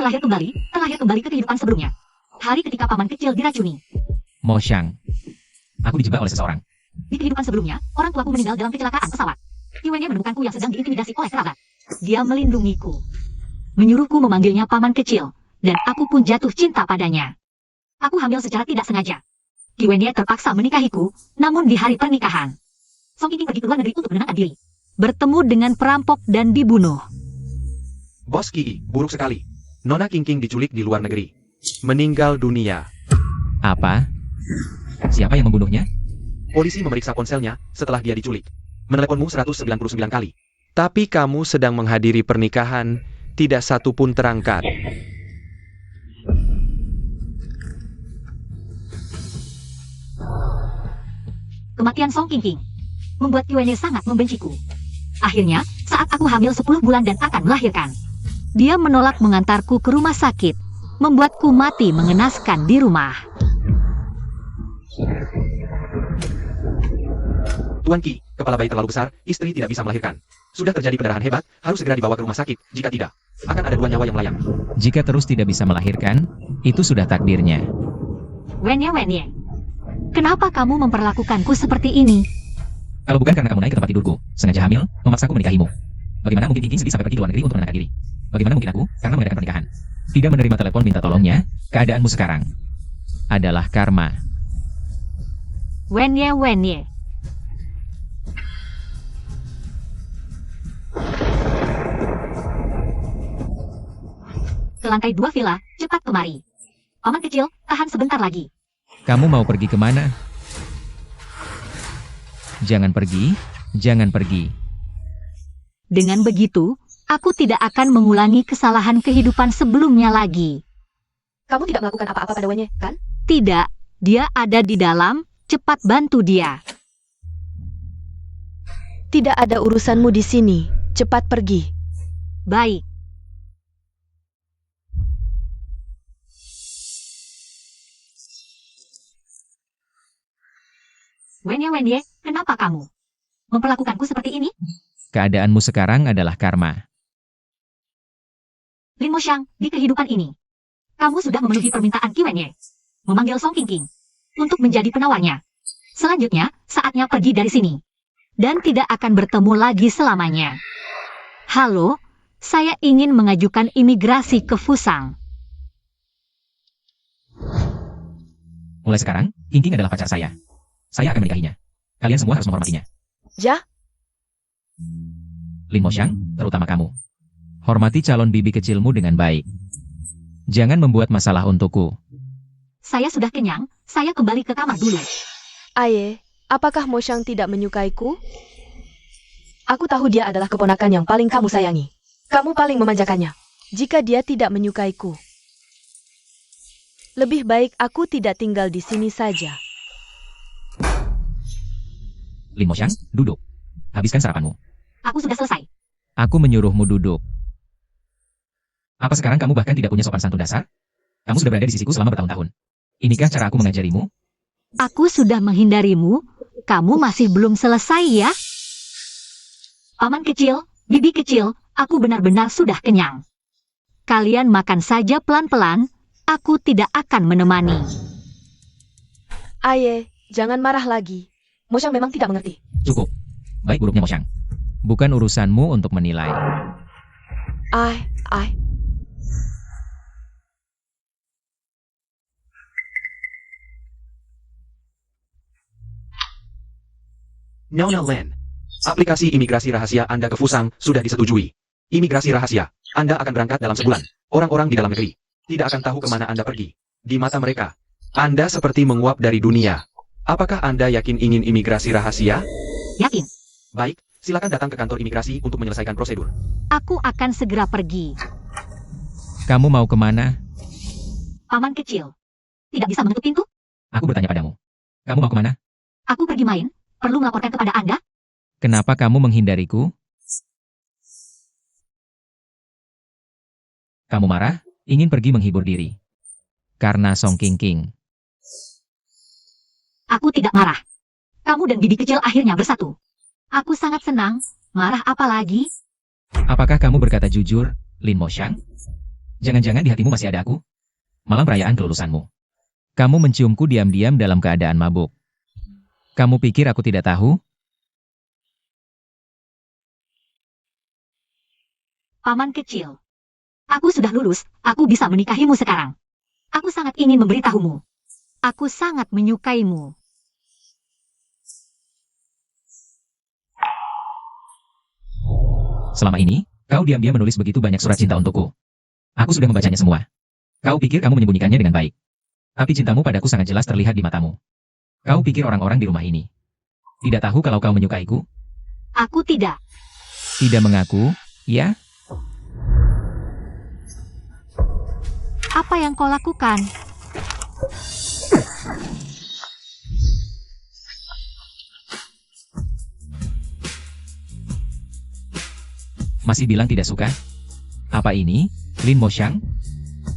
terlahir kembali ke kehidupan sebelumnya. Hari ketika paman kecil diracuni. Mo Xiang, aku dijebak oleh seseorang. Di kehidupan sebelumnya, orang tuaku meninggal dalam kecelakaan pesawat. Kiwenye menemukanku yang sedang diintimidasi oleh kerabat. Dia melindungiku, menyuruhku memanggilnya paman kecil, dan aku pun jatuh cinta padanya. Aku hamil secara tidak sengaja. Kiwenye terpaksa menikahiku, namun di hari pernikahan, Song Qingqing pergi ke luar negeri untuk menenangkan diri. Bertemu dengan perampok dan dibunuh. Bos Ki, buruk sekali. Nona Qingqing diculik di luar negeri. Meninggal dunia. Apa? Siapa yang membunuhnya? Polisi memeriksa ponselnya setelah dia diculik. Meneleponmu 199 kali. Tapi kamu sedang menghadiri pernikahan, tidak satu pun terangkat. Kematian Song Qingqing membuat Kiwenye sangat membenciku. Akhirnya, saat aku hamil 10 bulan dan akan melahirkan, dia menolak mengantarku ke rumah sakit, membuatku mati mengenaskan di rumah. Tuan Qi, kepala bayi terlalu besar, istri tidak bisa melahirkan. Sudah terjadi pendarahan hebat, harus segera dibawa ke rumah sakit. Jika tidak, akan ada 2 nyawa yang melayang. Jika terus tidak bisa melahirkan, itu sudah takdirnya. Wenye, kenapa kamu memperlakukanku seperti ini? Kalau bukan karena kamu naik ke tempat tidurku, sengaja hamil, memaksaku menikahimu. Bagaimana mungkin Qingqing sedih sampai pergi ke luar negeri untuk menenangkan diri? Bagaimana mungkin aku, karena mengadakan pernikahan, tidak menerima telepon minta tolongnya? Keadaanmu sekarang adalah karma. Wenye. Ke lantai 2 villa, cepat kemari. Paman kecil, tahan sebentar lagi. Kamu mau pergi kemana? Jangan pergi. Dengan begitu, aku tidak akan mengulangi kesalahan kehidupan sebelumnya lagi. Kamu tidak melakukan apa-apa pada Wenye, kan? Tidak, dia ada di dalam, cepat bantu dia. Tidak ada urusanmu di sini. Cepat pergi. Baik. Wenye, kenapa kamu memperlakukanku seperti ini? Keadaanmu sekarang adalah karma. Lin Moxiang, di kehidupan ini, kamu sudah memenuhi permintaan Kiwenye, memanggil Song Qingqing untuk menjadi penawarnya. Selanjutnya, saatnya pergi dari sini, dan tidak akan bertemu lagi selamanya. Halo, saya ingin mengajukan imigrasi ke Fusang. Mulai sekarang, Qingqing adalah pacar saya. Saya akan menikahinya. Kalian semua harus menghormatinya. Ja? Lin Moxiang, terutama kamu. Hormati calon bibi kecilmu dengan baik. Jangan membuat masalah untukku. Saya sudah kenyang, saya kembali ke kamar dulu. Aye, apakah Mo Xiang tidak menyukaiku? Aku tahu dia adalah keponakan yang paling kamu sayangi. Kamu paling memanjakannya. Jika dia tidak menyukaiku, lebih baik aku tidak tinggal di sini saja. Lin Moxiang, duduk. Habiskan sarapanmu. Aku sudah selesai. Aku menyuruhmu duduk. Apa sekarang kamu bahkan tidak punya sopan santun dasar? Kamu sudah berada di sisiku selama bertahun-tahun. Inikah cara aku mengajarimu? Aku sudah menghindarimu, kamu masih belum selesai ya? Paman kecil, bibi kecil, aku benar-benar sudah kenyang. Kalian makan saja pelan-pelan, aku tidak akan menemani. Aye, jangan marah lagi. Mo Xiang memang tidak mengerti. Cukup. Baik buruknya Mo Xiang. Bukan urusanmu untuk menilai. Ai. Nyonya Len. Aplikasi imigrasi rahasia Anda ke Fusang sudah disetujui. Imigrasi rahasia. Anda akan berangkat dalam sebulan. Orang-orang di dalam negeri tidak akan tahu kemana Anda pergi. Di mata mereka, Anda seperti menguap dari dunia. Apakah Anda yakin ingin imigrasi rahasia? Yakin. Baik, silakan datang ke kantor imigrasi untuk menyelesaikan prosedur. Aku akan segera pergi. Kamu mau kemana? Paman kecil, tidak bisa menutup pintu? Aku bertanya padamu. Kamu mau kemana? Aku pergi main, perlu melaporkan kepada Anda? Kenapa kamu menghindariku? Kamu marah, ingin pergi menghibur diri. Karena Song Qingqing. Aku tidak marah. Kamu dan bibi kecil akhirnya bersatu. Aku sangat senang, marah apa lagi? Apakah kamu berkata jujur, Lin Moxiang? Jangan-jangan di hatimu masih ada aku? Malam perayaan kelulusanmu. Kamu menciumku diam-diam dalam keadaan mabuk. Kamu pikir aku tidak tahu? Paman kecil. Aku sudah lulus, aku bisa menikahimu sekarang. Aku sangat ingin memberitahumu. Aku sangat menyukaimu. Selama ini, kau diam-diam menulis begitu banyak surat cinta untukku. Aku sudah membacanya semua. Kau pikir kamu menyembunyikannya dengan baik. Tapi cintamu padaku sangat jelas terlihat di matamu. Kau pikir orang-orang di rumah ini tidak tahu kalau kau menyukaiku? Aku tidak. Tidak mengaku, ya? Apa yang kau lakukan? Masih bilang tidak suka? Apa ini, Lin Moshang?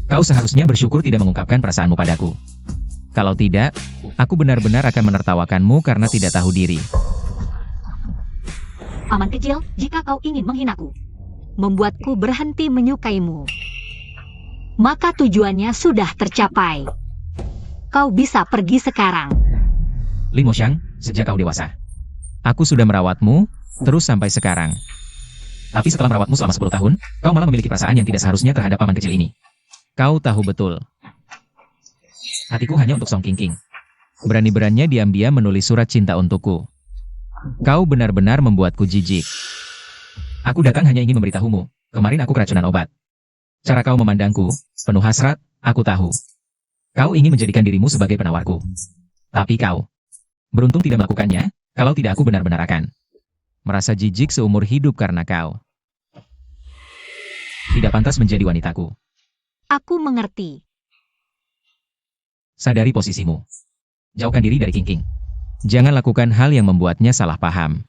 Kau seharusnya bersyukur tidak mengungkapkan perasaanmu padaku. Kalau tidak, aku benar-benar akan menertawakanmu karena tidak tahu diri. Paman kecil, jika kau ingin menghinaku, membuatku berhenti menyukaimu, maka tujuannya sudah tercapai. Kau bisa pergi sekarang. Lin Moshang, sejak kau dewasa, aku sudah merawatmu, terus sampai sekarang. Tapi setelah merawatmu selama 10 tahun, kau malah memiliki perasaan yang tidak seharusnya terhadap paman kecil ini. Kau tahu betul. Hatiku hanya untuk Song Qingqing. Berani-beraninya diam-diam menulis surat cinta untukku. Kau benar-benar membuatku jijik. Aku datang hanya ingin memberitahumu, kemarin aku keracunan obat. Cara kau memandangku, penuh hasrat, aku tahu. Kau ingin menjadikan dirimu sebagai penawarku. Tapi kau beruntung tidak melakukannya, kalau tidak aku benar-benar akan merasa jijik seumur hidup karena kau tidak pantas menjadi wanitaku. Aku mengerti. Sadari posisimu. Jauhkan diri dari Qingqing. Jangan lakukan hal yang membuatnya salah paham.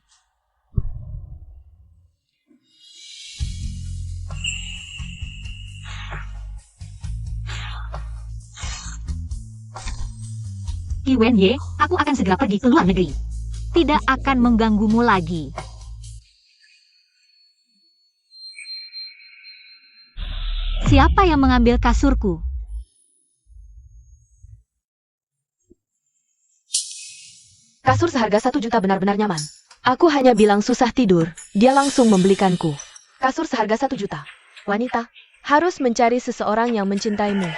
Qi Wenye, aku akan segera pergi ke luar negeri. Tidak akan mengganggumu lagi. Siapa yang mengambil kasurku? Kasur seharga 1 juta benar-benar nyaman. Aku hanya bilang susah tidur, dia langsung membelikanku. Kasur seharga 1 juta. Wanita, harus mencari seseorang yang mencintaimu.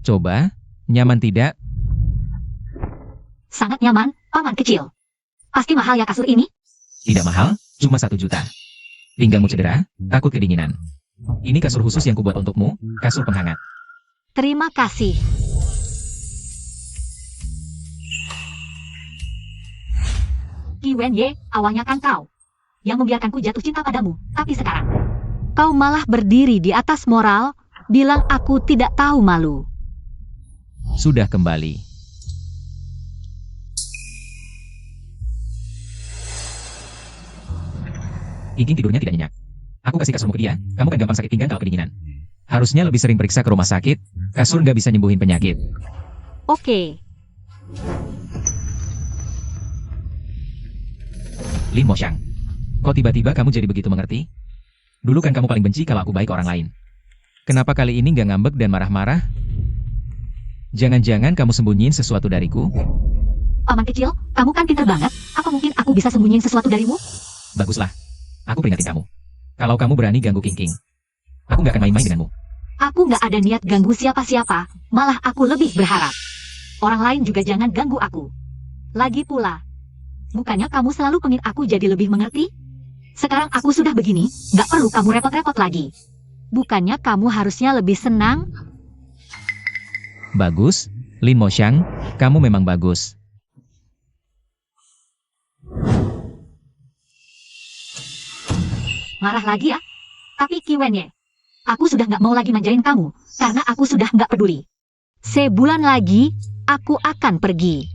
Coba, nyaman tidak? Sangat nyaman, paman kecil. Pasti mahal ya kasur ini? Tidak mahal, cuma 1 juta. Pinggangmu cedera, takut kedinginan. Ini kasur khusus yang kubuat untukmu, kasur penghangat. Terima kasih. Qi Wenye, awalnya kan kau yang membiarkanku jatuh cinta padamu, tapi sekarang kau malah berdiri di atas moral, bilang aku tidak tahu malu. Sudah kembali. Qingqing tidurnya tidak nyenyak. Aku kasih kasurmu ke dia, kamu kan gampang sakit pinggang kalau kedinginan. Harusnya lebih sering periksa ke rumah sakit, kasur nggak bisa nyembuhin penyakit. Oke. Lin Moshang, kok tiba-tiba kamu jadi begitu mengerti? Dulu kan kamu paling benci kalau aku baik ke orang lain. Kenapa kali ini nggak ngambek dan marah-marah? Jangan-jangan kamu sembunyiin sesuatu dariku? Paman kecil, kamu kan pintar banget. Apa mungkin aku bisa sembunyiin sesuatu darimu? Baguslah. Aku peringatin kamu. Kalau kamu berani ganggu Qingqing, aku nggak akan main-main denganmu. Aku nggak ada niat ganggu siapa-siapa. Malah aku lebih berharap orang lain juga jangan ganggu aku. Lagi pula, bukannya kamu selalu pengen aku jadi lebih mengerti? Sekarang aku sudah begini, nggak perlu kamu repot-repot lagi. Bukannya kamu harusnya lebih senang? Bagus, Lin Moshang, kamu memang bagus. Marah lagi ya? Tapi Qi Wenye, aku sudah nggak mau lagi manjain kamu, karena aku sudah nggak peduli. Sebulan lagi, aku akan pergi.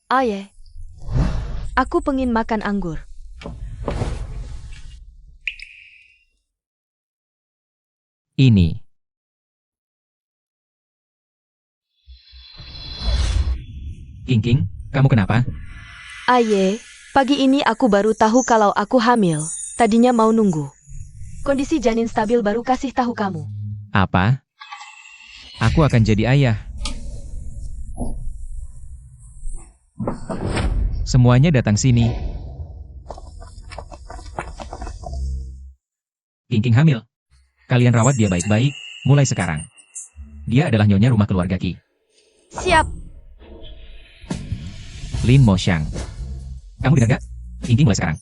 Ayah, aku pengen makan anggur. Ini King, kamu kenapa? Aye, pagi ini aku baru tahu kalau aku hamil. Tadinya mau nunggu. Kondisi janin stabil baru kasih tahu kamu. Apa? Aku akan jadi ayah. Semuanya datang sini. King hamil. Kalian rawat dia baik-baik, mulai sekarang. Dia adalah nyonya rumah keluarga Ki. Siap. Lin Mo Xiang. Kamu dengar gak? King mulai sekarang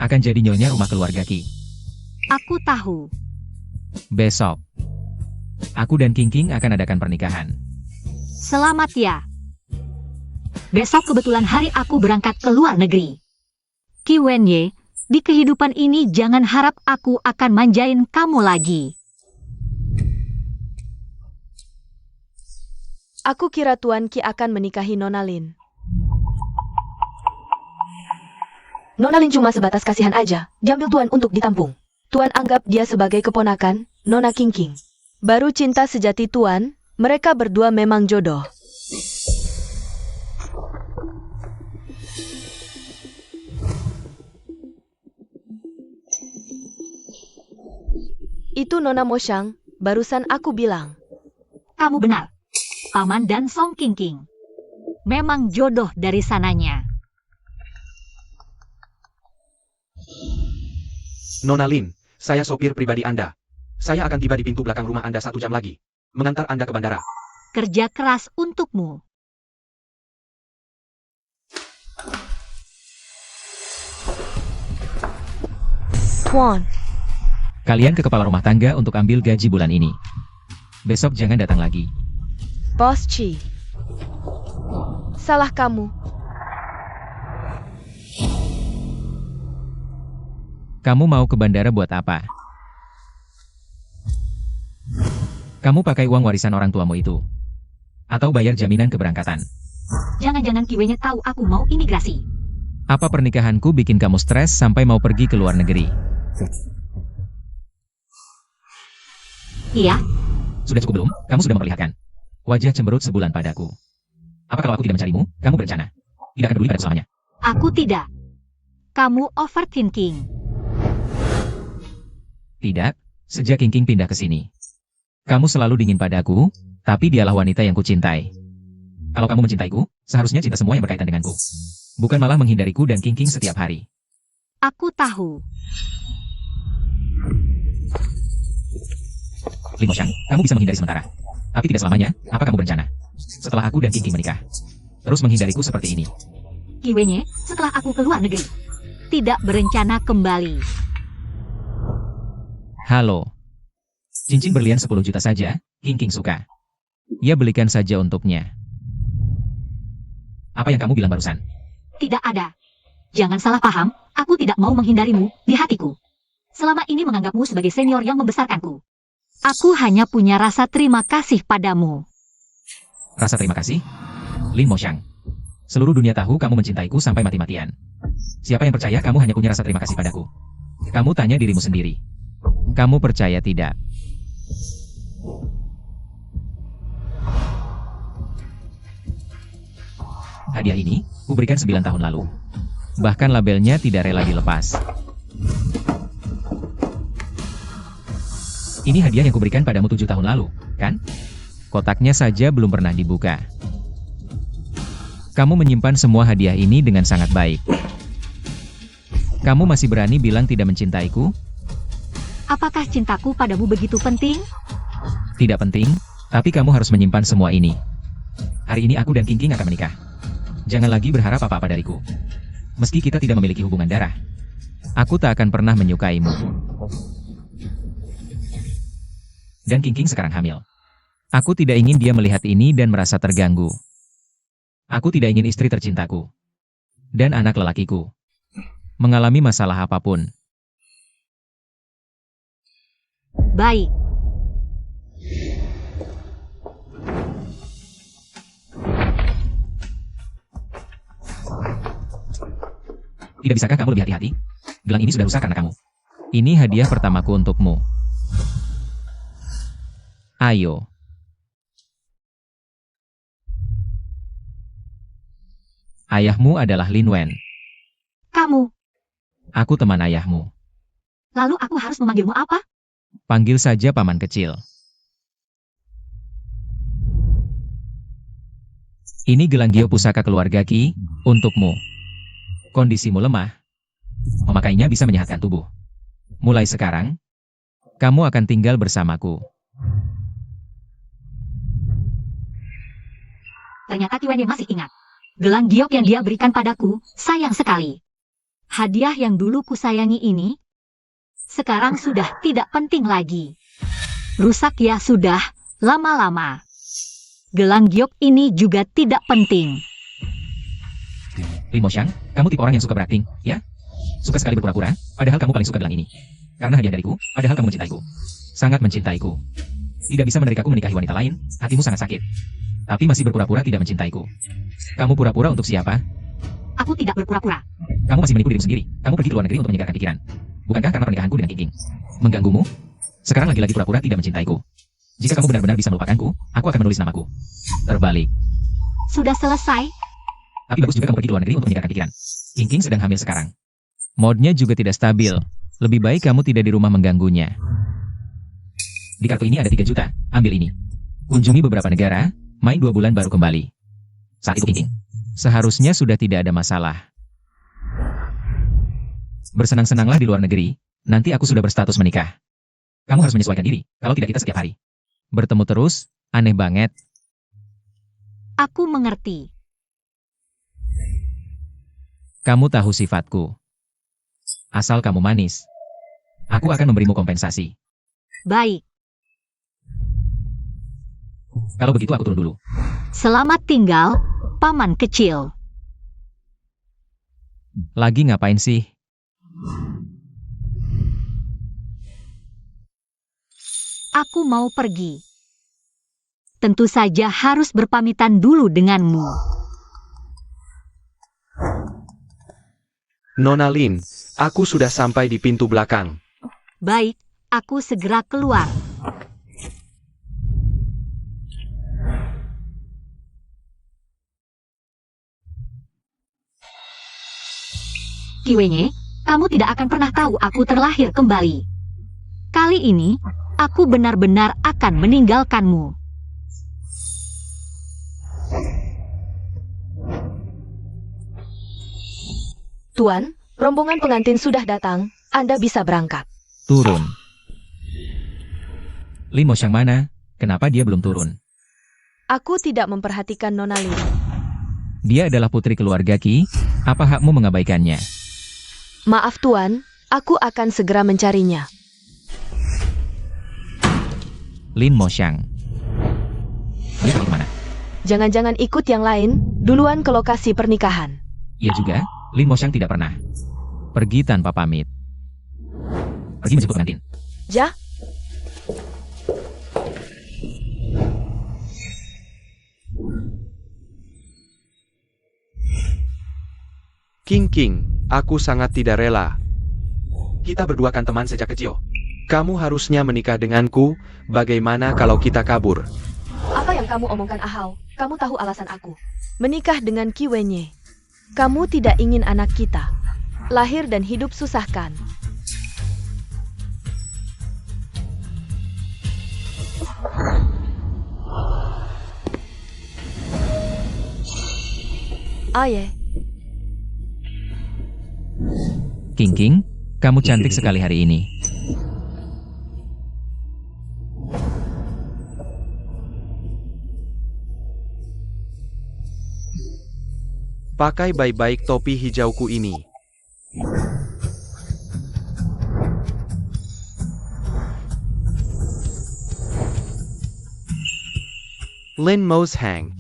akan jadi nyonya rumah keluarga Ki. Aku tahu. Besok, aku dan King akan adakan pernikahan. Selamat ya. Besok kebetulan hari aku berangkat ke luar negeri. Qi Wenye, di kehidupan ini jangan harap aku akan manjain kamu lagi. Aku kira Tuan Qi akan menikahi Nona Lin. Nona Lin cuma sebatas kasihan aja, jambil Tuan untuk ditampung. Tuan anggap dia sebagai keponakan, Nona King. Baru cinta sejati Tuan, mereka berdua memang jodoh. Itu Nona Mo Xiang, barusan aku bilang. Kamu benar. Paman dan Song King. Memang jodoh dari sananya. Nona Lin, saya sopir pribadi Anda. Saya akan tiba di pintu belakang rumah Anda 1 jam lagi. Mengantar Anda ke bandara. Kerja keras untukmu. Tuan, Kalian ke kepala rumah tangga untuk ambil gaji bulan ini. Besok jangan datang lagi. Bos Qi. Salah kamu. Kamu mau ke bandara buat apa? Kamu pakai uang warisan orang tuamu itu? Atau bayar jaminan keberangkatan? Jangan-jangan Qi Wenye tahu aku mau imigrasi. Apa pernikahanku bikin kamu stres sampai mau pergi ke luar negeri? Iya, Sudah cukup belum? Kamu sudah memperlihatkan wajah cemberut sebulan padaku. Apa kalau aku tidak mencarimu, kamu berencana tidak akan peduli pada selamanya? aku tidak. Kamu overthinking. Tidak, sejak King pindah ke sini. Kamu selalu dingin padaku, tapi dialah wanita yang kucintai. Kalau kamu mencintaiku, seharusnya cinta semua yang berkaitan denganku. Bukan malah menghindariku dan King setiap hari. Aku tahu. Lin Mo Xiang, kamu bisa menghindari sementara. Tapi tidak selamanya, apa kamu berencana? Setelah aku dan King menikah, terus menghindariku seperti ini. Qi Wenye, setelah aku ke luar negeri, tidak berencana kembali. Halo. Cincin berlian 10 juta saja, King suka. Ya belikan saja untuknya. Apa yang kamu bilang barusan? Tidak ada. Jangan salah paham, aku tidak mau menghindarimu di hatiku. Selama ini menganggapmu sebagai senior yang membesarkanku. Aku hanya punya rasa terima kasih padamu. Rasa terima kasih? Lin Mo Xiang. Seluruh dunia tahu kamu mencintaiku sampai mati-matian. Siapa yang percaya kamu hanya punya rasa terima kasih padaku? Kamu tanya dirimu sendiri. Kamu percaya tidak? Hadiah ini, kuberikan 9 tahun lalu. Bahkan labelnya tidak rela dilepas. Ini hadiah yang kuberikan padamu 7 tahun lalu, kan? Kotaknya saja belum pernah dibuka. Kamu menyimpan semua hadiah ini dengan sangat baik. Kamu masih berani bilang tidak mencintaiku? Apakah cintaku padamu begitu penting? Tidak penting, tapi kamu harus menyimpan semua ini. Hari ini aku dan King akan menikah. Jangan lagi berharap apa-apa dariku. Meski kita tidak memiliki hubungan darah, aku tak akan pernah menyukaimu. Dan King sekarang hamil. Aku tidak ingin dia melihat ini dan merasa terganggu. Aku tidak ingin istri tercintaku dan anak lelakiku mengalami masalah apapun. Baik. Tidak bisakah kamu lebih hati-hati? Gelang ini sudah rusak karena kamu. Ini hadiah pertamaku untukmu. Ayo. Ayahmu adalah Lin Wen. Kamu, Aku teman ayahmu. lalu aku harus memanggilmu apa? Panggil saja paman kecil. Ini gelang Gio pusaka keluarga Qi, untukmu. Kondisimu lemah. Memakainya bisa menyehatkan tubuh. Mulai sekarang, kamu akan tinggal bersamaku. Ternyata Ki Wenye masih ingat. Gelang giok yang dia berikan padaku, sayang sekali. Hadiah yang dulu kusayangi ini, sekarang sudah tidak penting lagi. Rusak ya sudah, lama-lama. Gelang giok ini juga tidak penting. Lin Moxiang, kamu tipe orang yang suka berakting, ya? Suka sekali berpura-pura, padahal kamu paling suka gelang ini. Karena hadiah dariku, padahal kamu mencintaiku. Sangat mencintaiku. Tidak bisa menerikaku menikahi wanita lain, hatimu sangat sakit. Tapi masih berpura-pura tidak mencintaiku. Kamu pura-pura untuk siapa? Aku tidak berpura-pura. Kamu masih menipu dirimu sendiri. Kamu pergi ke luar negeri untuk menyegarkan pikiran. Bukankah karena pernikahanku dengan King? Mengganggumu? Sekarang lagi-lagi pura-pura tidak mencintaiku. Jika kamu benar-benar bisa melupakanku, aku akan menulis namaku. Terbalik. Sudah selesai? Tapi bagus juga kamu pergi ke luar negeri untuk menyegarkan pikiran. King sedang hamil sekarang. Modnya juga tidak stabil. Lebih baik kamu tidak di rumah mengganggunya. Di kartu ini ada 3 juta. Ambil ini. Kunjungi beberapa negara, main 2 bulan baru kembali. Saat itu King. Seharusnya sudah tidak ada masalah. Bersenang-senanglah di luar negeri. Nanti aku sudah berstatus menikah. Kamu harus menyesuaikan diri. Kalau tidak kita setiap hari bertemu terus, aneh banget. Aku mengerti. Kamu tahu sifatku. Asal kamu manis, aku akan memberimu kompensasi. Baik, Kalau begitu aku turun dulu. selamat tinggal, paman kecil. Lagi ngapain sih? Aku mau pergi. Tentu saja harus berpamitan dulu denganmu. Nona Lin, aku sudah sampai di pintu belakang. Baik, aku segera keluar. Ki Wenye, kamu tidak akan pernah tahu aku terlahir kembali. Kali ini, aku benar-benar akan meninggalkanmu. Tuan, rombongan pengantin sudah datang. Anda bisa berangkat. Turun. Lin Moxiang mana? Kenapa dia belum turun? Aku tidak memperhatikan Nona Lin. Dia adalah putri keluarga Qi. Apa hakmu mengabaikannya? Maaf Tuan, aku akan segera mencarinya. Lin Moxiang. Dia pergi kemana? Jangan-jangan ikut yang lain, duluan ke lokasi pernikahan. Ia juga, Lin Moxiang tidak pernah pergi tanpa pamit. Pergi menjemput pengantin. Ja, King, aku sangat tidak rela. Kita berdua kan teman sejak kecil. Kamu harusnya menikah denganku, bagaimana kalau kita kabur? apa yang kamu omongkan Ahau? Kamu tahu alasan aku. Menikah dengan Ki Wenye. Kamu tidak ingin anak kita lahir dan hidup susahkan. Aye, King, kamu cantik sekali hari ini. Pakai baik-baik topi hijauku ini. Lin Moxiang.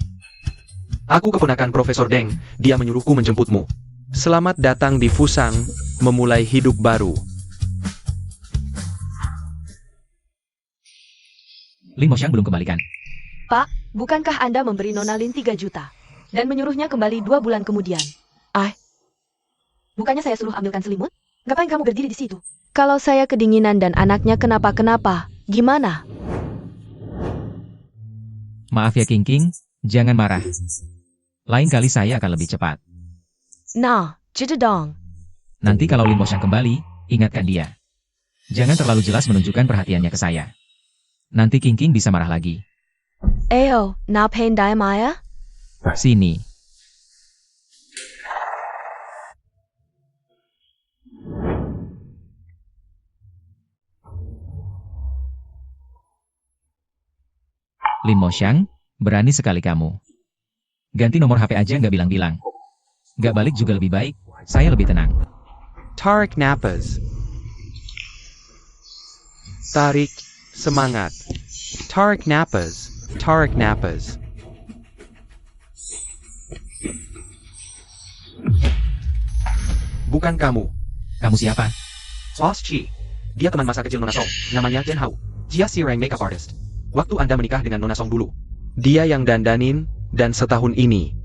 Aku keponakan Profesor Deng, dia menyuruhku menjemputmu. Selamat datang di Fusang, memulai hidup baru. Lin Moxiang belum kembalikan. Pak, bukankah Anda memberi Nona Lin 3 juta? Dan menyuruhnya kembali 2 bulan kemudian? Bukannya saya suruh ambilkan selimut? Ngapain kamu berdiri di situ? Kalau saya kedinginan dan anaknya kenapa-kenapa, gimana? Maaf ya King, jangan marah. Lain kali saya akan lebih cepat. Nah, jededong. Nanti kalau Lin Moshang kembali, ingatkan dia. Jangan terlalu jelas menunjukkan perhatiannya ke saya. Nanti King King bisa marah lagi. Ayo, na pain dai maya? Sini. Lin Moshang, berani sekali kamu. Ganti nomor HP aja nggak bilang-bilang. Nggak balik juga lebih baik, saya lebih tenang. Tarik napas. Tarik, semangat. Tarik napas. Tarik napas. Bukan kamu. Kamu siapa? Boss Chi. Dia teman masa kecil Nona Song. Namanya Chen Hao. Dia si rank makeup artist. Waktu Anda menikah dengan Nona Song dulu. Dia yang dandanin, dan setahun ini.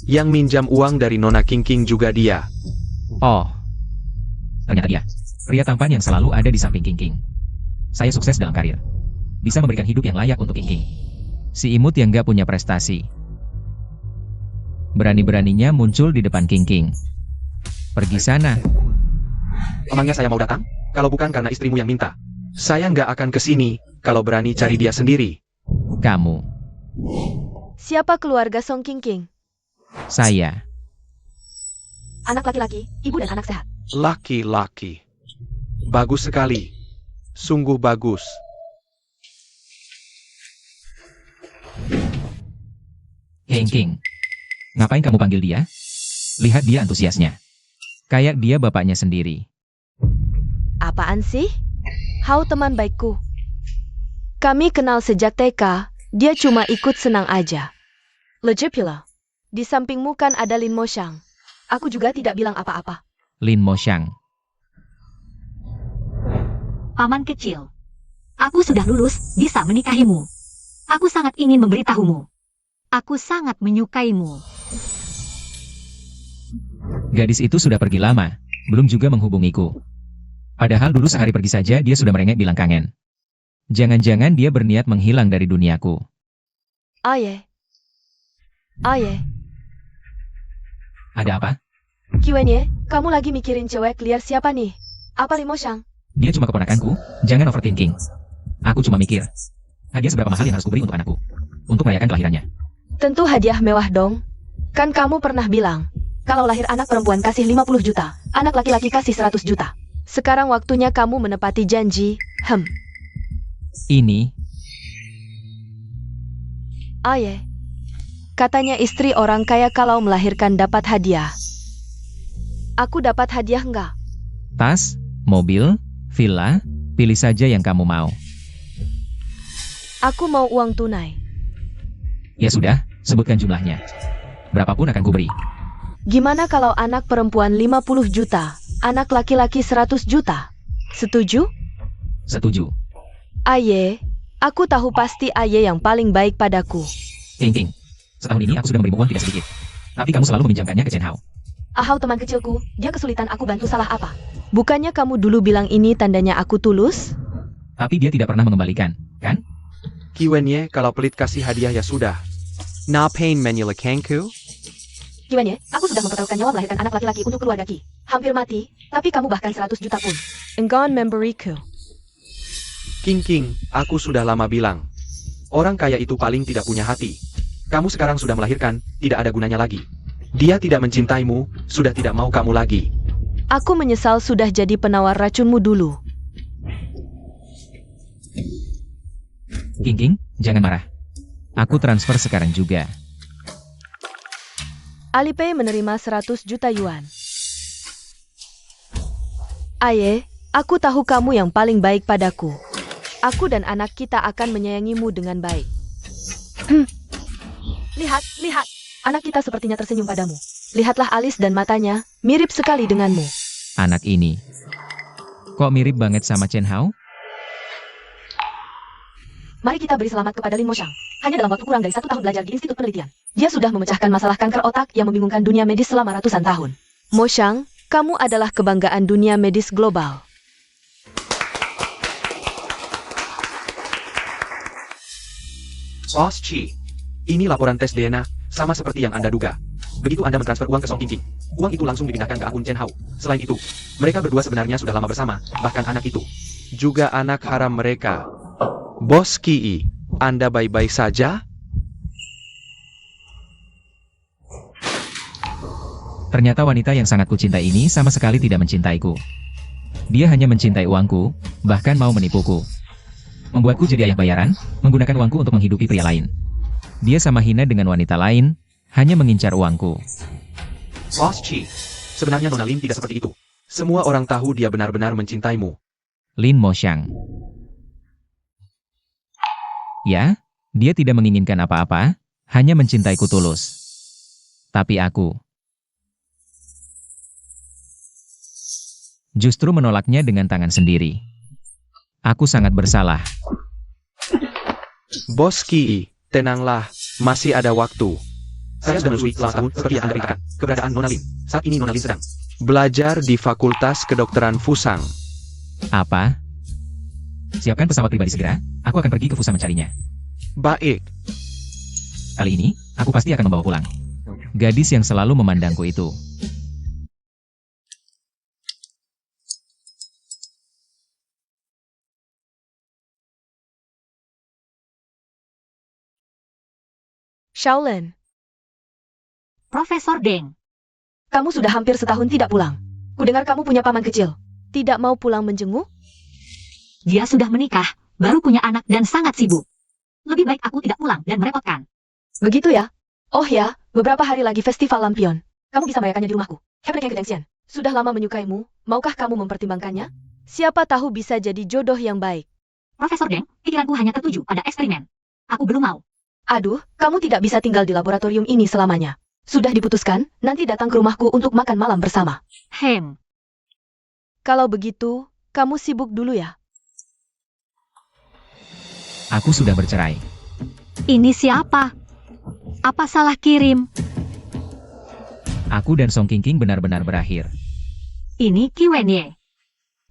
Yang minjam uang dari Nona King King juga dia. Oh. Ternyata dia. Pria tampan yang selalu ada di samping King King. Saya sukses dalam karir. Bisa memberikan hidup yang layak untuk King King. Si imut yang gak punya prestasi. Berani-beraninya muncul di depan King King. Pergi sana. Emangnya saya mau datang? Kalau bukan karena istrimu yang minta. Saya nggak akan kesini, kalau berani cari dia sendiri. Kamu. Siapa keluarga Song King King? Saya. Anak laki-laki, ibu dan anak sehat. Laki-laki. Bagus sekali. Sungguh bagus. King King. Ngapain kamu panggil dia? Lihat dia antusiasnya. Kayak dia bapaknya sendiri. Apaan sih? Hao teman baikku. Kami kenal sejak TK, dia cuma ikut senang aja. Legit pula. Di sampingmu kan ada Lin Moshang. Aku juga tidak bilang apa-apa. Lin Moshang. Paman kecil. Aku sudah lulus, bisa menikahimu. Aku sangat ingin memberitahumu. Aku sangat menyukaimu. Gadis itu sudah pergi lama, belum juga menghubungiku. Padahal dulu sehari pergi saja dia sudah merengek bilang kangen. Jangan-jangan dia berniat menghilang dari duniaku. Aye. Aye. Ada apa? Kiwenye, kamu lagi mikirin cewek liar siapa nih? Apa Lin Moshang? Dia cuma keponakanku, jangan overthinking. Aku cuma mikir, hadiah seberapa mahal yang harus kuberi untuk anakku? Untuk merayakan kelahirannya. Tentu hadiah mewah dong. Kan kamu pernah bilang, kalau lahir anak perempuan kasih 50 juta, anak laki-laki kasih 100 juta. Sekarang waktunya kamu menepati janji. Ini, Aye. Katanya istri orang kaya kalau melahirkan dapat hadiah. Aku dapat hadiah enggak? tas, mobil, villa, pilih saja yang kamu mau. Aku mau uang tunai. Ya sudah, sebutkan jumlahnya. Berapapun akan kuberi. Gimana kalau anak perempuan 50 juta, anak laki-laki 100 juta? Setuju? Setuju. Aye, aku tahu pasti Aye yang paling baik padaku. King King, setahun ini aku sudah memberi uang tidak sedikit. Tapi kamu selalu meminjamkannya ke Chen Hao. Ahau teman kecilku, dia kesulitan aku bantu salah apa? Bukannya kamu dulu bilang ini tandanya aku tulus? Tapi dia tidak pernah mengembalikan, kan? Kiwenye, kalau pelit kasih hadiah ya sudah. Na pain menye kangku? Kiwenye, aku sudah mempertaruhkan nyawa melahirkan anak laki-laki untuk keluarga Ki. Hampir mati, tapi kamu bahkan 100 juta pun. Enggan memberiku. King King, aku sudah lama bilang. Orang kaya itu paling tidak punya hati. Kamu sekarang sudah melahirkan, tidak ada gunanya lagi. Dia tidak mencintaimu, sudah tidak mau kamu lagi. Aku menyesal sudah jadi penawar racunmu dulu. King King, jangan marah. Aku transfer sekarang juga. Alipay menerima 100 juta yuan. Aye, aku tahu kamu yang paling baik padaku. Aku dan anak kita akan menyayangimu dengan baik. Lihat, lihat. Anak kita sepertinya tersenyum padamu. Lihatlah alis dan matanya, mirip sekali denganmu. Anak ini. Kok mirip banget sama Chen Hao? Mari kita beri selamat kepada Lin Moshang. Hanya dalam waktu kurang dari 1 tahun belajar di Institut Penelitian. Dia sudah memecahkan masalah kanker otak yang membingungkan dunia medis selama ratusan tahun. Moshang, kamu adalah kebanggaan dunia medis global. Boss Chi, ini laporan tes DNA, sama seperti yang Anda duga. Begitu Anda mentransfer uang ke Song King King, Uang itu langsung dipindahkan ke akun Chen Hao. Selain itu, mereka berdua sebenarnya sudah lama bersama, bahkan anak itu juga anak haram mereka. Bos Ki, Anda baik-baik saja? Ternyata wanita yang sangat kucintai ini sama sekali tidak mencintaiku. Dia hanya mencintai uangku, bahkan mau menipuku. Membuatku jadi ayah bayaran, menggunakan uangku untuk menghidupi pria lain. Dia sama hina dengan wanita lain, hanya mengincar uangku. Bos Chi, sebenarnya Nona Lin tidak seperti itu. Semua orang tahu dia benar-benar mencintaimu. Lin Moxiang. Ya, dia tidak menginginkan apa-apa, hanya mencintaiku tulus. Tapi aku justru menolaknya dengan tangan sendiri. Aku sangat bersalah. Bos Ki, tenanglah, masih ada waktu. Saya sudah menelusuri selama tahun seperti yang Anda beritakan, keberadaan Nona Lin. Saat ini Nona Lin sedang belajar di Fakultas Kedokteran Fusang. Apa? Siapkan pesawat pribadi segera, aku akan pergi ke Fusang mencarinya. Baik, Kali ini, aku pasti akan membawa pulang gadis yang selalu memandangku itu. Shaolin, Profesor Deng, kamu sudah hampir setahun tidak pulang. Kudengar kamu punya paman kecil. Tidak mau pulang menjenguk? dia sudah menikah, baru punya anak dan sangat sibuk. Lebih baik aku tidak pulang dan merepotkan. Begitu ya? Oh ya, beberapa hari lagi festival lampion. Kamu bisa merayakannya di rumahku. Hebreknya Gedengsian. Sudah lama menyukaimu, maukah kamu mempertimbangkannya? Siapa tahu bisa jadi jodoh yang baik. Profesor Deng, pikiranku hanya tertuju pada eksperimen. Aku belum mau. Aduh, kamu tidak bisa tinggal di laboratorium ini selamanya. Sudah diputuskan, nanti datang ke rumahku untuk makan malam bersama. Kalau begitu, kamu sibuk dulu ya. Aku sudah bercerai. Ini siapa? Apa salah kirim? Aku dan Song Qingqing benar-benar berakhir. Ini Qi Wenye.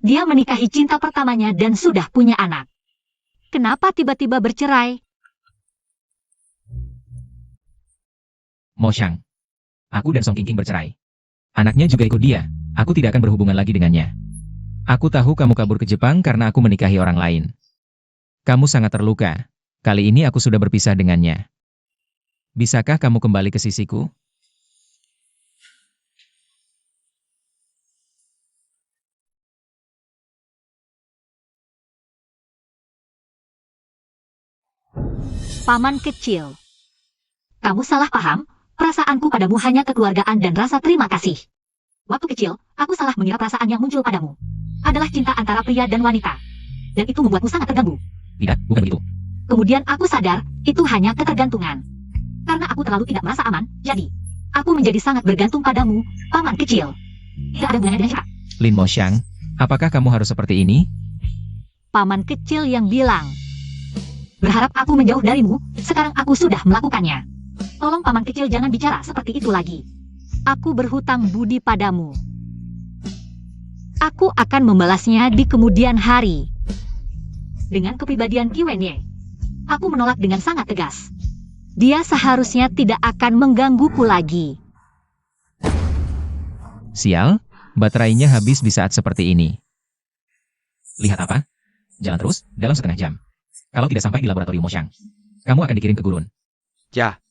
Dia menikahi cinta pertamanya dan sudah punya anak. Kenapa tiba-tiba bercerai? Moxiang. Aku dan Song Qingqing bercerai. Anaknya juga ikut dia. Aku tidak akan berhubungan lagi dengannya. Aku tahu kamu kabur ke Jepang karena aku menikahi orang lain. Kamu sangat terluka. Kali ini aku sudah berpisah dengannya. Bisakah kamu kembali ke sisiku? Paman kecil. Kamu salah paham, perasaanku padamu hanya kekeluargaan dan rasa terima kasih. Waktu kecil, aku salah mengira perasaan yang muncul padamu adalah cinta antara pria dan wanita. Dan itu membuatmu sangat terganggu. Tidak, bukan begitu. Kemudian aku sadar, itu hanya ketergantungan. Karena aku terlalu tidak merasa aman, jadi aku menjadi sangat bergantung padamu, paman kecil. Tidak ada gunanya dengan cara. Lin Moxiang, apakah kamu harus seperti ini? Paman kecil yang bilang, berharap aku menjauh darimu, sekarang aku sudah melakukannya. Tolong paman kecil jangan bicara seperti itu lagi. Aku berhutang budi padamu. Aku akan membalasnya di kemudian hari. Dengan kepribadian Qi Wenye, aku menolak dengan sangat tegas. Dia seharusnya tidak akan menggangguku lagi. Sial, baterainya habis di saat seperti ini. Lihat apa? Jalan terus, dalam setengah jam. Kalau tidak sampai di laboratorium Moxiang, kamu akan dikirim ke gurun. ya.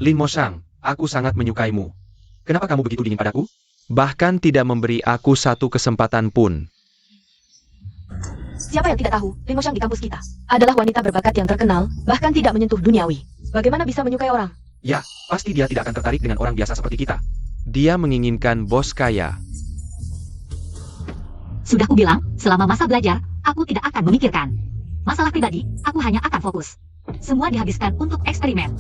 Lin Moxiang, aku sangat menyukaimu. Kenapa kamu begitu dingin padaku? Bahkan tidak memberi aku satu kesempatan pun. Siapa yang tidak tahu, Lin Moxiang di kampus kita adalah wanita berbakat yang terkenal, bahkan tidak menyentuh duniawi. Bagaimana bisa menyukai orang? Ya, pasti dia tidak akan tertarik dengan orang biasa seperti kita. Dia menginginkan bos kaya. Sudah kubilang, selama masa belajar, aku tidak akan memikirkan. Masalah pribadi, aku hanya akan fokus. Semua dihabiskan untuk eksperimen.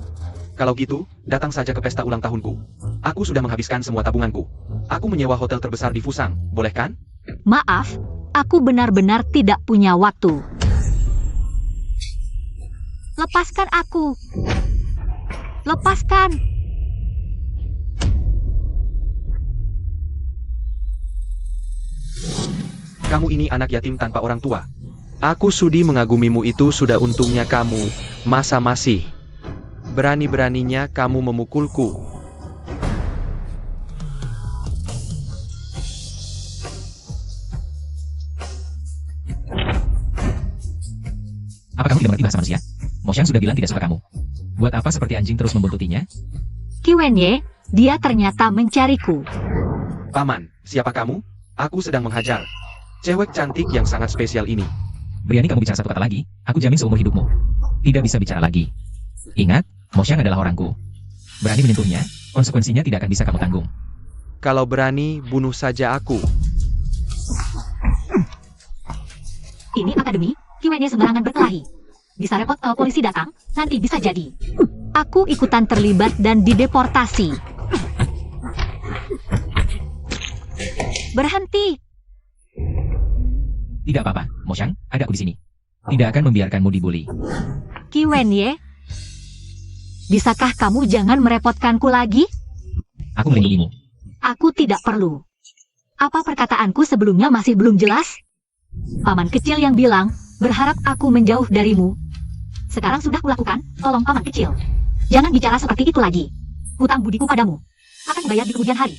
Kalau gitu, datang saja ke pesta ulang tahunku. Aku sudah menghabiskan semua tabunganku. Aku menyewa hotel terbesar di Fusang, boleh kan? Maaf, aku benar-benar tidak punya waktu. Lepaskan aku. Lepaskan. Kamu ini anak yatim tanpa orang tua. Aku sudi mengagumimu itu sudah untungnya kamu, masa masih berani-beraninya kamu memukulku. Apa kamu tidak mengerti bahasa manusia? Mo Xiang sudah bilang tidak suka kamu. Buat apa seperti anjing terus membuntutinya? Qi Wenye, dia ternyata mencariku. Paman, siapa kamu? Aku sedang menghajar cewek cantik yang sangat spesial ini. Berani kamu bicara satu kata lagi, aku jamin seumur hidupmu tidak bisa bicara lagi. Ingat, Mo Xiang adalah orangku. Berani menyentuhnya, konsekuensinya tidak akan bisa kamu tanggung. Kalau berani, bunuh saja aku. Ini akademi, Qi Wenye sembarangan berkelahi. Bisa repot kalau polisi datang, nanti bisa jadi aku ikutan terlibat dan dideportasi. Berhenti. Tidak apa-apa, Mo Xiang, ada aku di sini. Tidak akan membiarkanmu dibully. Qi Wenye, bisakah kamu jangan merepotkanku lagi? Aku melindungimu. Aku tidak perlu. Apa perkataanku sebelumnya masih belum jelas? Paman kecil yang bilang, berharap aku menjauh darimu. Sekarang sudah kulakukan, tolong paman kecil. Jangan bicara seperti itu lagi. Hutang budiku padamu akan bayar di kemudian hari.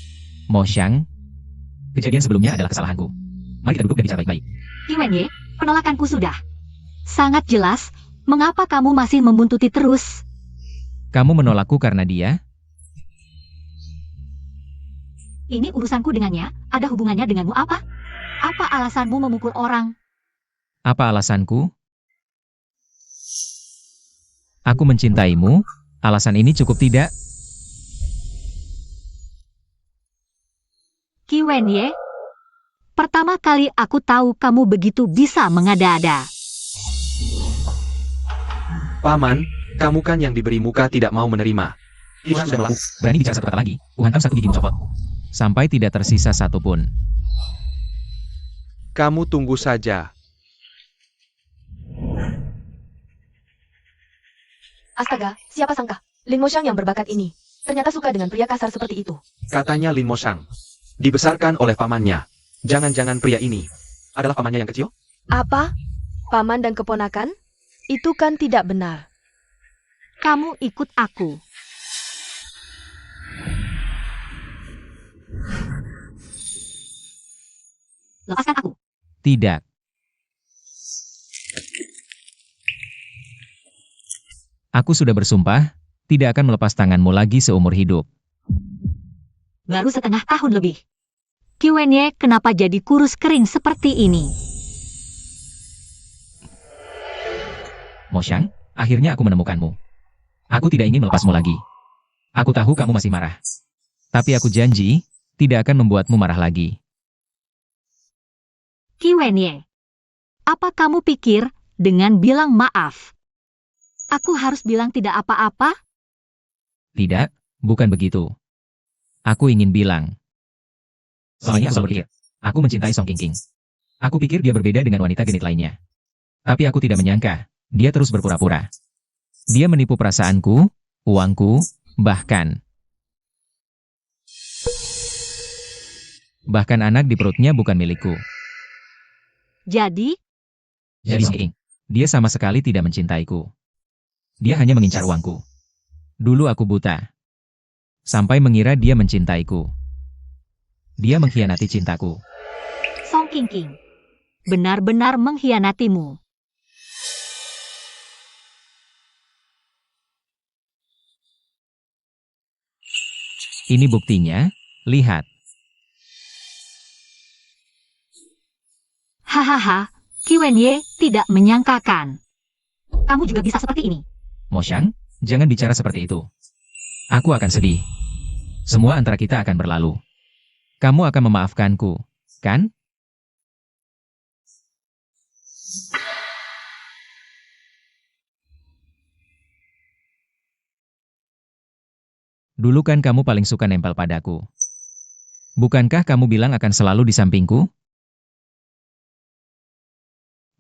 Mo Xiang, kejadian sebelumnya adalah kesalahanku. Mari kita duduk dan bicara baik-baik. Qi Wenye, penolakanku sudah sangat jelas. Mengapa kamu masih membuntuti terus? Kamu menolakku karena dia? Ini urusanku dengannya, ada hubungannya denganmu apa? Apa alasanmu memukul orang? Apa alasanku? Aku mencintaimu, alasan ini cukup tidak? Qi Wenye, pertama kali aku tahu kamu begitu bisa mengada-ada. Paman, kamu kan yang diberi muka tidak mau menerima. Tuhan sudah melakukan. Berani bicara satu kata lagi, ku hantam satu gigimu copot. Sampai tidak tersisa satupun. Kamu tunggu saja. Astaga, siapa sangka? Lin Mo Xiang yang berbakat ini ternyata suka dengan pria kasar seperti itu. Katanya Lin Mo Xiang dibesarkan oleh pamannya. Jangan-jangan pria ini adalah pamannya yang kecil? Apa? Paman dan keponakan? Itu kan tidak benar. Kamu ikut aku. Lepaskan aku. Tidak. Aku sudah bersumpah, tidak akan melepas tanganmu lagi seumur hidup. Baru setengah tahun lebih. Qi Wenye kenapa jadi kurus kering seperti ini? Mo Xiang, akhirnya aku menemukanmu. Aku tidak ingin melepasmu lagi. Aku tahu kamu masih marah. Tapi aku janji, tidak akan membuatmu marah lagi. Qi Wenye, apa kamu pikir dengan bilang maaf, aku harus bilang tidak apa-apa? Tidak, bukan begitu. Aku ingin bilang. Selama ini aku selalu berpikir, aku mencintai Song Qingqing. Aku pikir dia berbeda dengan wanita genit lainnya. Tapi aku tidak menyangka, dia terus berpura-pura. Dia menipu perasaanku, uangku, bahkan anak di perutnya bukan milikku. Jadi, Jadi Song Qingqing, dia sama sekali tidak mencintaiku. Dia hanya mengincar uangku. Dulu aku buta. Sampai mengira dia mencintaiku. Dia mengkhianati cintaku. Song Qingqing benar-benar mengkhianatimu. Ini buktinya, lihat. Hahaha, Qi Wenye tidak menyangkakan kamu juga bisa seperti ini. Mo Xiang, jangan bicara seperti itu. Aku akan sedih. Semua antara kita akan berlalu. Kamu akan memaafkanku, kan? Dulu kan kamu paling suka nempel padaku. Bukankah kamu bilang akan selalu di sampingku?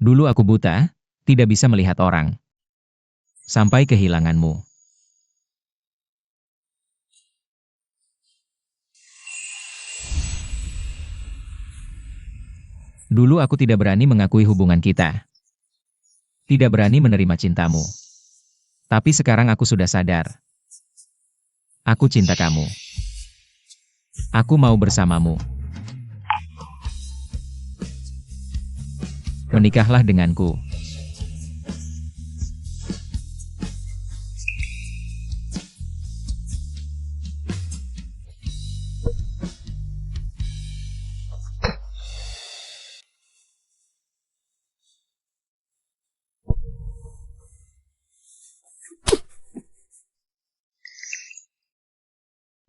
Dulu aku buta, tidak bisa melihat orang. Sampai kehilanganmu. Dulu aku tidak berani mengakui hubungan kita. Tidak berani menerima cintamu. Tapi sekarang aku sudah sadar. Aku cinta kamu. Aku mau bersamamu. Menikahlah denganku.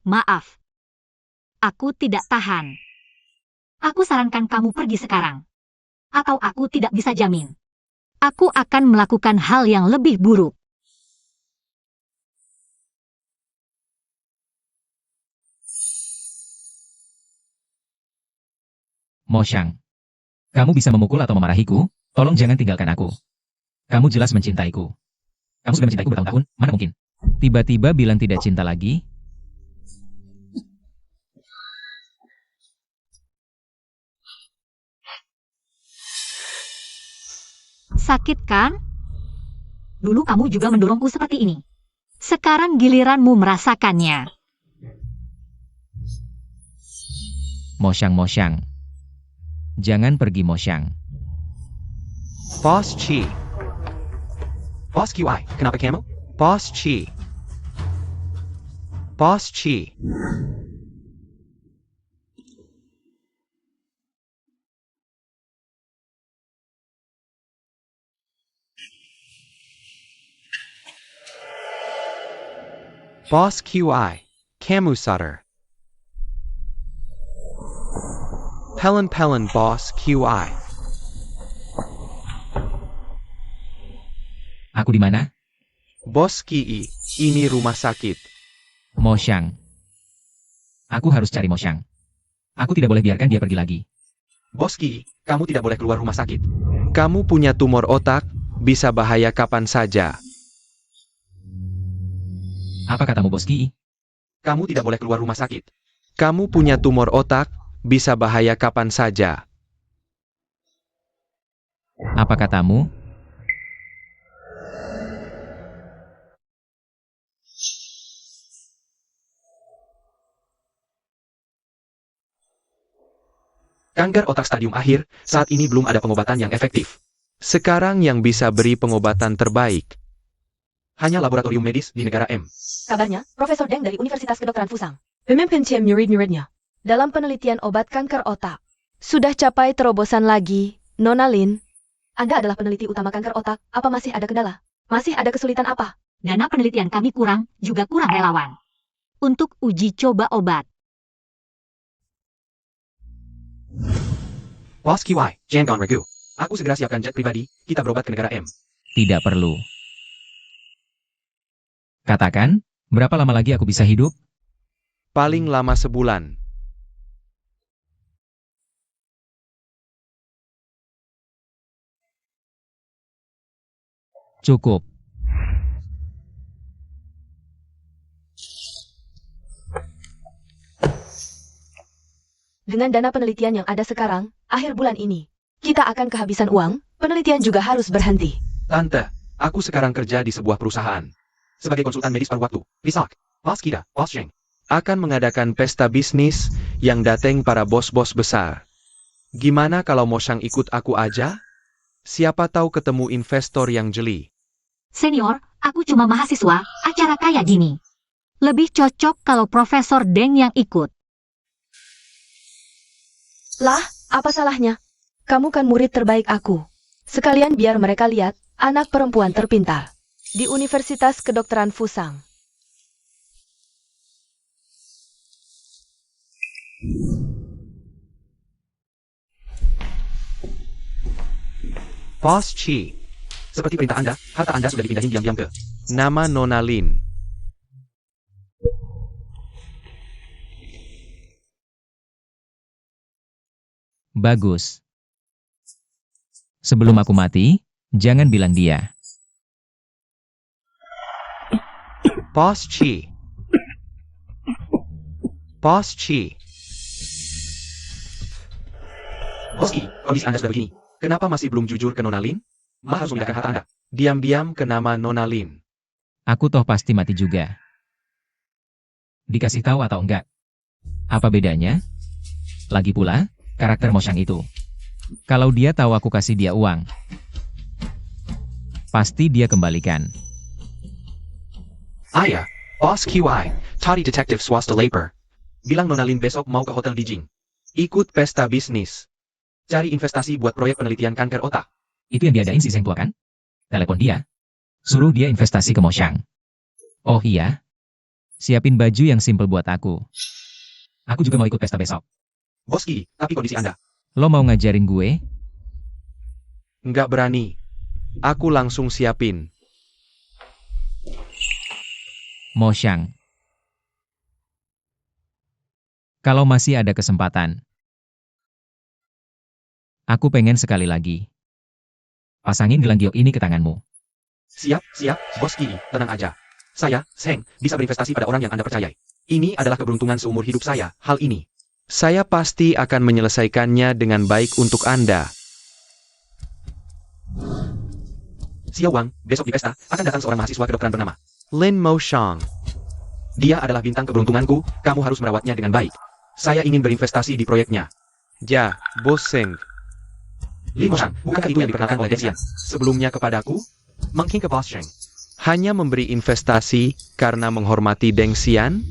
Maaf. Aku tidak tahan. Aku sarankan kamu pergi sekarang. Atau aku tidak bisa jamin. Aku akan melakukan hal yang lebih buruk. Mo Xiang. Kamu bisa memukul atau memarahiku? Tolong jangan tinggalkan aku. Kamu jelas mencintaiku. Kamu sudah mencintaiku bertahun-tahun, mana mungkin? Tiba-tiba bilang tidak cinta lagi? Sakit kan? Dulu kamu juga mendorongku seperti ini. Sekarang giliranmu merasakannya. Mo Xiang. Jangan pergi Mo Xiang. Boss Chi. Boss QI, kenapa kamu? Boss Chi. Boss Chi. Boss QI, kamu sadar. Pelen Boss QI. Aku di mana? Bos Ki, ini rumah sakit. Mo Xiang. Aku harus cari Mo Xiang. Aku tidak boleh biarkan dia pergi lagi. Bos Ki, kamu tidak boleh keluar rumah sakit. Kamu punya tumor otak, bisa bahaya kapan saja. Apa katamu Bos Ki? Kamu tidak boleh keluar rumah sakit. Kamu punya tumor otak, bisa bahaya kapan saja. Apa katamu? Kanker otak stadium akhir, saat ini belum ada pengobatan yang efektif. Sekarang yang bisa beri pengobatan terbaik hanya laboratorium medis di negara M. Kabarnya, Profesor Deng dari Universitas Kedokteran Fusang memimpin tim murid-muridnya dalam penelitian obat kanker otak. Sudah capai terobosan lagi, Nona Lin. Anda adalah peneliti utama kanker otak, apa masih ada kendala? Masih ada kesulitan apa? Dana penelitian kami kurang, juga kurang relawan. Untuk uji coba obat. Boss QI, jangan ragu. Aku segera siapkan jet pribadi, kita berobat ke negara M. Tidak perlu. Katakan, berapa lama lagi aku bisa hidup? Paling lama sebulan. Cukup. Dengan dana penelitian yang ada sekarang, akhir bulan ini, kita akan kehabisan uang, penelitian juga harus berhenti. Tante, aku sekarang kerja di sebuah perusahaan. Sebagai konsultan medis paruh waktu, Pisak, Boss Kida, Boss Sheng, akan mengadakan pesta bisnis yang dateng para bos-bos besar. Gimana kalau Mo Xiang ikut aku aja? Siapa tahu ketemu investor yang jeli. Senior, aku cuma mahasiswa, acara kayak gini. Lebih cocok kalau Profesor Deng yang ikut. Lah, apa salahnya? Kamu kan murid terbaik aku. Sekalian biar mereka lihat, anak perempuan terpintar. Di Universitas Kedokteran Fusang. Boss Chi. Seperti perintah Anda, harta Anda sudah dipindahin diam-diam ke nama Nona Lin. Bagus. Sebelum aku mati, jangan bilang dia. Boss Chi. Boss Chi. Boss Ki, kondisi Anda sudah begini. Kenapa masih belum jujur ke Nona Lin? Ma harus memindahkan harta Anda. Diam-diam ke nama Nona Lin. Aku toh pasti mati juga. Dikasih tahu atau enggak? Apa bedanya? Lagi pula, karakter Moshang itu. Kalau dia tahu aku kasih dia uang, pasti dia kembalikan. Ayah, Boss QI, tadi detektif swasta lapar. Bilang Nona Lin besok mau ke Hotel Dijing. Ikut pesta bisnis. Cari investasi buat proyek penelitian kanker otak. Itu yang diadain si Zeng tua kan? Telepon dia. Suruh dia investasi ke Moshang. Oh iya. Siapin baju yang simple buat aku. Aku juga mau ikut pesta besok. Bos Ki, tapi kondisi Anda. Lo mau ngajarin gue? Nggak berani. Aku langsung siapin. Moshang. Kalau masih ada kesempatan, aku pengen sekali lagi. Pasangin gelang giok ini ke tanganmu. Siap, Bos Ki, tenang aja. Saya, Zeng, bisa berinvestasi pada orang yang Anda percayai. Ini adalah keberuntungan seumur hidup saya, hal ini. Saya pasti akan menyelesaikannya dengan baik untuk Anda. Xiao Wang, besok di pesta, akan datang seorang mahasiswa kedokteran bernama Lin Moshang. Dia adalah bintang keberuntunganku, kamu harus merawatnya dengan baik. Saya ingin berinvestasi di proyeknya. Ya, Bos Zeng. Lin Moshang, bukankah itu yang diperkenalkan oleh Deng Xian? Sebelumnya kepadaku, Mengking ke Boss Sheng. Hanya memberi investasi karena menghormati Deng Xian?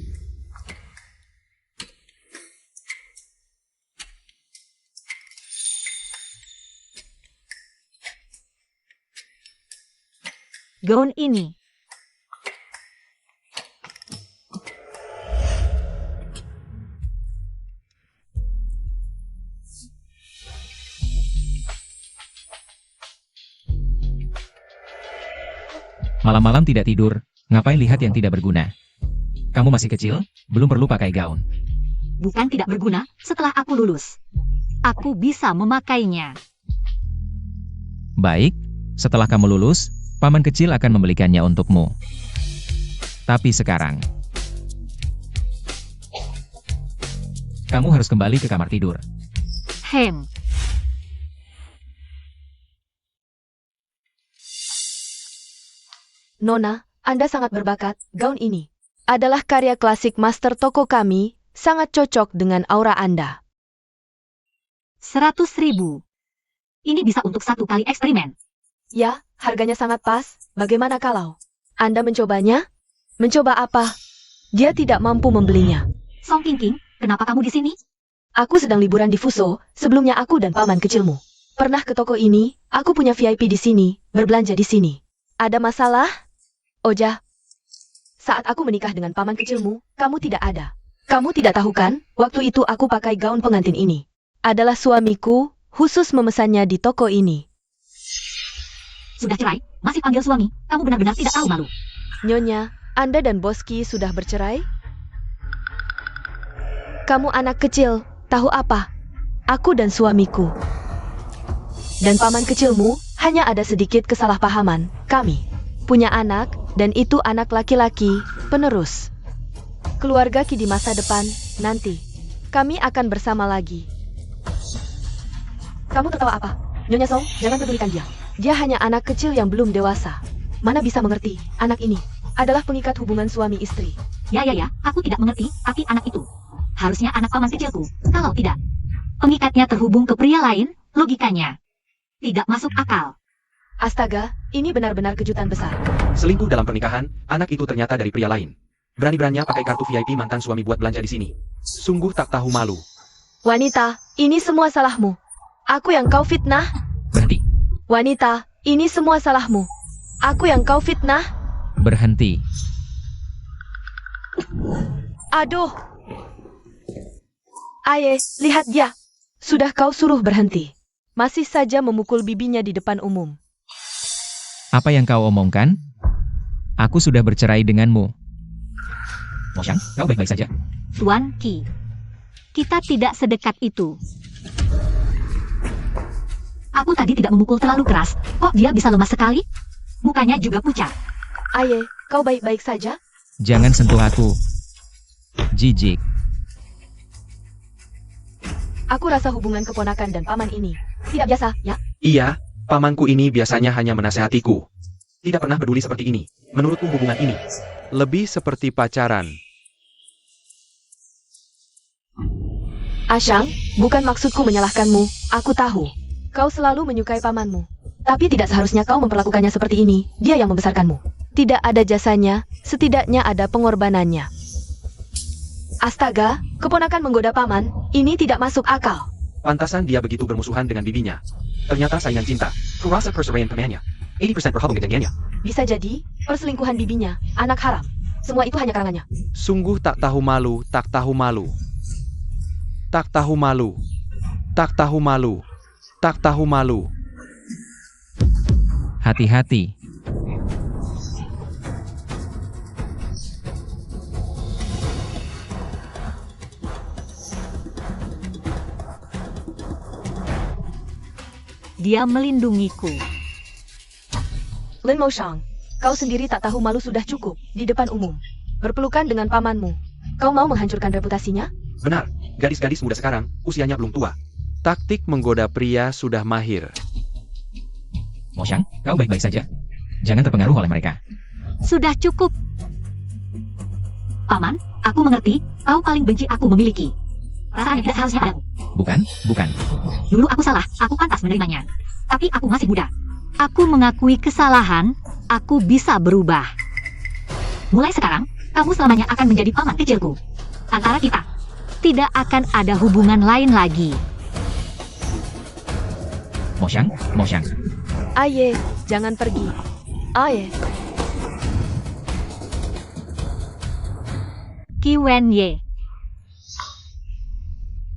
Gaun ini. Malam-malam tidak tidur, ngapain lihat yang tidak berguna? Kamu masih kecil, belum perlu pakai gaun. Bukan tidak berguna setelah aku lulus. Aku bisa memakainya. Baik, setelah kamu lulus, paman kecil akan membelikannya untukmu. Tapi sekarang, kamu harus kembali ke kamar tidur. Hem. Nona, Anda sangat berbakat. Gaun ini adalah karya klasik master toko kami, sangat cocok dengan aura Anda. 100.000. Ini bisa untuk 1 kali eksperimen. Ya, harganya sangat pas. Bagaimana kalau Anda mencobanya? Mencoba apa? Dia tidak mampu membelinya. Song King, kenapa kamu di sini? Aku sedang liburan di Fuso, sebelumnya aku dan paman kecilmu pernah ke toko ini, aku punya VIP di sini, berbelanja di sini. Ada masalah? Oja, saat aku menikah dengan paman kecilmu, kamu tidak ada. Kamu tidak tahu kan, waktu itu aku pakai gaun pengantin ini. Adalah suamiku, khusus memesannya di toko ini. Sudah cerai, masih panggil suami. Kamu benar-benar tidak tahu malu. Nyonya, Anda dan Boski sudah bercerai? Kamu anak kecil, tahu apa? Aku dan suamiku. Dan paman kecilmu, hanya ada sedikit kesalahpahaman. Kami punya anak, dan itu anak laki-laki, penerus. Keluarga Ki di masa depan, nanti. Kami akan bersama lagi. Kamu tertawa apa? Nyonya Song, jangan pedulikan dia. Dia hanya anak kecil yang belum dewasa. Mana bisa mengerti, anak ini adalah pengikat hubungan suami istri. Ya, aku tidak mengerti, tapi anak itu harusnya anak paman kecilku. Kalau tidak, pengikatnya terhubung ke pria lain, logikanya tidak masuk akal. Astaga, ini benar-benar kejutan besar. Selingkuh dalam pernikahan, anak itu ternyata dari pria lain. Berani-beraninya pakai kartu VIP mantan suami buat belanja di sini. Sungguh tak tahu malu. Wanita, ini semua salahmu. Aku yang kau fitnah. Berhenti. Wanita, ini semua salahmu. Aku yang kau fitnah. Berhenti. Aduh. Aye, lihat dia. Sudah kau suruh berhenti. Masih saja memukul bibinya di depan umum. Apa yang kau omongkan? Aku sudah bercerai denganmu. Moshang, kau baik-baik saja. Tuan Qi, kita tidak sedekat itu. Aku tadi tidak memukul terlalu keras. Kok dia bisa lemah sekali? Mukanya juga pucat. Aye, kau baik-baik saja? Jangan sentuh aku. Jijik. Aku rasa hubungan keponakan dan paman ini tidak biasa, ya? Iya, Pamanku ini biasanya hanya menasehatiku. Tidak pernah peduli seperti ini. Menurutku hubungan ini Lebih seperti pacaran. Ashang, bukan maksudku menyalahkanmu, aku tahu. Kau selalu menyukai pamanmu. Tapi tidak seharusnya kau memperlakukannya seperti ini, dia yang membesarkanmu. Tidak ada jasanya, setidaknya ada pengorbanannya. Astaga, keponakan menggoda paman, ini tidak masuk akal. pantasan dia begitu bermusuhan dengan bibinya. Ternyata saingan cinta. Kurasa perserayan temannya. 80% berhubung dengannya. Bisa jadi, perselingkuhan bibinya, anak haram. Semua itu hanya karangannya. Sungguh tak tahu malu, tak tahu malu. Tak tahu malu. Tak tahu malu. Tak tahu malu. Hati-hati. Dia melindungiku. Lin Moshang, kau sendiri tak tahu malu sudah cukup, di depan umum. Berpelukan dengan pamanmu. Kau mau menghancurkan reputasinya? Benar, gadis-gadis muda sekarang, usianya belum tua. Taktik menggoda pria sudah mahir. Moshang, kau baik-baik saja. Jangan terpengaruh oleh mereka. Sudah cukup. Paman, aku mengerti, kau paling benci aku memiliki. Perasaan yang tidak seharusnya padamu. Bukan. Dulu aku salah, aku pantas menerimanya. Tapi aku masih muda. Aku mengakui kesalahan, aku bisa berubah. Mulai sekarang, kamu selamanya akan menjadi paman kecilku. Antara kita, tidak akan ada hubungan lain lagi. Moshang. Aye, jangan pergi. Aye. Qi Wenye.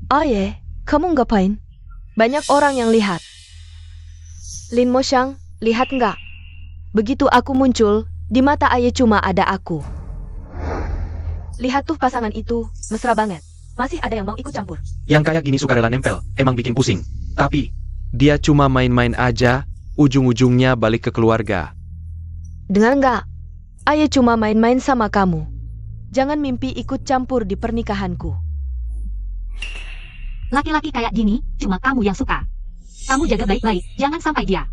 Aye, kamu ngapain? Banyak orang yang lihat. Lin Moshang, lihat nggak? Begitu aku muncul, di mata Aye cuma ada aku. Lihat tuh pasangan itu, mesra banget. Masih ada yang mau ikut campur. Yang kayak gini sukarela nempel, emang bikin pusing. Tapi, Dia cuma main-main aja, ujung-ujungnya balik ke keluarga. Dengar nggak? Aye cuma main-main sama kamu. Jangan mimpi ikut campur di pernikahanku. Laki-laki kayak gini, cuma kamu yang suka. Kamu jaga baik-baik, jangan sampai dia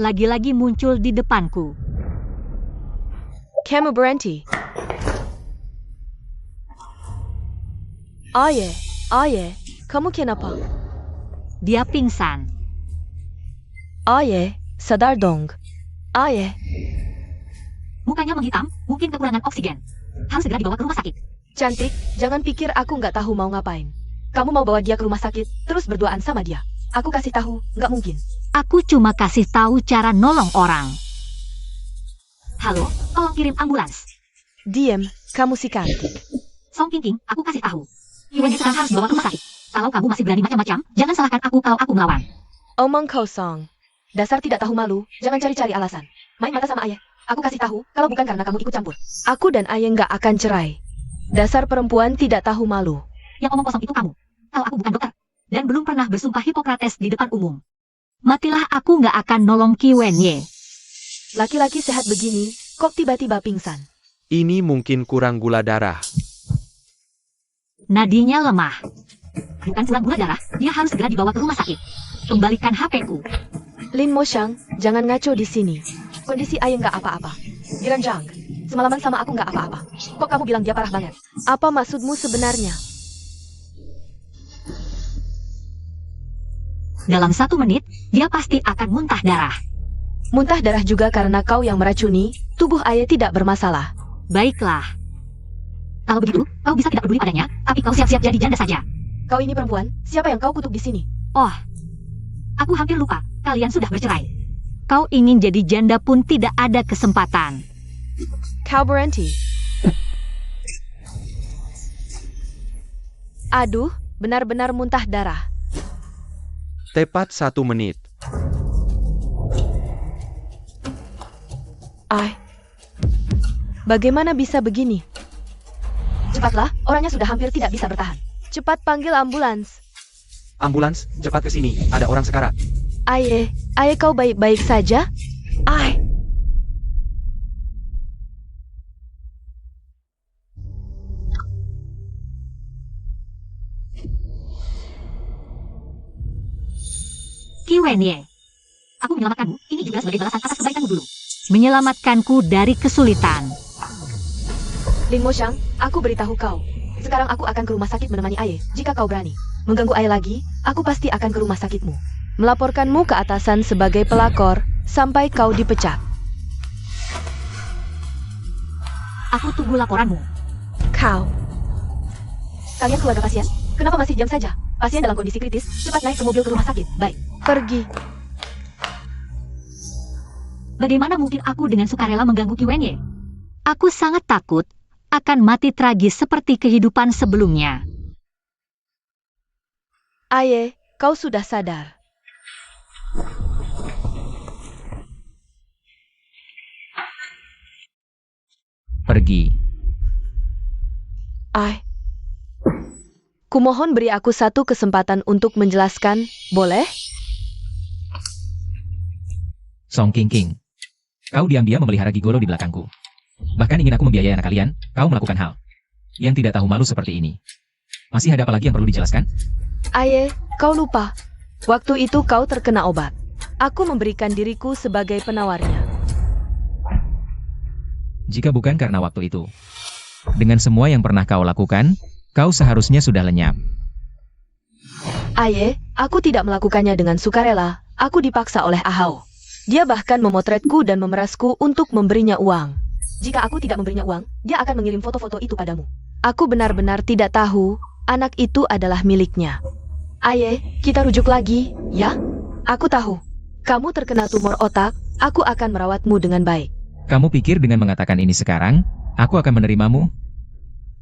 lagi-lagi muncul di depanku. Kamu berhenti. Aye, kamu kenapa? Dia pingsan. Aye, sadar dong. Aye, Mukanya menghitam, mungkin kekurangan oksigen. Harus segera dibawa ke rumah sakit. cantik, jangan pikir aku nggak tahu mau ngapain. Kamu mau bawa dia ke rumah sakit, terus berduaan sama dia. Aku kasih tahu, nggak mungkin. Aku cuma kasih tahu cara nolong orang. Halo, tolong kirim ambulans. Diem, kamu si cantik. Song King, aku kasih tahu. Yuan sekarang harus dibawa ke rumah sakit. Kalau kamu masih berani macam-macam, jangan salahkan aku kalau aku melawan. Omong kosong. Dasar tidak tahu malu, jangan cari-cari alasan. Main mata sama ayah. Aku kasih tahu, kalau bukan karena kamu ikut campur. Aku dan ayah nggak akan cerai. Dasar perempuan tidak tahu malu. Yang omong kosong itu kamu. Kalau aku bukan dokter, dan belum pernah bersumpah Hipokrates di depan umum. Matilah aku nggak akan nolong Qi Wenye. Laki-laki sehat begini, kok tiba-tiba pingsan? Ini mungkin kurang gula darah. Nadinya lemah. Bukan kurang gula darah, dia harus segera dibawa ke rumah sakit. Kembalikan HP-ku. Lin Moshang, jangan ngaco di sini. Kondisi ayah nggak apa-apa. Giranjang, semalaman sama aku nggak apa-apa. Kok kamu bilang dia parah banget? Apa maksudmu sebenarnya? Dalam 1 menit, dia pasti akan muntah darah. Muntah darah juga karena kau yang meracuni, tubuh ayah tidak bermasalah. Baiklah. Kalau begitu, kau bisa tidak peduli padanya, tapi kau siap-siap jadi janda saja. Kau ini perempuan, siapa yang kau kutuk di sini? Oh, aku hampir lupa, kalian sudah bercerai. Kau ingin jadi janda pun tidak ada kesempatan. Kau berhenti. Aduh, benar-benar muntah darah. Tepat 1 menit. Ay, bagaimana bisa begini? Cepatlah, orangnya sudah hampir tidak bisa bertahan. Cepat panggil ambulans. ambulans, cepat ke sini, ada orang sekarat. Ayah kau baik-baik saja? Ay, Qi Wenye. Aku menyelamatkanmu, ini juga sebagai balasan atas kebaikanmu dulu. Menyelamatkanku dari kesulitan. Lin Moshang, aku beritahu kau. Sekarang aku akan ke rumah sakit menemani Aye. Jika kau berani mengganggu Aye lagi, aku pasti akan ke rumah sakitmu. Melaporkanmu ke atasan sebagai pelakor sampai kau dipecat. Aku tunggu laporanmu. Kau. Kalian keluarga pasien? Kenapa masih diam saja? Pasien dalam kondisi kritis, cepat naik ke mobil ke rumah sakit. Baik, pergi. Bagaimana mungkin aku dengan sukarela mengganggu Qi Wenye? Aku sangat takut akan mati tragis seperti kehidupan sebelumnya. Aye, kau sudah sadar. Pergi. Ay. Kumohon beri aku satu kesempatan untuk menjelaskan, boleh? Song King King. Kau diam-diam memelihara gigolo di belakangku. Bahkan ingin aku membiayai anak kalian, kau melakukan hal yang tidak tahu malu seperti ini. Masih ada apa lagi yang perlu dijelaskan? Aye, kau lupa. Waktu itu kau terkena obat. Aku memberikan diriku sebagai penawarnya. Jika bukan karena waktu itu, dengan semua yang pernah kau lakukan, kau seharusnya sudah lenyap. Aye, aku tidak melakukannya dengan sukarela. Aku dipaksa oleh Ahau. Dia bahkan memotretku dan memerasku untuk memberinya uang. Jika aku tidak memberinya uang, dia akan mengirim foto-foto itu padamu. Aku benar-benar tidak tahu anak itu adalah miliknya. Aye, kita rujuk lagi, ya? Aku tahu. Kamu terkena tumor otak, aku akan merawatmu dengan baik. Kamu pikir dengan mengatakan ini sekarang, aku akan menerimamu?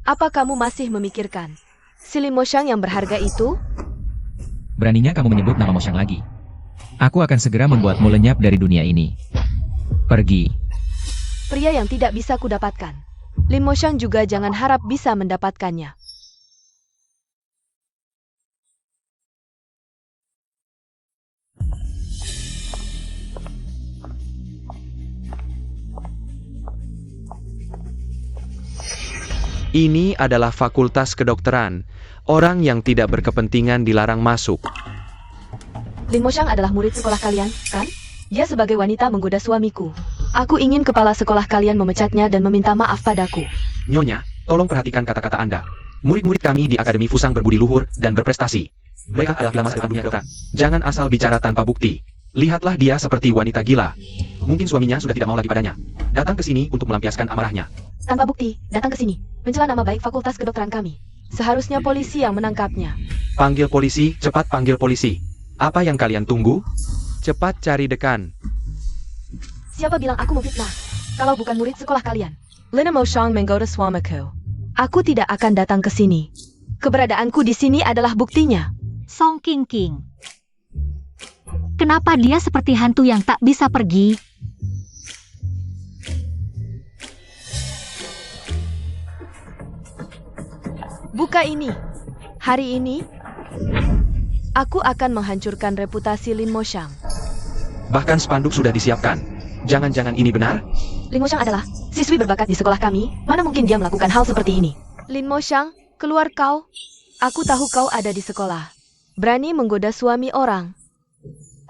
Apa kamu masih memikirkan si Lin Moshang yang berharga itu? Beraninya kamu menyebut nama Moshang lagi. Aku akan segera membuatmu lenyap dari dunia ini. Pergi. Pria yang tidak bisa kudapatkan. Lin Moshang juga jangan harap bisa mendapatkannya. Ini adalah fakultas kedokteran. Orang yang tidak berkepentingan dilarang masuk. Lin Moshang adalah murid sekolah kalian, kan? Dia sebagai wanita menggoda suamiku. Aku ingin kepala sekolah kalian memecatnya dan meminta maaf padaku. Nyonya, tolong perhatikan kata-kata Anda. Murid-murid kami di Akademi Fusang berbudi luhur dan berprestasi. Mereka adalah masa depan dunia kedokteran. Jangan asal bicara tanpa bukti. Lihatlah dia seperti wanita gila. Mungkin suaminya sudah tidak mau lagi padanya. Datang ke sini untuk melampiaskan amarahnya. Tanpa bukti, datang ke sini. Mencela nama baik fakultas kedokteran kami. Seharusnya polisi yang menangkapnya. Panggil polisi, cepat panggil polisi. Apa yang kalian tunggu? Cepat cari dekan. Siapa bilang aku memfitnah? Kalau bukan murid sekolah kalian. Lin Moshang menggoda suamiku. Aku tidak akan datang ke sini. Keberadaanku di sini adalah buktinya. Song King King. Kenapa dia seperti hantu yang tak bisa pergi? Buka ini. Hari ini, aku akan menghancurkan reputasi Lin Moshang. Bahkan spanduk sudah disiapkan. Jangan-jangan ini benar? Lin Moshang adalah siswi berbakat di sekolah kami. Mana mungkin dia melakukan hal seperti ini? Lin Moshang, keluar kau. Aku tahu kau ada di sekolah. Berani menggoda suami orang.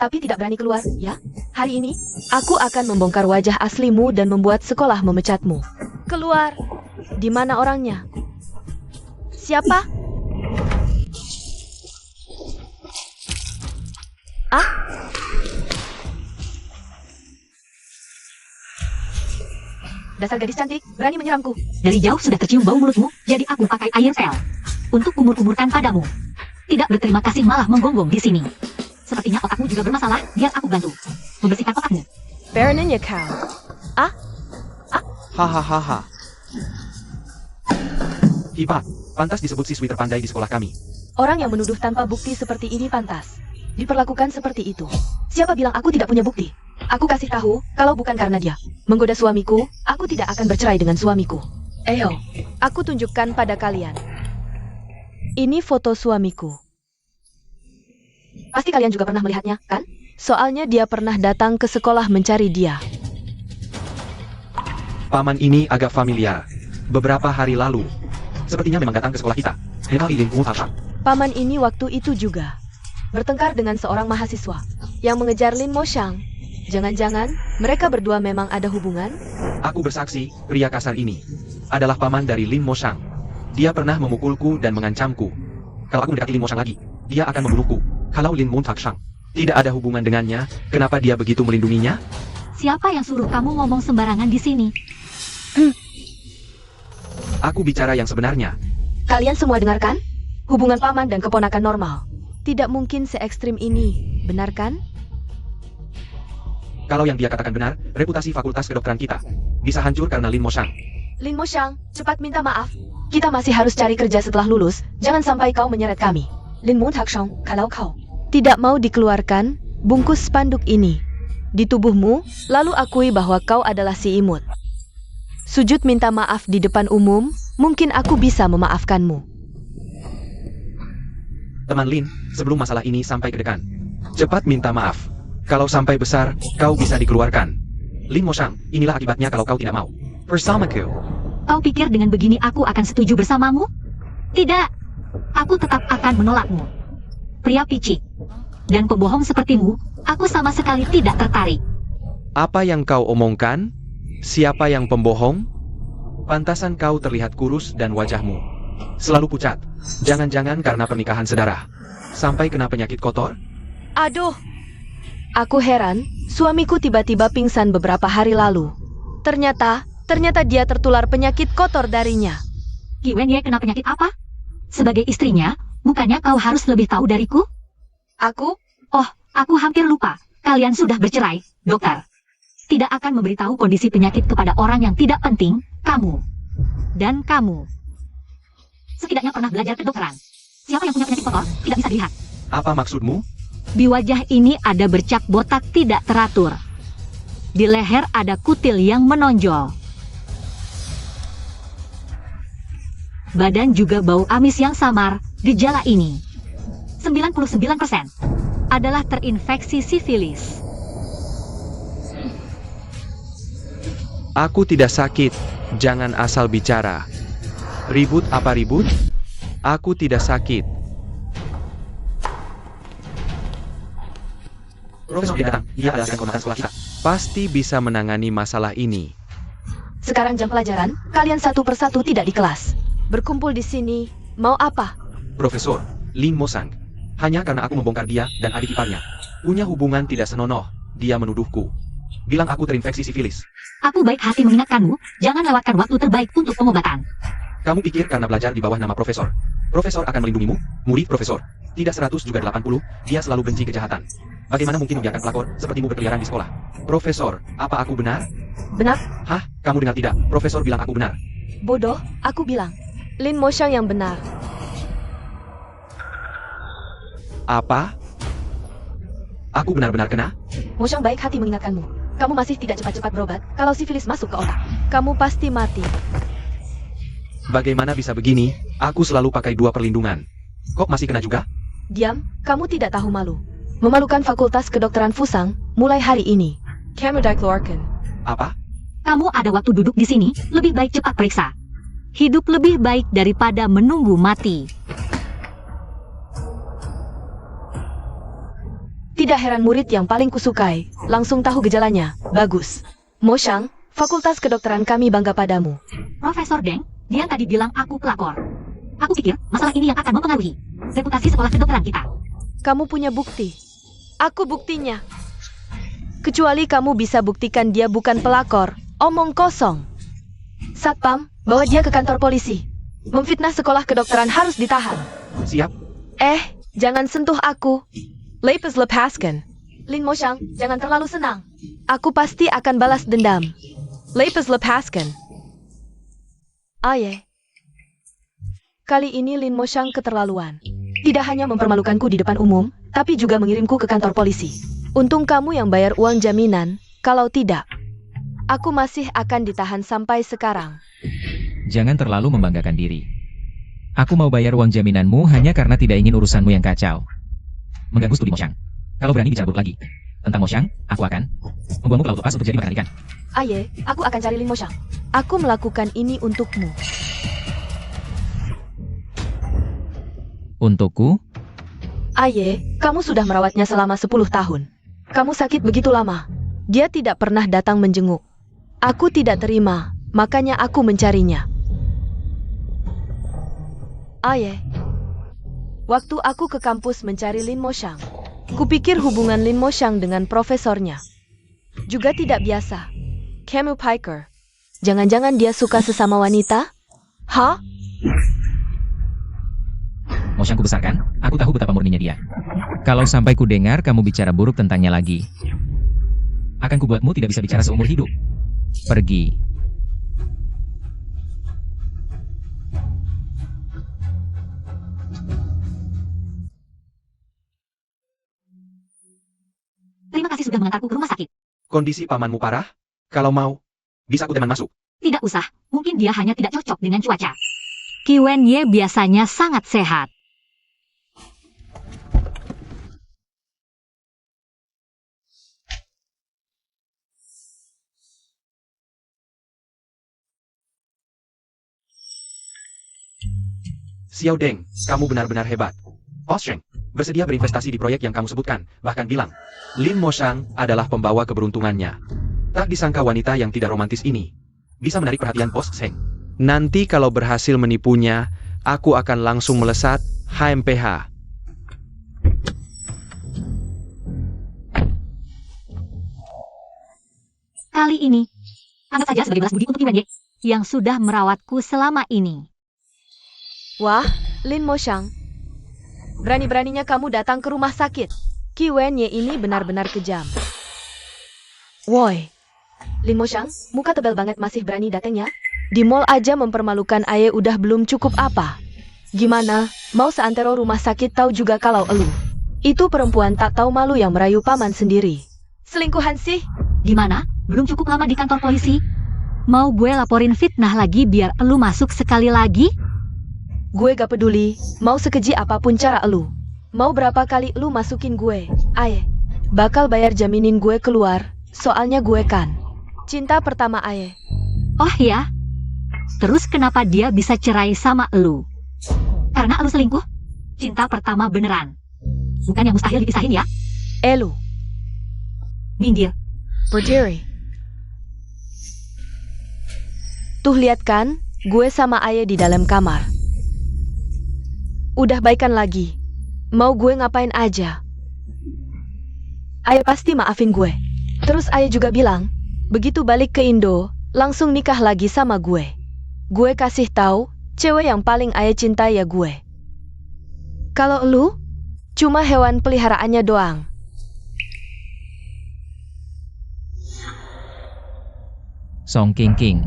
Tapi tidak berani keluar, ya? Hari ini, aku akan membongkar wajah aslimu dan membuat sekolah memecatmu. Keluar. Di mana orangnya? Siapa? Ah? Dasar gadis cantik, berani menyerangku. Dari jauh sudah tercium bau mulutmu, jadi aku pakai air sel untuk kumur-kumurkan padamu. Tidak berterima kasih malah menggonggong di sini. Sepertinya otakmu juga bermasalah, biar aku bantu membersihkan otakmu. Baronin ya kau. Ah? Hahaha. Hipa, pantas disebut siswi terpandai di sekolah kami. Orang yang menuduh tanpa bukti seperti ini pantas diperlakukan seperti itu. Siapa bilang aku tidak punya bukti? Aku kasih tahu, kalau bukan karena dia menggoda suamiku, aku tidak akan bercerai dengan suamiku. Ayo, aku tunjukkan pada kalian. Ini foto suamiku. Pasti kalian juga pernah melihatnya, kan? Soalnya dia pernah datang ke sekolah mencari dia. Paman ini agak familiar. Beberapa hari lalu, sepertinya memang datang ke sekolah kita. Paman ini waktu itu juga bertengkar dengan seorang mahasiswa. yang mengejar Lin Moshang. Jangan-jangan mereka berdua memang ada hubungan? Aku bersaksi, pria kasar ini adalah paman dari Lin Moshang. Dia pernah memukulku dan mengancamku. Kalau aku mendekati Lin Moshang lagi, dia akan membunuhku. Kalau Lin Moshang tidak ada hubungan dengannya, kenapa dia begitu melindunginya? Siapa yang suruh kamu ngomong sembarangan di sini? Aku bicara yang sebenarnya. Kalian semua dengarkan? Hubungan paman dan keponakan normal. Tidak mungkin se-ekstrim ini, benar kan? Kalau yang dia katakan benar, reputasi fakultas kedokteran kita bisa hancur karena Lin Moshang. Lin Moshang, cepat minta maaf. Kita masih harus cari kerja setelah lulus, jangan sampai kau menyeret kami. Lin Moshang, kalau kau tidak mau dikeluarkan, bungkus spanduk ini di tubuhmu, lalu akui bahwa kau adalah si imut. Sujud minta maaf di depan umum, mungkin aku bisa memaafkanmu. Teman Lin, sebelum masalah ini sampai ke dekan, cepat minta maaf. Kalau sampai besar, kau bisa dikeluarkan. Lin Moshang, inilah akibatnya kalau kau tidak mau bersamaku. Kau pikir dengan begini aku akan setuju bersamamu? Tidak. Aku tetap akan menolakmu. Pria picik dan pembohong sepertimu, aku sama sekali tidak tertarik. Apa yang kau omongkan? Siapa yang pembohong? Pantasan kau terlihat kurus dan wajahmu selalu pucat. Jangan-jangan karena pernikahan sedara. Sampai kena penyakit kotor? Aduh, aku heran, suamiku tiba-tiba pingsan beberapa hari lalu. Ternyata dia tertular penyakit kotor darinya. Giwenye kena penyakit apa? Sebagai istrinya, bukannya kau harus lebih tahu dariku? Aku? Oh, aku hampir lupa. Kalian sudah bercerai, dokter. Tidak akan memberitahu kondisi penyakit kepada orang yang tidak penting, kamu. Dan kamu. Setidaknya pernah belajar kedokteran. Siapa yang punya penyakit kotor, tidak bisa dilihat. Apa maksudmu? Di wajah ini ada bercak botak tidak teratur. Di leher ada kutil yang menonjol. Badan juga bau amis yang samar. Gejala ini 99% adalah terinfeksi sifilis. Aku tidak sakit, jangan asal bicara. Ribut apa ribut? Aku tidak sakit. Profesor dia datang, dia adalah kehormatan sekolah kita. Pasti bisa menangani masalah ini. Sekarang jam pelajaran, kalian satu persatu tidak di kelas. Berkumpul di sini, mau apa? Profesor, Lin Moshang, hanya karena aku membongkar dia dan adik iparnya punya hubungan tidak senonoh, dia menuduhku. Bilang aku terinfeksi sifilis. Aku baik hati mengingatkanmu, jangan lewatkan waktu terbaik untuk pengobatan. Kamu pikir karena belajar di bawah nama profesor, profesor akan melindungimu? Murid profesor, tidak 100 juga 80, dia selalu benci kejahatan. Bagaimana mungkin membiarkan pelakor sepertimu berkeliaran di sekolah? Profesor, apa aku benar? Benar? Hah? Kamu dengar tidak? Profesor bilang aku benar. Bodoh, aku bilang. Lin Moshang yang benar. Apa? Aku benar-benar kena? Moshang baik hati mengingatkanmu. Kamu masih tidak cepat-cepat berobat, kalau sifilis masuk ke otak, kamu pasti mati. Bagaimana bisa begini? Aku selalu pakai 2 perlindungan. Kok masih kena juga? Diam, kamu tidak tahu malu. Memalukan Fakultas Kedokteran Fusang, mulai hari ini. Kamu dikeluarkan. Apa? Kamu ada waktu duduk di sini, lebih baik cepat periksa. Hidup lebih baik daripada menunggu mati. Tidak heran murid yang paling kusukai, langsung tahu gejalanya. Bagus. Moshang, Fakultas Kedokteran kami bangga padamu. Profesor Deng, dia tadi bilang aku pelakor. Aku pikir masalah ini yang akan mempengaruhi reputasi sekolah kedokteran kita. Kamu punya bukti. Aku buktinya. Kecuali kamu bisa buktikan dia bukan pelakor, omong kosong. Satpam, bawa dia ke kantor polisi. Memfitnah sekolah kedokteran harus ditahan. Siap. Jangan sentuh aku. Lepaskan lepaskan. Lin Moshang, jangan terlalu senang. Aku pasti akan balas dendam. Lepaskan lepaskan. Aye. Kali ini Lin Moshang keterlaluan. Tidak hanya mempermalukanku di depan umum, tapi juga mengirimku ke kantor polisi. Untung kamu yang bayar uang jaminan, kalau tidak, aku masih akan ditahan sampai sekarang. Jangan terlalu membanggakan diri. Aku mau bayar uang jaminanmu hanya karena tidak ingin urusanmu yang kacau. Mengganggu studi Moshang. Kalau berani bicara buruk lagi tentang Moshang, aku akan membuangmu ke laut lepas untuk jadi makan ikan. Aye, aku akan cari Lin Moshang. Aku melakukan ini untukmu. Untukku? Aye, kamu sudah merawatnya selama 10 tahun. Kamu sakit begitu lama. Dia tidak pernah datang menjenguk. Aku tidak terima, makanya aku mencarinya. Ayah, waktu aku ke kampus mencari Lin Moshang, kupikir hubungan Lin Moshang dengan profesornya juga tidak biasa. Camu Piker, jangan-jangan dia suka sesama wanita? Hah? Moshang ku besar kan? Aku tahu betapa murninya dia. Kalau sampai ku dengar kamu bicara buruk tentangnya lagi, akan kubuatmu tidak bisa bicara seumur hidup. Pergi. Terima kasih sudah mengantarku ke rumah sakit. Kondisi pamanmu parah? Kalau mau, bisa aku teman masuk. Tidak usah, mungkin dia hanya tidak cocok dengan cuaca. Qi Wenye biasanya sangat sehat. Xiao Deng, kamu benar-benar hebat. Osheng, bersedia berinvestasi di proyek yang kamu sebutkan, bahkan bilang, Lin Moshang adalah pembawa keberuntungannya. Tak disangka wanita yang tidak romantis ini bisa menarik perhatian Bos Sheng. Nanti kalau berhasil menipunya, aku akan langsung melesat HMPH. Kali ini, anggap saja sebagai balas budi untuk Qi Wenye yang sudah merawatku selama ini. Wah, Lin Moshang. Berani-beraninya kamu datang ke rumah sakit. Qi Wenye ini benar-benar kejam. Woi, Lin Moshang, muka tebal banget masih berani datangnya? Di mall aja mempermalukan Aye udah belum cukup apa? Gimana, mau seantero rumah sakit tahu juga kalau elu itu perempuan tak tahu malu yang merayu paman sendiri. Selingkuhan sih? Gimana? Belum cukup lama di kantor polisi? Mau gue laporin fitnah lagi biar elu masuk sekali lagi? Gue gak peduli, mau sekeji apapun cara elu. Mau berapa kali elu masukin gue, Aye bakal bayar jaminin gue keluar, soalnya gue kan cinta pertama Aye. Oh ya? Terus kenapa dia bisa cerai sama elu? Karena elu selingkuh? Cinta pertama beneran? Bukan yang mustahil dipisahin ya? Elu, Minggir. berdiri. Tuh lihat kan, gue sama Aye di dalam kamar. Udah baikan lagi. Mau gue ngapain aja. Aye pasti maafin gue. Terus Aye juga bilang, begitu balik ke Indo, langsung nikah lagi sama gue. Gue kasih tahu, cewek yang paling Aye cinta ya gue. Kalau lu, cuma hewan peliharaannya doang. Song King King.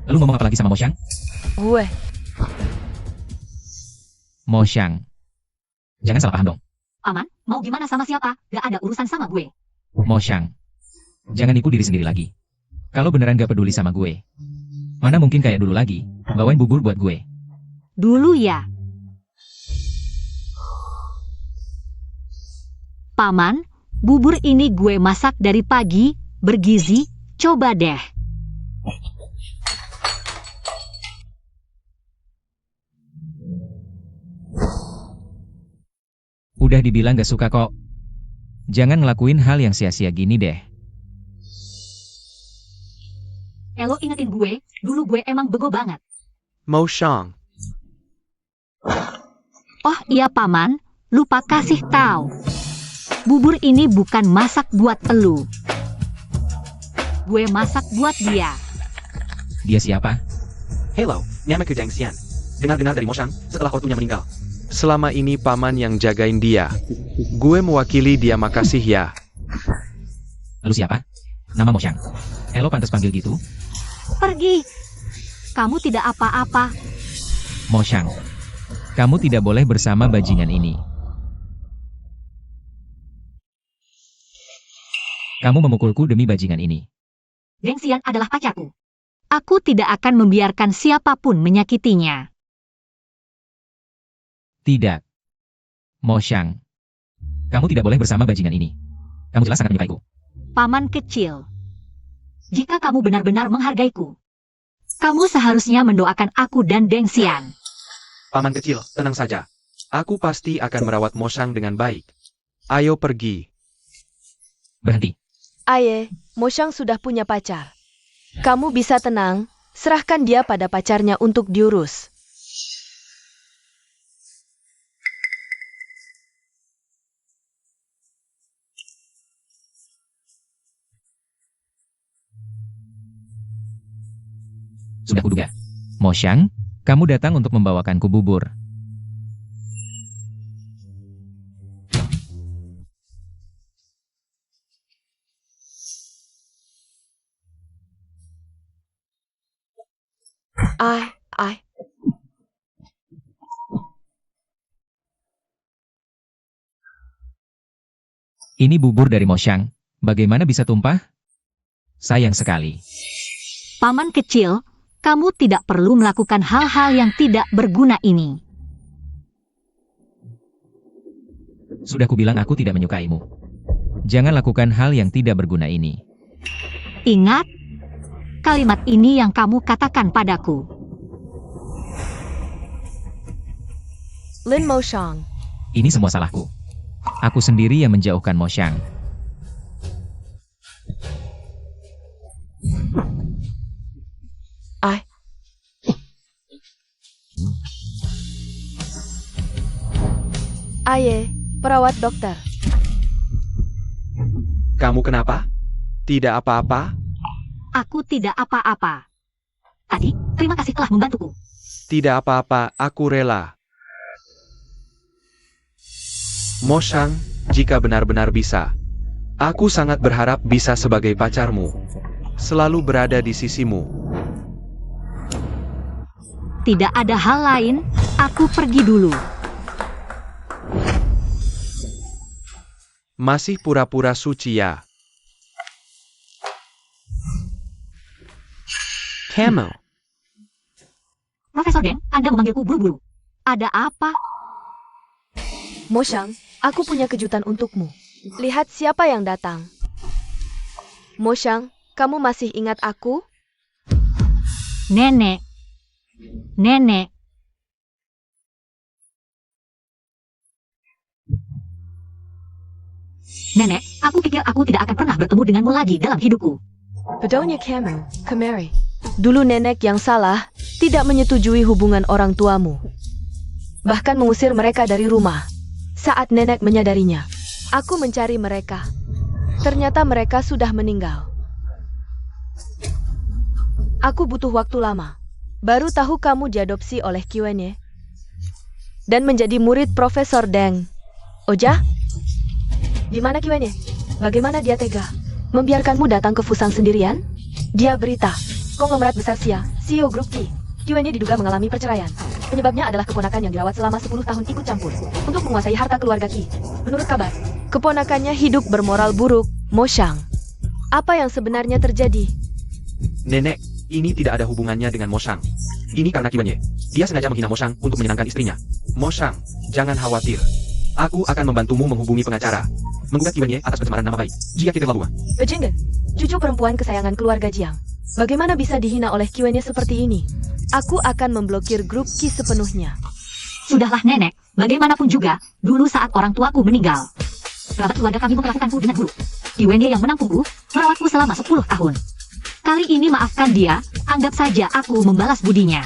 Lu ngomong apa lagi sama Moshang? Gue, Moshang. Jangan salah paham dong. Paman, mau gimana sama siapa? Gak ada urusan sama gue. Moshang. Jangan nipu diri sendiri lagi. Kalau beneran gak peduli sama gue, mana mungkin kayak dulu lagi, bawain bubur buat gue. Dulu ya. Paman, bubur ini gue masak dari pagi, bergizi, coba deh. Udah dibilang gak suka kok. Jangan ngelakuin hal yang sia-sia gini deh. Elo ingetin gue, dulu gue emang bego banget. Moshang. Oh iya paman, lupa kasih tahu. Bubur ini bukan masak buat elu. Gue masak buat dia. Dia siapa? Hello, namaku Deng Xian. Dengar-dengar dari Moshang setelah ortunya meninggal. Selama ini paman yang jagain dia. Gue mewakili dia, makasih ya. Lu siapa? Nama Moshang. Elo pantas panggil gitu? Pergi. Kamu tidak apa-apa. Moshang. Kamu tidak boleh bersama bajingan ini. Kamu memukulku demi bajingan ini. Deng Xian adalah pacarku. Aku tidak akan membiarkan siapapun menyakitinya. Tidak. Moshang. Kamu tidak boleh bersama bajingan ini. Kamu jelas sangat menyukaiku. Paman kecil. Jika kamu benar-benar menghargaiku, kamu seharusnya mendoakan aku dan Deng Xian. Paman kecil, tenang saja. Aku pasti akan merawat Mo Shang dengan baik. Ayo pergi. Berhenti. Aye, Mo Shang sudah punya pacar. Kamu bisa tenang, serahkan dia pada pacarnya untuk diurus. Sudah kuduga. Mo Shang, kamu datang untuk membawakanku bubur. Ai. Ini bubur dari Mo Shang. Bagaimana bisa tumpah? Sayang sekali. Paman kecil, kamu tidak perlu melakukan hal-hal yang tidak berguna ini. Sudah kubilang aku tidak menyukaimu. Jangan lakukan hal yang tidak berguna ini. Ingat, kalimat ini yang kamu katakan padaku. Lin Mo Shang. Ini semua salahku. Aku sendiri yang menjauhkan Mo Shang. Ai. Aye, perawat dokter. Kamu kenapa? Tidak apa-apa? Aku tidak apa-apa. Tadi, terima kasih telah membantuku. Tidak apa-apa, aku rela. Mo Shang, jika benar-benar bisa, aku sangat berharap bisa sebagai pacarmu. Selalu berada di sisimu. Tidak ada hal lain, aku pergi dulu. Masih pura-pura suci ya. Camel. Profesor Deng, Anda memanggilku buru-buru. Ada apa? Mo Shang, aku punya kejutan untukmu. Lihat siapa yang datang. Mo Shang, kamu masih ingat aku? Nenek. Nenek. Nenek, aku pikir aku tidak akan pernah bertemu denganmu lagi dalam hidupku. Bedonya Camel, kemari. Dulu nenek yang salah, tidak menyetujui hubungan orang tuamu. Bahkan mengusir mereka dari rumah. Saat nenek menyadarinya, aku mencari mereka. Ternyata mereka sudah meninggal. Aku butuh waktu lama. Baru tahu kamu diadopsi oleh Qiwenye dan menjadi murid Profesor Deng. Oja? Di mana Qiwenye? Bagaimana dia tega membiarkanmu datang ke Fusang sendirian? Dia berita, konglomerat besar CEO Grup Qi. Qiwenye diduga mengalami perceraian. Penyebabnya adalah keponakan yang dirawat selama 10 tahun ikut campur untuk menguasai harta keluarga Qi. Menurut kabar, keponakannya hidup bermoral buruk. Mo Shang, apa yang sebenarnya terjadi? Nenek, ini tidak ada hubungannya dengan Mo Shang. Ini karena Qiwenye. Dia sengaja menghina Mo Shang untuk menyenangkan istrinya. Mo Shang, jangan khawatir. Aku akan membantumu menghubungi pengacara. Menggugat Qiwenye atas pencemaran nama baik. Jika kita terlalu Bejenggen, cucu perempuan kesayangan keluarga Jiang. Bagaimana bisa dihina oleh Qiwenye seperti ini? Aku akan memblokir grup Qi sepenuhnya. Sudahlah nenek, bagaimanapun juga, dulu saat orang tuaku meninggal, kerabat keluarga kami memperlakukanku dengan buruk. Qiwenye yang menampungku, merawatku selama 10 tahun. Kali ini maafkan dia, anggap saja aku membalas budinya.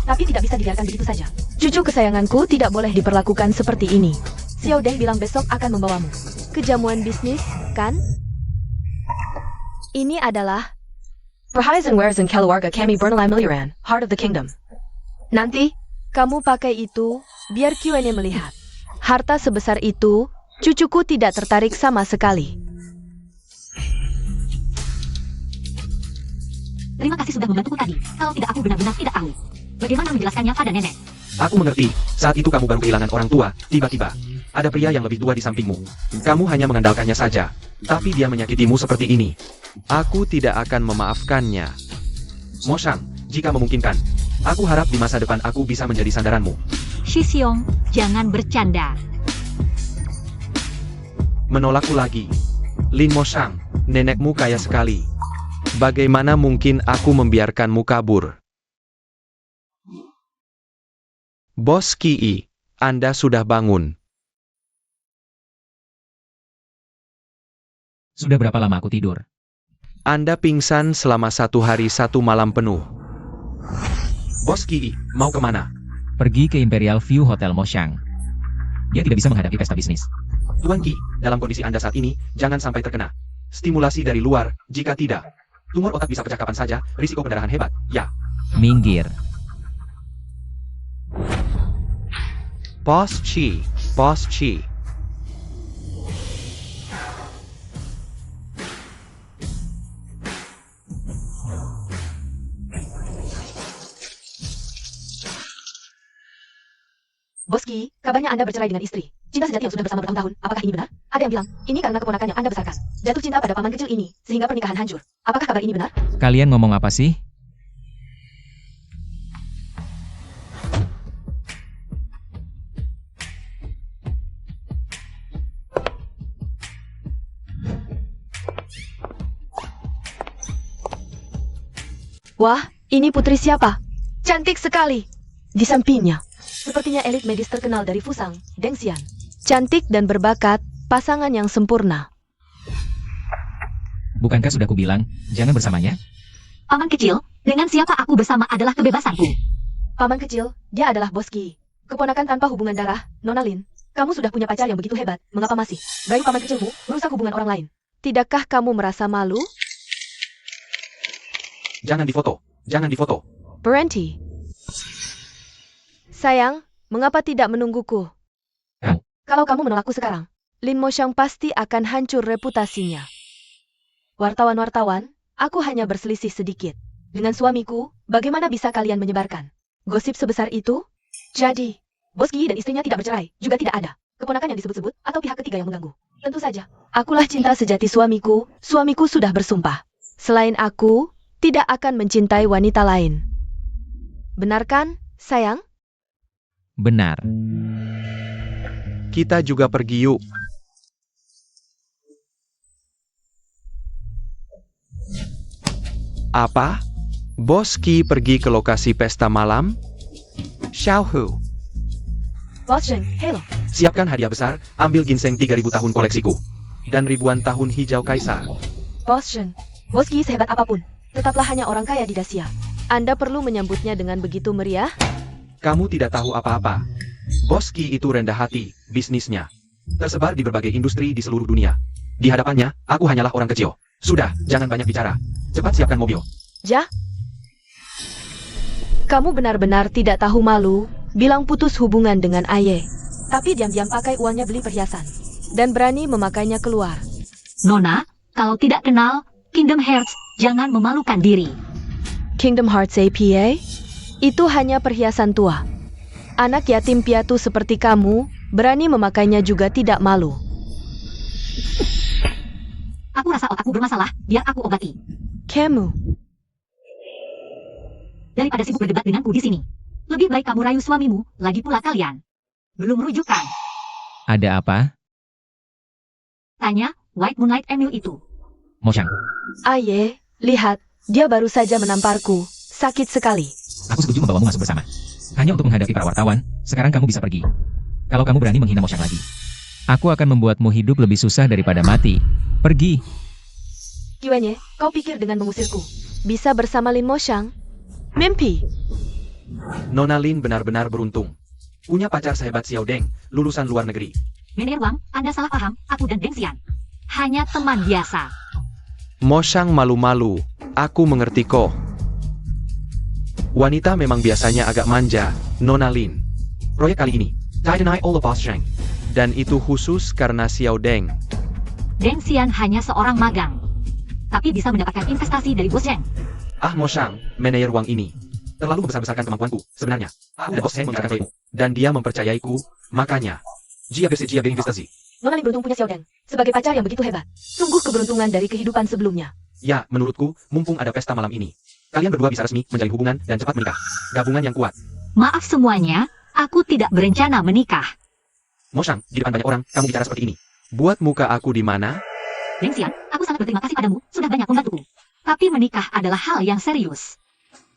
Tapi tidak bisa dibiarkan begitu saja. Cucu kesayanganku tidak boleh diperlakukan seperti ini. Xiao Deng bilang besok akan membawamu. Kejamuan bisnis, kan? Ini adalah Perhiasan Warisan Keluarga Kami Bernalai Miliaran, Heart of the Kingdom. Nanti, kamu pakai itu, biar Qiwenye melihat. Harta sebesar itu, cucuku tidak tertarik sama sekali. Terima kasih sudah membantuku tadi. Kalau tidak aku benar-benar tidak tahu. Bagaimana menjelaskannya pada nenek? Aku mengerti, saat itu kamu baru kehilangan orang tua, tiba-tiba ada pria yang lebih tua di sampingmu. Kamu hanya mengandalkannya saja, tapi dia menyakitimu seperti ini. Aku tidak akan memaafkannya. Mo Shang, jika memungkinkan, aku harap di masa depan aku bisa menjadi sandaranmu. Shi Xiong, jangan bercanda. Menolakku lagi. Lin Mo Shang, nenekmu kaya sekali. Bagaimana mungkin aku membiarkanmu kabur? Bos Qi, Anda sudah bangun. Sudah berapa lama aku tidur? Anda pingsan selama 1 hari 1 malam penuh. Bos Ki, mau kemana? Pergi ke Imperial View Hotel Moshang. Dia tidak bisa menghadapi pesta bisnis. Tuan Ki, dalam kondisi Anda saat ini, jangan sampai terkena stimulasi dari luar. Jika tidak, tumor otak bisa pecah kapan saja, risiko pendarahan hebat. Ya, Minggir. Boss Chi, Boss Chi. Bos Ki, kabarnya Anda bercerai dengan istri. Cinta sejati yang sudah bersama bertahun-tahun, apakah ini benar? Ada yang bilang, ini karena keponakan yang Anda besarkan. Jatuh cinta pada paman kecil ini, sehingga pernikahan hancur. Apakah kabar ini benar? Kalian ngomong apa sih? Wah, ini putri siapa? Cantik sekali. Di sampingnya, sepertinya elit medis terkenal dari Fusang, Deng Xian. Cantik dan berbakat, pasangan yang sempurna. Bukankah sudah kubilang, jangan bersamanya? Paman kecil, dengan siapa aku bersama adalah kebebasanku. Paman kecil, dia adalah Bos Ki. Keponakan tanpa hubungan darah, Nona Lin. Kamu sudah punya pacar yang begitu hebat, mengapa masih bayi paman kecilmu merusak hubungan orang lain? Tidakkah kamu merasa malu? jangan difoto. Jangan difoto. Berhenti. Sayang, mengapa tidak menungguku? Kalau kamu menolakku sekarang, Lin Moshang pasti akan hancur reputasinya. Wartawan-wartawan, aku hanya berselisih sedikit. Dengan suamiku, bagaimana bisa kalian menyebarkan gosip sebesar itu? Jadi, Bos Ki dan istrinya tidak bercerai, juga tidak ada keponakan yang disebut-sebut atau pihak ketiga yang mengganggu. Tentu saja, akulah cinta sejati suamiku. Suamiku sudah bersumpah. Selain aku, tidak akan mencintai wanita lain. Benar kan, sayang? Benar. Kita juga pergi yuk. Apa? Bos Ki pergi ke lokasi pesta malam? Xiaohu. Bos Zheng, hello. Siapkan hadiah besar, ambil ginseng 3000 tahun koleksiku. Dan ribuan tahun hijau kaisar. Bos Zheng, Bos Ki sehebat apapun, tetaplah hanya orang kaya di Dacia. Anda perlu menyambutnya dengan begitu meriah? Kamu tidak tahu apa-apa. Bos Ki itu rendah hati, bisnisnya tersebar di berbagai industri di seluruh dunia. Di hadapannya, aku hanyalah orang kecil. Sudah, jangan banyak bicara. Cepat siapkan mobil. Ja? Kamu benar-benar tidak tahu malu, bilang putus hubungan dengan Aye. Tapi diam-diam pakai uangnya beli perhiasan. Dan berani memakainya keluar. Nona, kalau tidak kenal Kingdom Hearts, jangan memalukan diri. Kingdom Hearts APA? Itu hanya perhiasan tua. Anak yatim piatu seperti kamu, berani memakainya juga tidak malu. Aku rasa otakku bermasalah, biar aku obati. Kamu. Daripada sibuk berdebat denganku di sini, lebih baik kamu rayu suamimu, lagi pula kalian belum rujukan. Ada apa? Tanya, White Moonlight Emil itu. Moshang, Aye, lihat, dia baru saja menamparku. Sakit sekali. aku setuju membawamu masuk bersama. Hanya untuk menghadapi para wartawan, sekarang kamu bisa pergi. Kalau kamu berani menghina Moshang lagi, aku akan membuatmu hidup lebih susah daripada mati. Pergi. Kiwenye, kau pikir dengan mengusirku bisa bersama Lin Moshang? Mimpi. Nona Lin benar-benar beruntung. Punya pacar sehebat Xiao Deng, lulusan luar negeri. Mener Wang, Anda salah paham, aku dan Deng Xian hanya teman biasa. Moshang malu-malu. Aku mengerti kok. Wanita memang biasanya agak manja, Nona Lin. Proyek kali ini, Titanite All of Us Shang. Dan itu khusus karena Xiao Deng. Deng Xian hanya seorang magang, tapi bisa mendapatkan investasi dari Bos Zheng. Ah Moshang, Mener Wang ini terlalu membesar-besarkan kemampuanku. Sebenarnya, aku dan Bos Zheng membicarakan proyekmu. Dan dia mempercayaiku, makanya. Jia investasi. Nona Lin beruntung punya Xiao Deng sebagai pacar yang begitu hebat. Sungguh keberuntungan dari kehidupan sebelumnya. Ya, menurutku, mumpung ada pesta malam ini, kalian berdua bisa resmi menjalin hubungan dan cepat menikah. Gabungan yang kuat. Maaf semuanya, aku tidak berencana menikah. Moshang, di depan banyak orang, kamu bicara seperti ini. Buat muka aku di mana? Deng Xian, aku sangat berterima kasih padamu, sudah banyak membantuku. Tapi menikah adalah hal yang serius.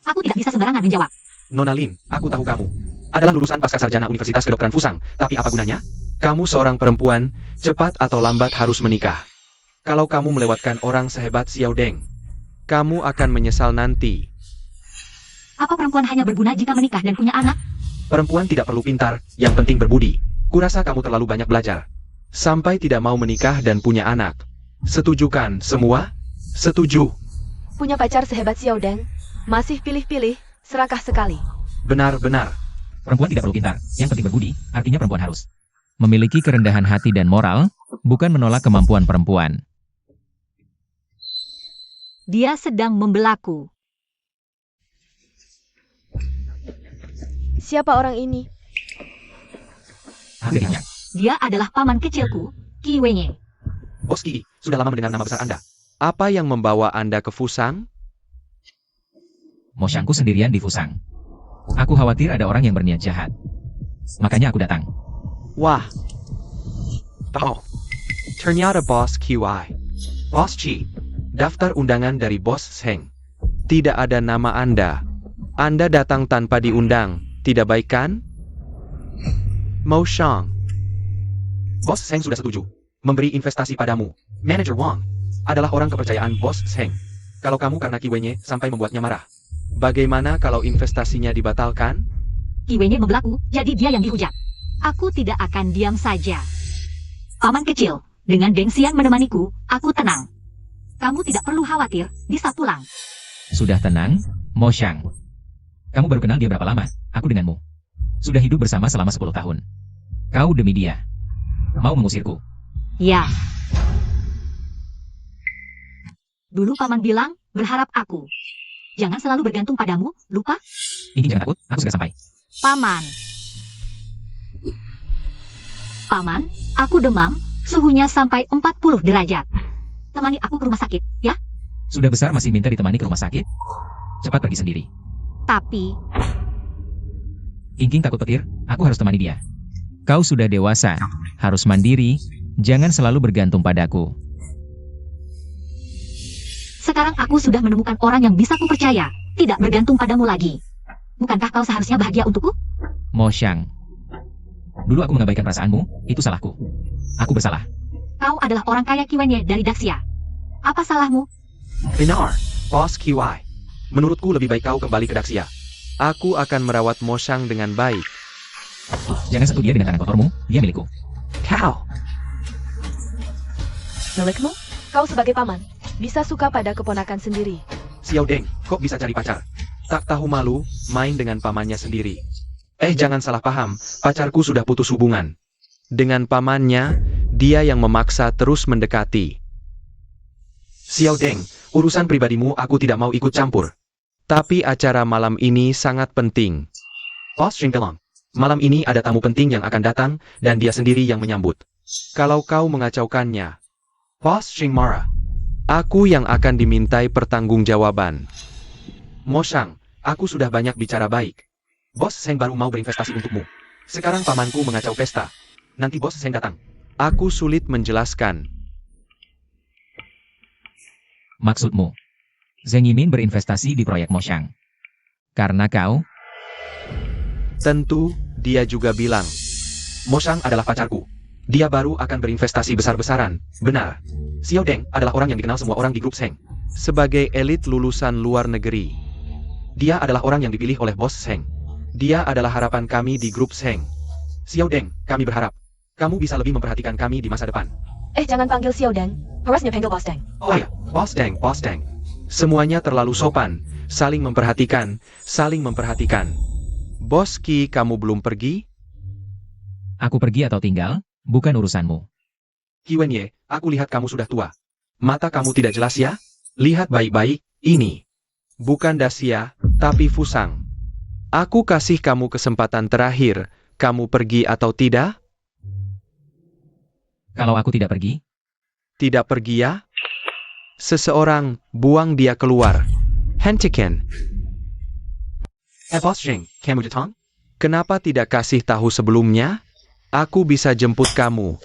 Aku tidak bisa sembarangan menjawab. Nona Lin, aku tahu kamu. adalah lulusan pasca sarjana Universitas Kedokteran Fusang, tapi apa gunanya? Kamu seorang perempuan, cepat atau lambat harus menikah. Kalau kamu melewatkan orang sehebat Xiao Deng, kamu akan menyesal nanti. Apa perempuan hanya berguna jika menikah dan punya anak? Perempuan tidak perlu pintar, yang penting berbudi. Kurasa kamu terlalu banyak belajar. Sampai tidak mau menikah dan punya anak. Setuju kan semua? Setuju. Punya pacar sehebat Xiao Deng? Masih pilih-pilih, serakah sekali. Benar-benar. Perempuan tidak perlu pintar, yang penting berbudi, artinya perempuan harus memiliki kerendahan hati dan moral, bukan menolak kemampuan perempuan. Dia sedang membelaku. Siapa orang ini? Akhirnya, Dia adalah paman kecilku, Qi Wenye. Bos Qi, sudah lama mendengar nama besar Anda. Apa yang membawa Anda ke Fusang? Mo Xiangku sendirian di Fusang. Aku khawatir ada orang yang berniat jahat. Makanya aku datang. Wah. Oh. Ternyata Bos QI. Bos Qi, daftar undangan dari Bos Sheng. Tidak ada nama Anda. Anda datang tanpa diundang. Tidak baik kan? Mo Xiang. Bos Sheng sudah setuju. Memberi investasi padamu. Manager Wang adalah orang kepercayaan Bos Sheng. Kalau kamu karena Qi Wenye sampai membuatnya marah. Bagaimana kalau investasinya dibatalkan? Qi Wenye membelaku, jadi dia yang dihujat. Aku tidak akan diam saja. Paman kecil, dengan Deng Xian menemaniku, aku tenang. Kamu tidak perlu khawatir, bisa pulang. Sudah tenang, Mo Xiang. Kamu baru kenal dia berapa lama? Aku denganmu. Sudah hidup bersama selama 10 tahun. Kau demi dia. Mau mengusirku? Ya. Dulu paman bilang, berharap aku. Jangan selalu bergantung padamu, lupa? Ini jangan takut, aku sudah sampai. Paman. Paman, aku demam, suhunya sampai 40 derajat. Temani aku ke rumah sakit, ya? Sudah besar masih minta ditemani ke rumah sakit? Cepat pergi sendiri. Tapi, Ingking takut petir, aku harus temani dia. Kau sudah dewasa, harus mandiri, jangan selalu bergantung padaku. sekarang aku sudah menemukan orang yang bisa kupercaya, tidak bergantung padamu lagi. Bukankah kau seharusnya bahagia untukku? Mo Xiang. Dulu aku mengabaikan perasaanmu, itu salahku. Aku bersalah. Kau adalah orang kaya Qi Wenye dari Daxia. Apa salahmu? Benar, Bos QI. Menurutku lebih baik kau kembali ke Daxia. Aku akan merawat Mo Xiang dengan baik. Jangan sentuh dia dengan tangan kotormu, dia milikku. Kau. Milikmu? Kau sebagai paman, bisa suka pada keponakan sendiri. Xiao Deng, kok bisa cari pacar? Tak tahu malu, main dengan pamannya sendiri. Jangan salah paham, pacarku sudah putus hubungan. Dengan pamannya, dia yang memaksa terus mendekati. Xiao Deng, urusan pribadimu aku tidak mau ikut campur. Tapi acara malam ini sangat penting. Bos Shingkelong, malam ini ada tamu penting yang akan datang, dan dia sendiri yang menyambut. Kalau kau mengacaukannya, Bos Shing marah. aku yang akan dimintai pertanggungjawaban. Mo Xiang, aku sudah banyak bicara baik. Bos Sheng baru mau berinvestasi untukmu. Sekarang pamanku mengacau pesta. Nanti Bos Sheng datang. Aku sulit menjelaskan. Maksudmu, Zheng Yimin berinvestasi di proyek Mo Xiang. Karena kau, Tentu, dia juga bilang. Mo Xiang adalah pacarku. Dia baru akan berinvestasi besar-besaran. Benar. Xiao Deng adalah orang yang dikenal semua orang di grup Sheng. Sebagai elit lulusan luar negeri, Dia adalah orang yang dipilih oleh Bos Sheng. dia adalah harapan kami di grup Sheng. Xiao Deng, kami berharap kamu bisa lebih memperhatikan kami di masa depan. Jangan panggil Xiao Deng. Harusnya panggil Bos Deng. Oh ya, Bos Deng, Bos Deng. Semuanya terlalu sopan, saling memperhatikan, saling memperhatikan. Bos Qi, kamu belum pergi? aku pergi atau tinggal, bukan urusanmu. Qi Wenye, aku lihat kamu sudah tua. Mata kamu tidak jelas ya? Lihat baik-baik, ini. Bukan Daxia, tapi Fusang. Aku kasih kamu kesempatan terakhir, kamu pergi atau tidak? Kalau aku tidak pergi, Tidak pergi ya? Seseorang, buang dia keluar. Hentikan. Bos Sheng, kamu datang? Kenapa tidak kasih tahu sebelumnya? Aku bisa jemput kamu.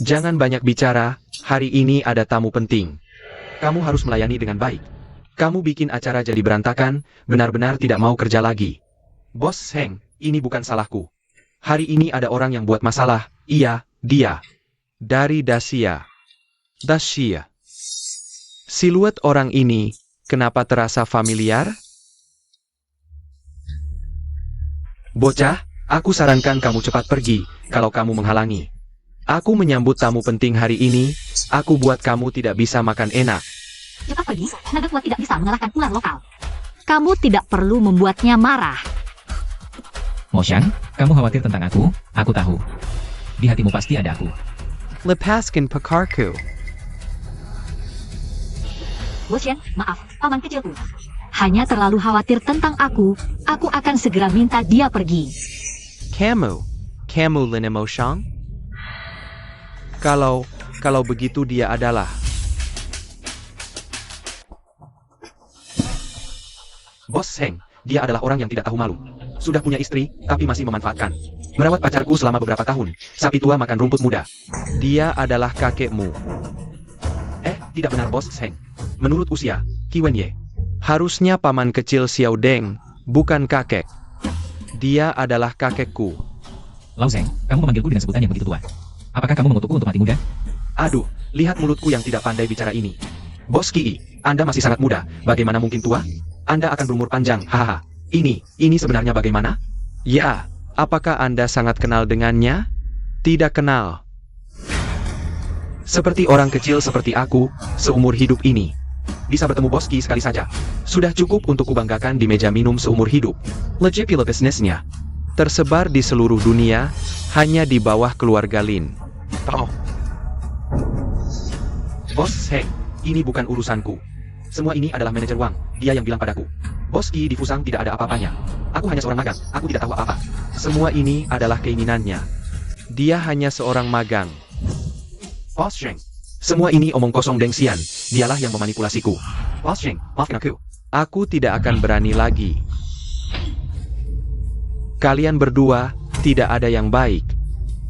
Jangan banyak bicara, hari ini ada tamu penting. Kamu harus melayani dengan baik. Kamu bikin acara jadi berantakan, benar-benar tidak mau kerja lagi. Bos Sheng, ini bukan salahku. Hari ini ada orang yang buat masalah, iya, dia. Dari Dacia. Dacia. Siluet orang ini, kenapa terasa familiar? Bocah, aku sarankan kamu cepat pergi, kalau kamu menghalangi. Aku menyambut tamu penting hari ini, aku buat kamu tidak bisa makan enak. Cepat pergi, naga kuat tidak bisa mengalahkan ular lokal. Kamu tidak perlu membuatnya marah. Moshang, kamu khawatir tentang aku tahu. Di hatimu pasti ada aku. Lepaskan pekarku. Bosyan, maaf, paman kecilku. Hanya terlalu khawatir tentang aku akan segera minta dia pergi. Kamu Lin Moshang? Kalau begitu dia adalah. Bos Heng, dia adalah orang yang tidak tahu malu. Sudah punya istri, tapi masih memanfaatkan. Merawat pacarku selama beberapa tahun. Sapi tua makan rumput muda. Dia adalah kakekmu. Tidak benar Bos Heng. Menurut usia, Qi Wenye. Harusnya paman kecil Xiao Deng, bukan kakek. Dia adalah kakekku. Lao Zeng, kamu memanggilku dengan sebutan yang begitu tua. Apakah kamu mengutukku untuk mati muda? Aduh, lihat mulutku yang tidak pandai bicara ini. Bos Qi, Anda masih sangat muda, bagaimana mungkin tua? Anda akan berumur panjang, hahaha. Ini sebenarnya bagaimana? Ya, apakah Anda sangat kenal dengannya? Tidak kenal. Seperti orang kecil seperti aku, seumur hidup ini. Bisa bertemu Bos Qi sekali saja. Sudah cukup untuk kubanggakan di meja minum seumur hidup. Legit pila bisnisnya. Tersebar di seluruh dunia, hanya di bawah keluarga Lin. Oh. Bos Heng, ini bukan urusanku. Semua ini adalah manajer Wang, dia yang bilang padaku. Bos Qi di Fusang tidak ada apa-apanya. Aku hanya seorang magang, aku tidak tahu apa-apa. Semua ini adalah keinginannya. Dia hanya seorang magang. Bos Sheng, semua ini omong kosong Deng Xian, dialah yang memanipulasiku. Bos Sheng, maafkan aku. Aku tidak akan berani lagi. Kalian berdua, tidak ada yang baik.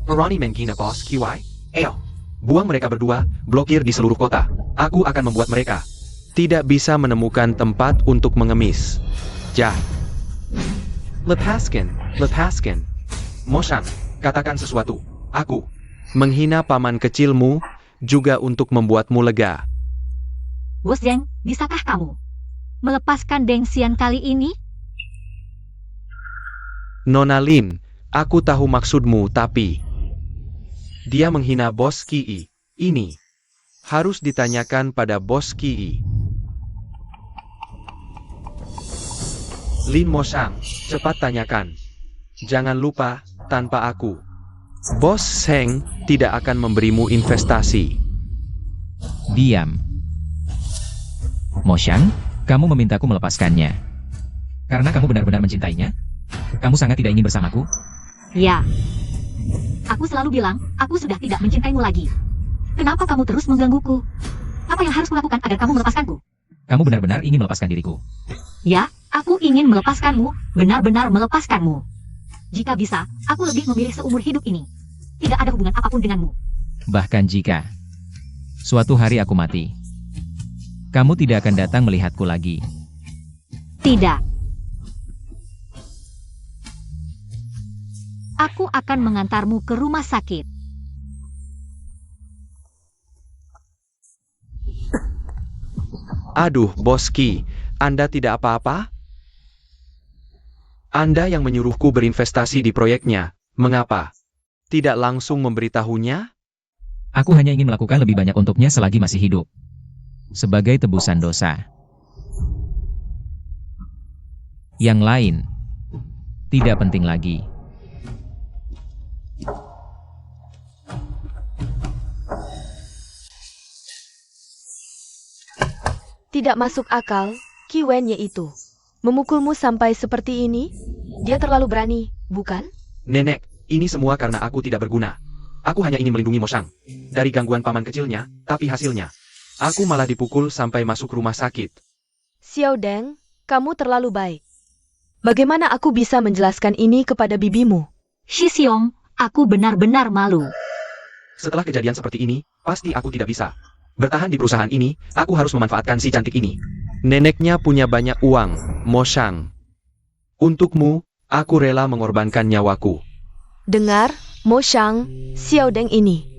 Ronnie Mengkina Bos Kiwai. Buang mereka berdua, blokir di seluruh kota. Aku akan membuat mereka. Tidak bisa menemukan tempat untuk mengemis. Jah. Lepaskan. Moshang, katakan sesuatu. Aku. Menghina paman kecilmu, juga untuk membuatmu lega. Bos Zeng, bisakah kamu melepaskan Deng Xian kali ini? Nona Lin, aku tahu maksudmu tapi... Dia menghina Bos Qi. Ini harus ditanyakan pada Bos Qi. Lin Moshang, cepat tanyakan. Jangan lupa, tanpa aku, Bos Heng tidak akan memberimu investasi. Diam. Moshang, kamu memintaku melepaskannya. Karena kamu benar-benar mencintainya? Kamu sangat tidak ingin bersamaku? Ya. Aku selalu bilang, aku sudah tidak mencintaimu lagi. Kenapa kamu terus menggangguku? Apa yang harus kulakukan agar kamu melepaskanku? Kamu benar-benar ingin melepaskan diriku. Ya, aku ingin melepaskanmu, benar-benar melepaskanmu. Jika bisa, aku lebih memilih seumur hidup ini. Tidak ada hubungan apapun denganmu. Bahkan jika suatu hari aku mati, kamu tidak akan datang melihatku lagi. Tidak. Aku akan mengantarmu ke rumah sakit. Aduh, Bos Qi, Anda tidak apa-apa? Anda yang menyuruhku berinvestasi di proyeknya, mengapa tidak langsung memberitahunya? Aku hanya ingin melakukan lebih banyak untuknya selagi masih hidup. Sebagai tebusan dosa. Yang lain, tidak penting lagi. Tidak masuk akal, Qi Wenye itu. Memukulmu sampai seperti ini? Dia terlalu berani, bukan? Nenek, ini semua karena aku tidak berguna. Aku hanya ingin melindungi Moshang dari gangguan paman kecilnya, tapi hasilnya, aku malah dipukul sampai masuk rumah sakit. Xiao Deng, kamu terlalu baik. Bagaimana aku bisa menjelaskan ini kepada bibimu? Shi Xiong, aku benar-benar malu. Setelah kejadian seperti ini, pasti aku tidak bisa bertahan di perusahaan ini. Aku harus memanfaatkan si cantik ini. Neneknya punya banyak uang, Moshang. Untukmu, Aku rela mengorbankan nyawaku. Dengar, Mo Shang, Xiao Deng ini.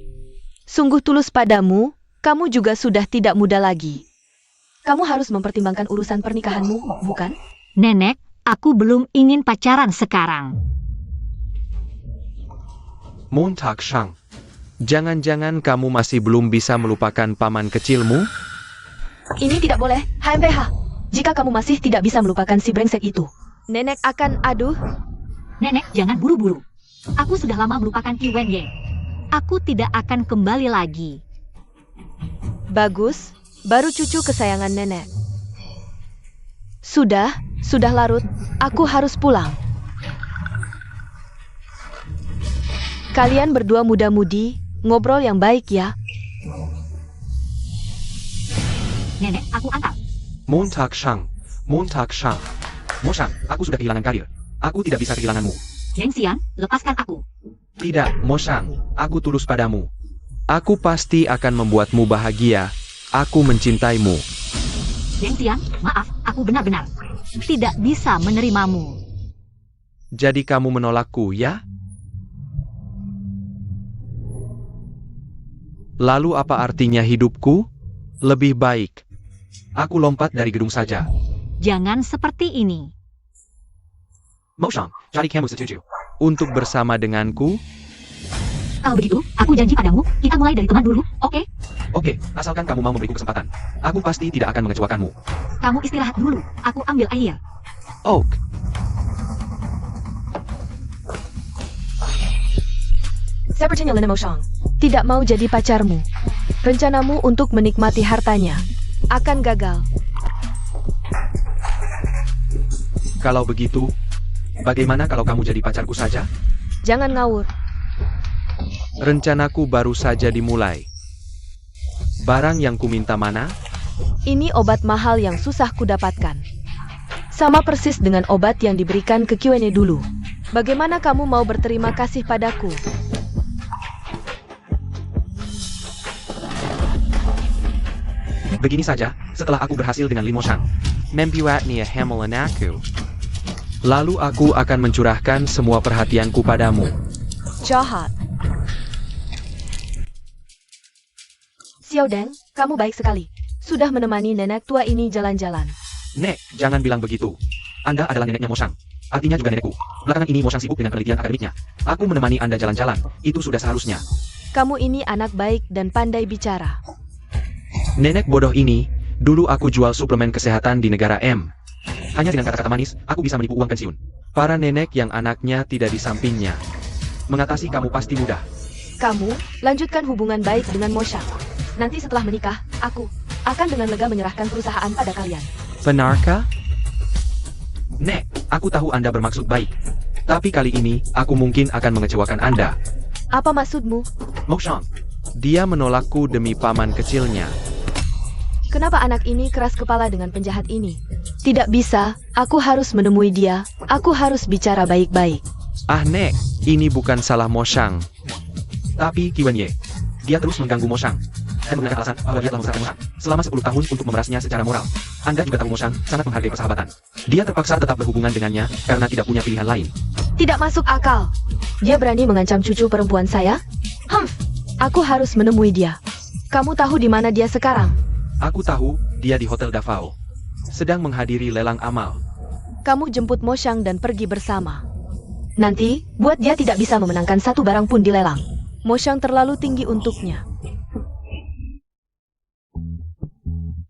Sungguh tulus padamu, kamu juga sudah tidak muda lagi. Kamu harus mempertimbangkan urusan pernikahanmu, bukan? Nenek, aku belum ingin pacaran sekarang. Moon Tak Shang, jangan-jangan kamu masih belum bisa melupakan paman kecilmu? Ini tidak boleh, HMPH. Jika kamu masih tidak bisa melupakan si brengsek itu, nenek akan aduh. Nenek, jangan buru-buru. Aku sudah lama melupakan Qi Wenye. Aku tidak akan kembali lagi. Bagus, baru cucu kesayangan nenek. Sudah larut, aku harus pulang. Kalian berdua muda-mudi, ngobrol yang baik ya. Nenek, aku antar. Moon Tak Shang, Moon Tak Shang. Mo Shang, aku sudah kehilangan karir. Aku tidak bisa kehilanganmu. Deng Xian, lepaskan aku. Tidak, Mo Shang, aku tulus padamu. Aku pasti akan membuatmu bahagia. Aku mencintaimu. Deng Xian, maaf, aku benar-benar tidak bisa menerimamu. Jadi kamu menolakku, ya? Lalu apa artinya hidupku? Lebih baik. Aku lompat dari gedung saja. Jangan seperti ini. Mo Shang, cari kamu setuju. Untuk bersama denganku, Kalau begitu, aku janji padamu, kita mulai dari teman dulu, oke? Oke, asalkan kamu mau memberiku kesempatan. Aku pasti tidak akan mengecewakanmu. Kamu istirahat dulu, aku ambil air. Oak. Sepertinya Lena Mo Shang tidak mau jadi pacarmu. Rencanamu untuk menikmati hartanya akan gagal. Kalau begitu, bagaimana kalau kamu jadi pacarku saja? Jangan ngawur. Rencanaku baru saja dimulai. Barang yang kuminta mana? Ini obat mahal yang susah kudapatkan. Sama persis dengan obat yang diberikan ke Q&A dulu. Bagaimana kamu mau berterima kasih padaku? Begini saja, setelah aku berhasil dengan Lin Mo Shang. Membuat nia hamilan aku. Lalu aku akan mencurahkan semua perhatianku padamu. Jahat. Xiao Deng, kamu baik sekali. Sudah menemani nenek tua ini jalan-jalan. Nek, jangan bilang begitu. Anda adalah neneknya Mo Shang. Artinya juga nenekku. Belakangan ini Mo Shang sibuk dengan penelitian akademiknya. Aku menemani Anda jalan-jalan. Itu sudah seharusnya. Kamu ini anak baik dan pandai bicara. Nenek bodoh ini, dulu aku jual suplemen kesehatan di negara M. Hanya dengan kata-kata manis, aku bisa menipu uang pensiun. Para nenek yang anaknya tidak di sampingnya. Mengatasi kamu pasti mudah. Kamu, lanjutkan hubungan baik dengan Mo Shang. Nanti setelah menikah, aku akan dengan lega menyerahkan perusahaan pada kalian. Benarkah? Nek, aku tahu Anda bermaksud baik. Tapi kali ini, aku mungkin akan mengecewakan Anda. Apa maksudmu? Mo Shang, Dia menolakku demi paman kecilnya. Kenapa anak ini keras kepala dengan penjahat ini? Tidak bisa, aku harus menemui dia. Aku harus bicara baik-baik. Ah Nek, ini bukan salah Mo Shang. tapi Qi Wenye, dia terus mengganggu Mo Shang dan menggunakan alasan bahwa dia telah memeras Mo Shang selama 10 tahun untuk memerasnya secara moral. Anda juga tahu Mo Shang sangat menghargai persahabatan. Dia terpaksa tetap berhubungan dengannya karena tidak punya pilihan lain. Tidak masuk akal. Dia berani mengancam cucu perempuan saya? Aku harus menemui dia. Kamu tahu di mana dia sekarang? Aku tahu, dia di Hotel Davao. Sedang menghadiri lelang amal. Kamu jemput Mo Shang dan pergi bersama. Nanti, buat dia tidak bisa memenangkan satu barang pun di lelang. Mo Shang terlalu tinggi untuknya.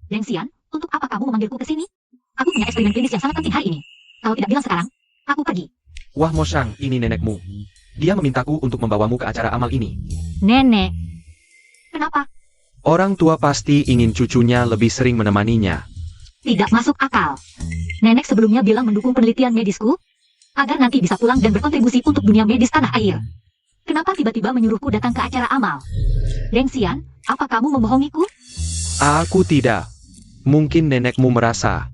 Deng Xian, untuk apa kamu memanggilku ke sini? Aku punya eksperimen klinis yang sangat penting hari ini. Kalau tidak bilang sekarang, aku pergi. Wah Mo Shang, ini nenekmu. Dia memintaku untuk membawamu ke acara amal ini. Nenek. Kenapa? Orang tua pasti ingin cucunya lebih sering menemaninya. Tidak masuk akal. Nenek sebelumnya bilang mendukung penelitian medisku, agar nanti bisa pulang dan berkontribusi untuk dunia medis tanah air. Kenapa tiba-tiba menyuruhku datang ke acara amal? Deng Xian, apa kamu membohongiku? Aku tidak. Mungkin nenekmu merasa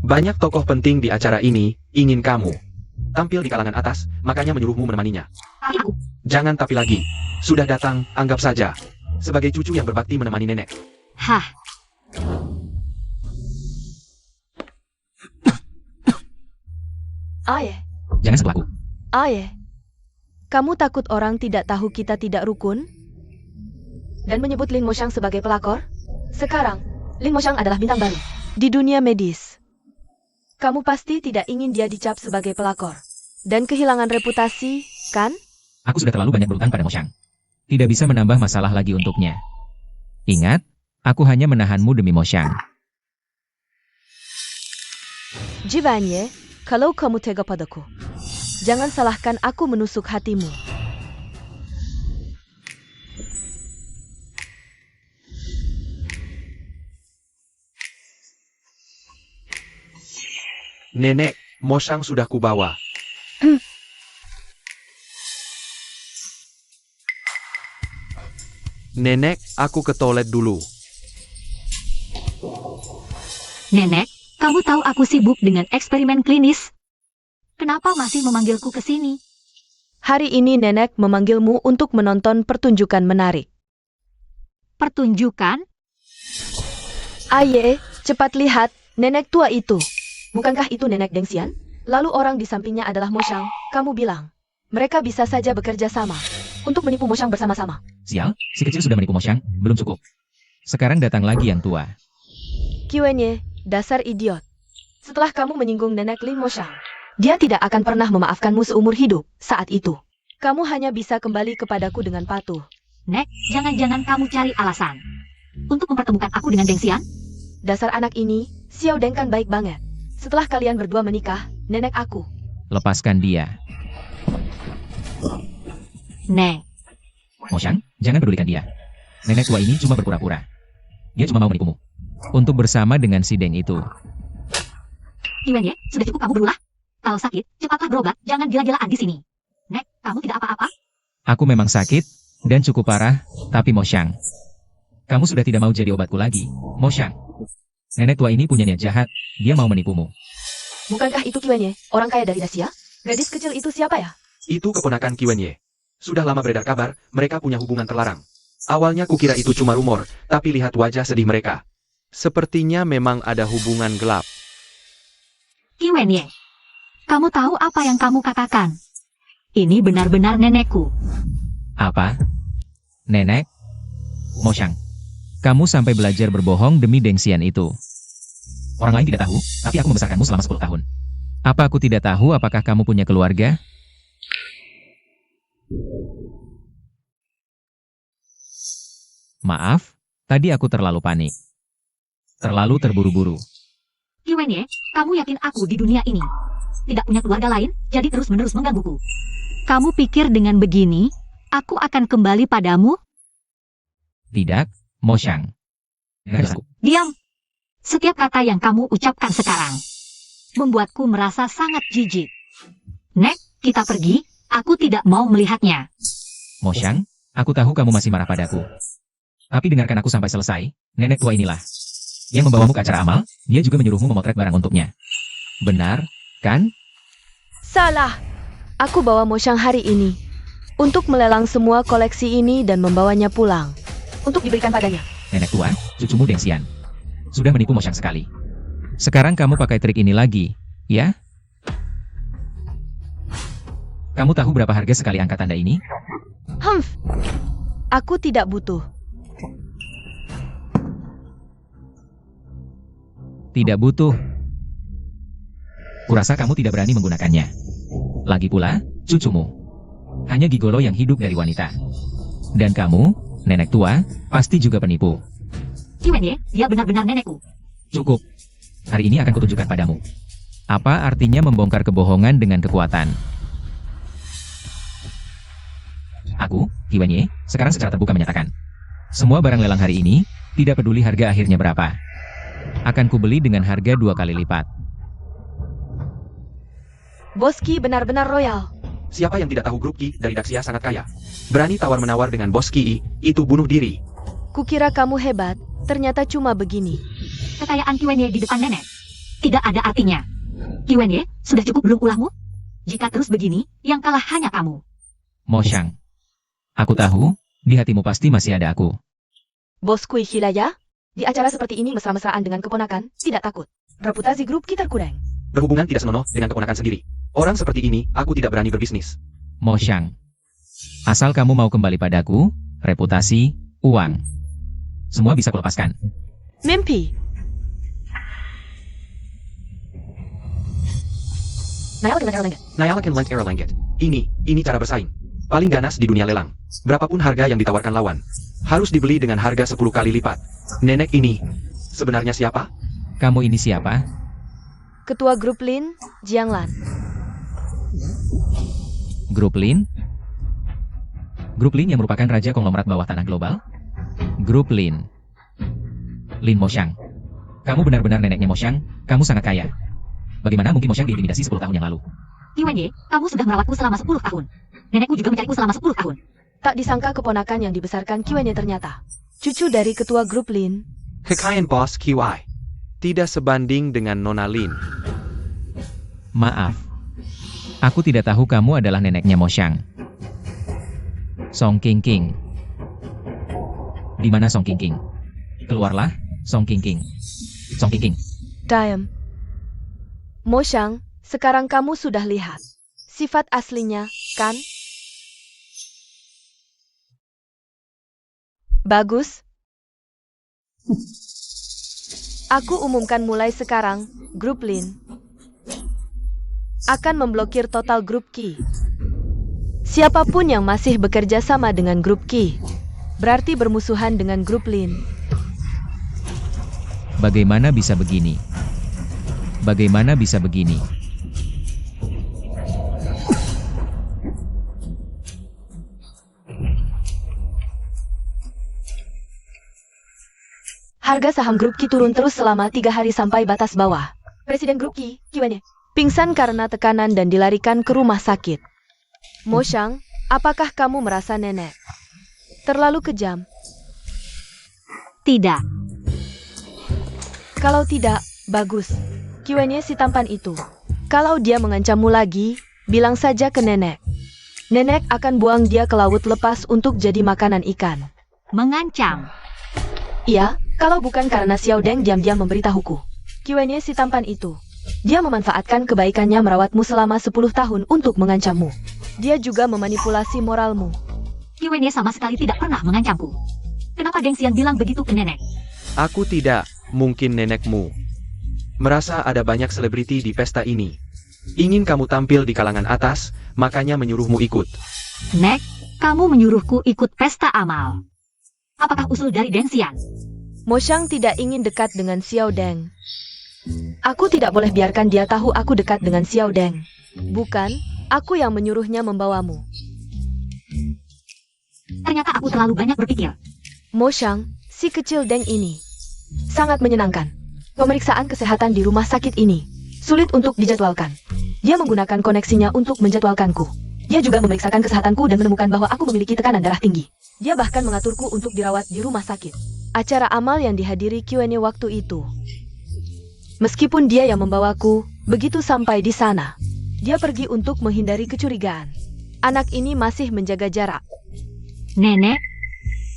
banyak tokoh penting di acara ini ingin kamu Tampil di kalangan atas, makanya menyuruhmu menemaninya. Tapi aku. Jangan tapi lagi. Sudah datang, anggap saja. Sebagai cucu yang berbakti menemani nenek. Hah. Ah ya. Jangan sentuh aku. Aye, kamu takut orang tidak tahu kita tidak rukun? Dan menyebut Lin Moshang sebagai pelakor? Sekarang, Lin Moshang adalah bintang baru di dunia medis. Kamu pasti tidak ingin dia dicap sebagai pelakor. Dan kehilangan reputasi, kan? Aku sudah terlalu banyak berutang pada Moshang. Tidak bisa menambah masalah lagi untuknya. Ingat, aku hanya menahanmu demi Moshang. Jiwanye, kalau kamu tega padaku, jangan salahkan aku menusuk hatimu. Nenek, Moshang sudah kubawa. Nenek, aku ke toilet dulu. Nenek, kamu tahu aku sibuk dengan eksperimen klinis. Kenapa masih memanggilku ke sini? Hari ini nenek memanggilmu untuk menonton pertunjukan menarik. Pertunjukan? Aye, cepat lihat, nenek tua itu. Bukankah itu nenek Dengxian? Lalu orang di sampingnya adalah Moshang, kamu bilang. Mereka bisa saja bekerja sama untuk menipu Moshang bersama-sama. Sial, si kecil sudah menipu Moshang, belum cukup. Sekarang datang lagi yang tua. Kiwenye, dasar idiot. Setelah kamu menyinggung nenek Lin Moshang, dia tidak akan pernah memaafkanmu seumur hidup saat itu. Kamu hanya bisa kembali kepadaku dengan patuh. Nek, jangan-jangan kamu cari alasan untuk mempertemukan aku dengan Dengxian? Dasar anak ini, Xiao Deng kan baik banget. Setelah kalian berdua menikah, nenek aku. Lepaskan dia. Nek, Moshang, jangan pedulikan dia. Nenek tua ini cuma berpura-pura. Dia cuma mau menipumu. Untuk bersama dengan si Deng itu. Kiwenye, sudah cukup kamu berulah. Kalau sakit, cepatlah berobat, jangan gila-gilaan di sini. Nek, kamu tidak apa-apa? Aku memang sakit, dan cukup parah, tapi Moshang. Kamu sudah tidak mau jadi obatku lagi, Moshang. Nenek tua ini punya niat jahat, dia mau menipumu. Bukankah itu Kiwenye, orang kaya dari Dacia? Gadis kecil itu siapa ya? Itu keponakan Kiwenye. Sudah lama beredar kabar, mereka punya hubungan terlarang. Awalnya kukira itu cuma rumor, tapi lihat wajah sedih mereka. Sepertinya memang ada hubungan gelap. Kiwenye, kamu tahu apa yang kamu katakan? Ini benar-benar nenekku. Apa? Nenek? Moshang, kamu sampai belajar berbohong demi Dengxian itu. Orang lain tidak tahu, tapi aku membesarkanmu selama 10 tahun. Apa aku tidak tahu apakah kamu punya keluarga? Maaf, tadi aku terlalu panik. Terlalu terburu-buru. Kiwenye, kamu yakin aku di dunia ini tidak punya keluarga lain, jadi terus-menerus menggangguku? Kamu pikir dengan begini, aku akan kembali padamu? Tidak, Moshang. Diam! Setiap kata yang kamu ucapkan sekarang membuatku merasa sangat jijik. Nek, kita pergi, aku tidak mau melihatnya. Moshang, aku tahu kamu masih marah padaku. Tapi dengarkan aku sampai selesai, nenek tua inilah yang membawamu ke acara amal, dia juga menyuruhmu memotret barang untuknya. Benar, kan? Salah. Aku bawa Moshang hari ini untuk melelang semua koleksi ini dan membawanya pulang untuk diberikan padanya. Nenek tua, cucumu Dengxian. Sudah menipu Moshang sekali. Sekarang kamu pakai trik ini lagi, ya? Kamu tahu berapa harga sekali angka tanda ini? Aku tidak butuh. Tidak butuh. Kurasa kamu tidak berani menggunakannya. Lagi pula, cucumu hanya gigolo yang hidup dari wanita. Dan kamu, nenek tua, pasti juga penipu. Kiwenye, dia benar-benar nenekku. Cukup. Hari ini akan kutunjukkan padamu. Apa artinya membongkar kebohongan dengan kekuatan? Aku, Kiwenye, sekarang secara terbuka menyatakan. Semua barang lelang hari ini, tidak peduli harga akhirnya berapa. Akan kubeli dengan harga 2 kali lipat. Bos Ki benar-benar royal. Siapa yang tidak tahu grup Ki dari Daxia sangat kaya? Berani tawar-menawar dengan bos Ki, itu bunuh diri. Kukira kamu hebat, ternyata cuma begini. Kekayaan Kiwenye di depan nenek tidak ada artinya. Kiwenye, sudah cukup belum ulahmu? Jika terus begini, yang kalah hanya kamu. Moshang. Aku tahu, di hatimu pasti masih ada aku. Bos Kui Hilaya, di acara seperti ini mesra-mesraan dengan keponakan, tidak takut. Reputasi grup kita kurang. Berhubungan tidak senonoh dengan keponakan sendiri. Orang seperti ini, aku tidak berani berbisnis. Mo Xiang. Asal kamu mau kembali padaku, reputasi, uang. Semua bisa kulepaskan. Mimpi. Nyala can lend era langit. Ini cara bersaing. Paling ganas di dunia lelang. Berapapun harga yang ditawarkan lawan, harus dibeli dengan harga 10 kali lipat. Nenek ini, sebenarnya siapa? Kamu ini siapa? Ketua grup Lin, Jianglan. Grup Lin? Grup Lin yang merupakan raja konglomerat bawah tanah global? Grup Lin. Lin Mo Xiang. Kamu benar-benar neneknya Mo Xiang, kamu sangat kaya. Bagaimana mungkin Mo Xiang diintimidasi 10 tahun yang lalu? Qi Wenye, kamu sudah merawatku selama 10 tahun. Nenekku juga mencariku selama 10 tahun. Tak disangka keponakan yang dibesarkan Qi Wenye ternyata cucu dari ketua grup Lin. Kekayaan bos QI. Tidak sebanding dengan Nona Lin. Maaf. Aku tidak tahu kamu adalah neneknya Mo Xiang. Song King King. Di mana Song King King? Keluarlah, Song King King. Song King King. Diam. Mo Xiang, sekarang kamu sudah lihat sifat aslinya, kan? Bagus. Aku umumkan mulai sekarang, grup Lin akan memblokir total grup Qi. Siapapun yang masih bekerja sama dengan grup Qi, berarti bermusuhan dengan grup Lin. Bagaimana bisa begini? Bagaimana bisa begini? Harga saham grup Qi turun terus selama 3 hari sampai batas bawah. Presiden grup Qi, Qi Wenye, pingsan karena tekanan dan dilarikan ke rumah sakit. Mo Xiang, apakah kamu merasa nenek terlalu kejam? Tidak. Kalau tidak, bagus. Qi Wenye si tampan itu. Kalau dia mengancammu lagi, bilang saja ke nenek. Nenek akan buang dia ke laut lepas untuk jadi makanan ikan. Mengancam. Iya, kalau bukan karena Xiao Deng diam-diam memberitahuku. Qi Wenye si tampan itu. Dia memanfaatkan kebaikannya merawatmu selama 10 tahun untuk mengancammu. Dia juga memanipulasi moralmu. Qi Wenye sama sekali tidak pernah mengancamku. Kenapa Deng Xian bilang begitu ke nenek? Aku tidak, mungkin nenekmu merasa ada banyak selebriti di pesta ini. Ingin kamu tampil di kalangan atas, makanya menyuruhmu ikut. Nek, kamu menyuruhku ikut pesta amal. Apakah usul dari Deng Xian? Mo Xiang tidak ingin dekat dengan Xiao Deng. Aku tidak boleh biarkan dia tahu aku dekat dengan Xiao Deng. Bukan, aku yang menyuruhnya membawamu. Ternyata aku terlalu banyak berpikir. Mo Xiang, si kecil Deng ini sangat menyenangkan. Pemeriksaan kesehatan di rumah sakit ini sulit untuk dijadwalkan. Dia menggunakan koneksinya untuk menjadwalkanku. Dia juga memeriksakan kesehatanku dan menemukan bahwa aku memiliki tekanan darah tinggi. Dia bahkan mengaturku untuk dirawat di rumah sakit. Acara amal yang dihadiri Qi Wenye waktu itu. Meskipun dia yang membawaku, begitu sampai di sana, dia pergi untuk menghindari kecurigaan. Anak ini masih menjaga jarak. Nenek,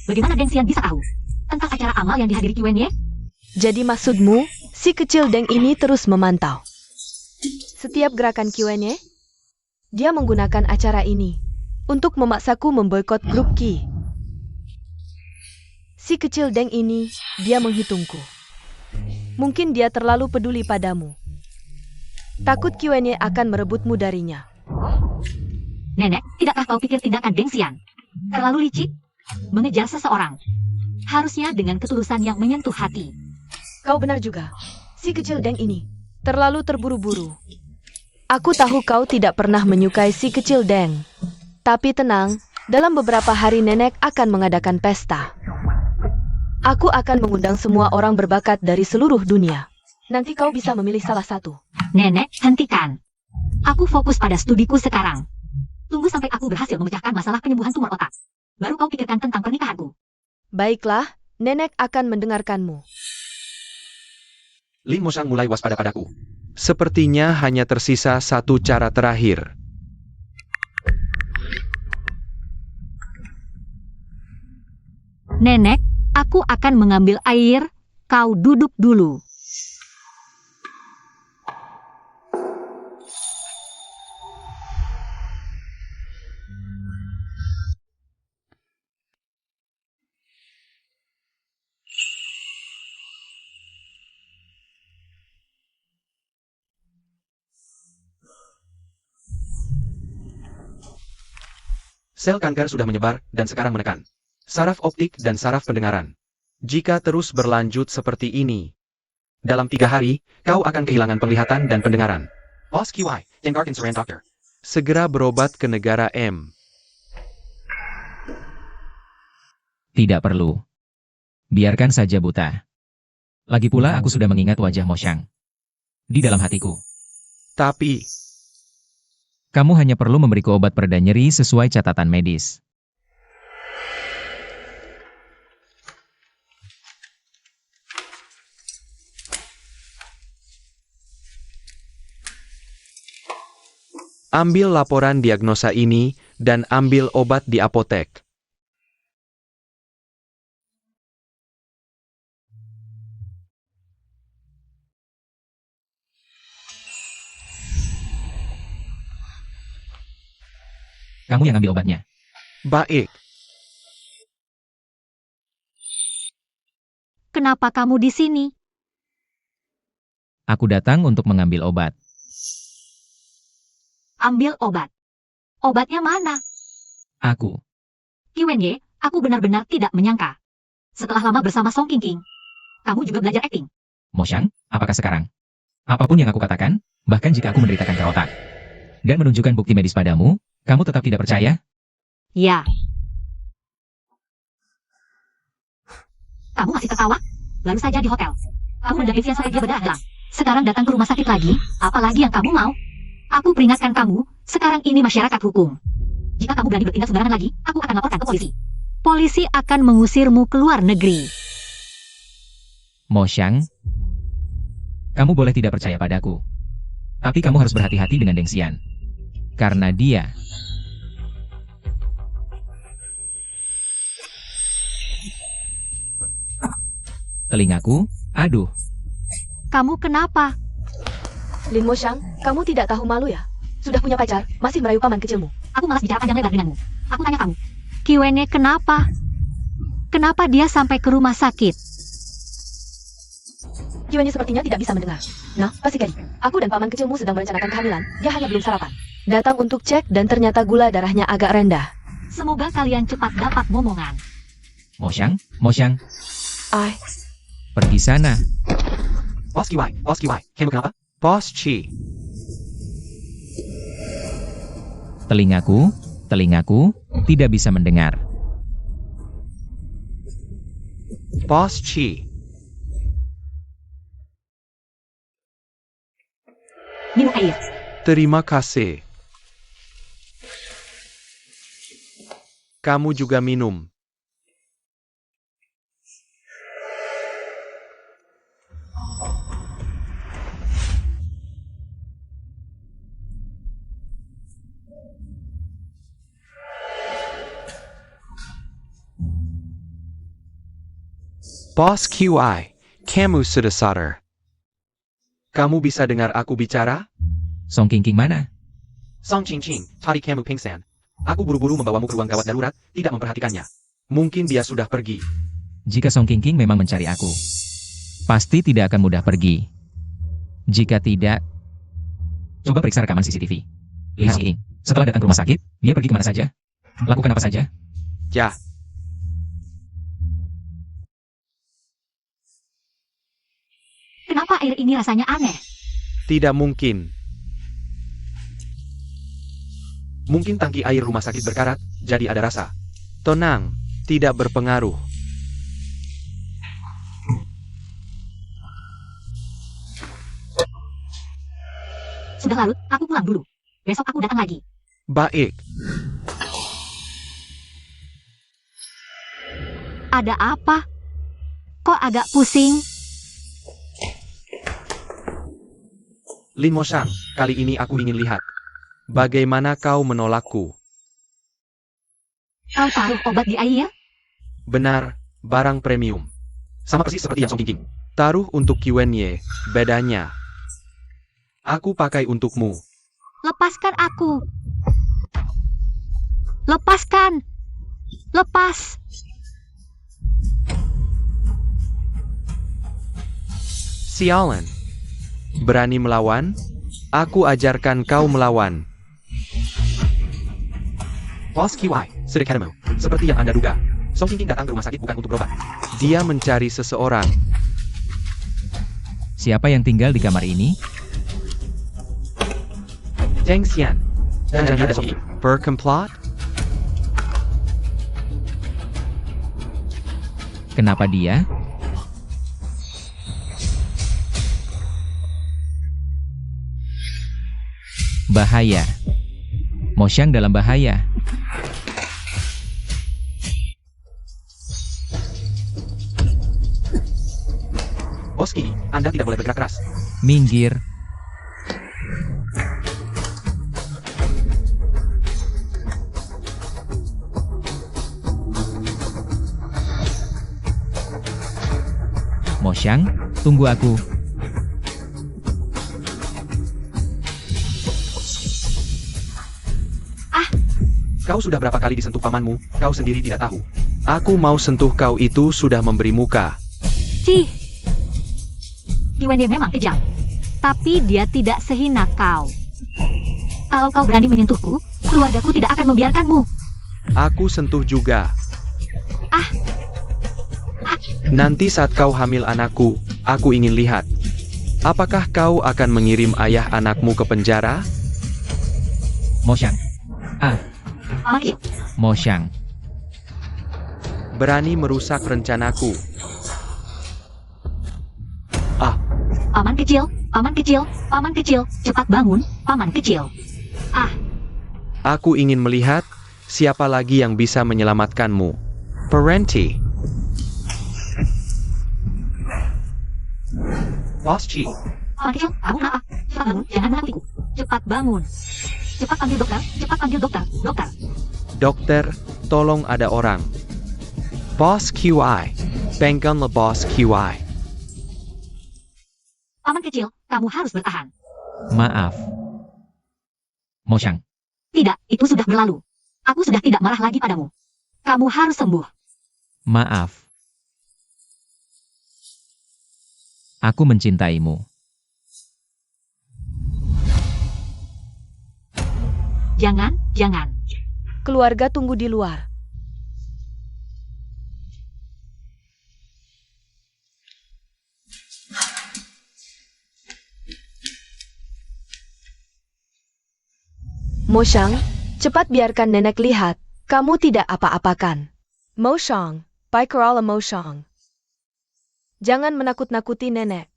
bagaimana Deng Xian bisa tahu tentang acara amal yang dihadiri Qi Wenye? Jadi maksudmu, si kecil Deng ini terus memantau setiap gerakan Qi Wenye? Dia menggunakan acara ini untuk memaksaku memboikot grup Qi. Si kecil Deng ini, dia menghitungku. Mungkin dia terlalu peduli padamu. Takut Qi Wenye akan merebutmu darinya. Nenek, tidakkah kau pikir tindakan Deng Xian terlalu licik? Mengejar seseorang harusnya dengan ketulusan yang menyentuh hati. Kau benar juga. Si kecil Deng ini terlalu terburu-buru. Aku tahu kau tidak pernah menyukai si kecil Deng. Tapi tenang, dalam beberapa hari nenek akan mengadakan pesta. Aku akan mengundang semua orang berbakat dari seluruh dunia. Nanti kau bisa memilih salah satu. Nenek, hentikan. Aku fokus pada studiku sekarang. Tunggu sampai aku berhasil memecahkan masalah penyembuhan tumor otak. Baru kau pikirkan tentang pernikahanku. Baiklah, nenek akan mendengarkanmu. Lin Mo Xiang mulai waspada padaku. Sepertinya hanya tersisa satu cara terakhir. Nenek, aku akan mengambil air. Kau duduk dulu. Sel kanker sudah menyebar dan sekarang menekan saraf optik dan saraf pendengaran. Jika terus berlanjut seperti ini, dalam 3 hari, kau akan kehilangan penglihatan dan pendengaran. Boss QI, Dengarkin Saran Doctor. Segera berobat ke negara M. Tidak perlu. Biarkan saja buta. Lagi pula aku sudah mengingat wajah Mo Xiang di dalam hatiku. Tapi, Kamu hanya perlu memberiku obat pereda nyeri sesuai catatan medis. ambil laporan diagnosa ini dan ambil obat di apotek. Kamu yang ambil obatnya. Baik. Kenapa kamu di sini? Aku datang untuk mengambil obat. Ambil obat. Obatnya mana? Aku. Qiwenye, aku benar-benar tidak menyangka. Setelah lama bersama Song Qingqing, kamu juga belajar akting. Mo Xiang, apakah sekarang? Apapun yang aku katakan, bahkan jika aku menderitakan kanker otak, dan menunjukkan bukti medis padamu, kamu tetap tidak percaya? Ya. Kamu masih tertawa? Baru saja di hotel. Kamu dan Vivian saya dia berdagang. Sekarang datang ke rumah sakit lagi, apalagi yang kamu mau? Aku peringatkan kamu, sekarang ini masyarakat hukum. Jika kamu berani bertindak sembarangan lagi, aku akan laporkan ke polisi. Polisi akan mengusirmu keluar negeri. Mo Xiang, kamu boleh tidak percaya padaku. Tapi kamu harus berhati-hati dengan Deng Xian. Karena dia... Telingaku, aduh. Kamu kenapa? Lin Mo Xiang, kamu tidak tahu malu ya? Sudah punya pacar, masih merayu paman kecilmu. Aku malas bicara panjang lebar denganmu. Aku tanya kamu. Qiwenye kenapa? Kenapa dia sampai ke rumah sakit? Qiwenye sepertinya tidak bisa mendengar. Nah, pasti Gadi. Aku dan paman kecilmu sedang merencanakan kehamilan. Dia hanya belum sarapan. Datang untuk cek dan ternyata gula darahnya agak rendah. Semoga kalian cepat dapat momongan. Mo Xiang, Ai, pergi sana. Boss QI, kamu kenapa? Boss Chi, Telingaku tidak bisa mendengar. Boss Chi, Minum air. terima kasih. Kamu juga minum. Boss QI, kamu sudah sadar. Kamu bisa dengar aku bicara? Song Qingqing mana? Song Qingqing, tadi kamu pingsan. Aku buru-buru membawamu ke ruang gawat darurat, tidak memperhatikannya. Mungkin dia sudah pergi. Jika Song Qingqing memang mencari aku, pasti tidak akan mudah pergi. Jika tidak, coba periksa rekaman CCTV. Lihat ini. Setelah datang ke rumah sakit, dia pergi kemana saja? Lakukan apa saja? Ya, Kenapa air ini rasanya aneh? tidak mungkin. Mungkin tangki air rumah sakit berkarat, jadi ada rasa. Tenang, tidak berpengaruh. Sudah larut, aku pulang dulu. Besok aku datang lagi. Baik, Ada apa? Kok agak pusing? Lin Mo Xiang, kali ini aku ingin lihat. bagaimana kau menolakku? Kau taruh obat di air? Benar, barang premium. Sama persis seperti yang Song Qingqing. Taruh untuk Qiwenye, bedanya. Aku pakai untukmu. Lepaskan aku. Lepaskan. Lepas. Sialan. Berani melawan? Aku ajarkan kau melawan. Boss QI, Sedekatmu, seperti yang Anda duga. Song Qingqing datang ke rumah sakit bukan untuk berobat. Dia mencari seseorang. Siapa yang tinggal di kamar ini? Zhang Xian. Dan ada Song Qing. Berkomplot? Kenapa dia? Bahaya. Mo Xiang dalam bahaya. Boski, Anda tidak boleh bergerak keras. Minggir. Mo Xiang, tunggu aku. Kau sudah berapa kali disentuh pamanmu, kau sendiri tidak tahu. Aku mau sentuh kau itu sudah memberi muka. Cih. Kiwenye memang kejam. Tapi dia tidak sehina kau. Kalau kau berani menyentuhku, keluargaku tidak akan membiarkanmu. Aku sentuh juga. Ah. Nanti saat kau hamil anakku, aku ingin lihat. Apakah kau akan mengirim ayah anakmu ke penjara? Mo Xiang. Paman, Mo Xiang. Berani merusak rencanaku. paman kecil, paman kecil, paman kecil, cepat bangun, paman kecil. Aku ingin melihat siapa lagi yang bisa menyelamatkanmu. Parenti. Boss Chi. Paman kecil, kamu kenapa? Cepat bangun, jangan menakutiku. Cepat bangun. Cepat panggil dokter, cepat panggil dokter, dokter. Dokter, tolong ada orang. Boss QI. Bengkanlah Boss QI. Paman kecil, kamu harus bertahan. Maaf. Mo Xiang. Tidak, itu sudah berlalu. Aku sudah tidak marah lagi padamu. Kamu harus sembuh. Maaf. Aku mencintaimu. Jangan, jangan. Keluarga tunggu di luar. Mo Xiang, cepat biarkan nenek lihat. Kamu tidak apa-apakan. Mo Xiang, Paikara Mo Xiang. Jangan menakut-nakuti nenek.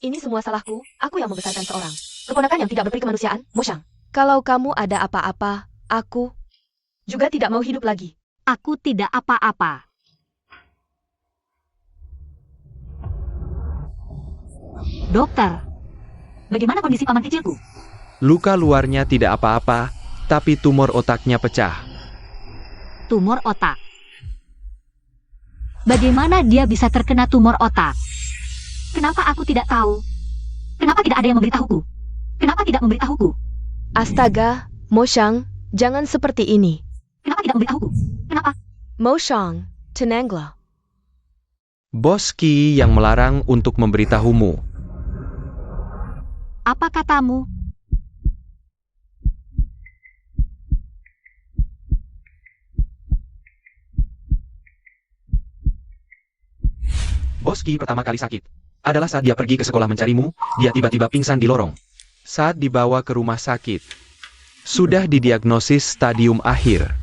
Ini semua salahku. Aku yang membesarkan seorang keponakan yang tidak berperi kemanusiaan, Mo Xiang. Kalau kamu ada apa-apa, aku juga tidak mau hidup lagi. Aku tidak apa-apa. Dokter, bagaimana kondisi paman kecilku? Luka luarnya tidak apa-apa, tapi tumor otaknya pecah. Tumor otak. Bagaimana dia bisa terkena tumor otak? Kenapa aku tidak tahu? Kenapa tidak ada yang memberitahuku? Kenapa tidak memberitahuku? Astaga, Mo Xiang, jangan seperti ini. Kenapa tidak memberitahuku? Kenapa? Mo Xiang, tenanglah. Bos Qi yang melarang untuk memberitahumu. Apa katamu? Boss Qi pertama kali sakit adalah saat dia pergi ke sekolah mencarimu, dia tiba-tiba pingsan di lorong. Saat dibawa ke rumah sakit, sudah didiagnosis stadium akhir.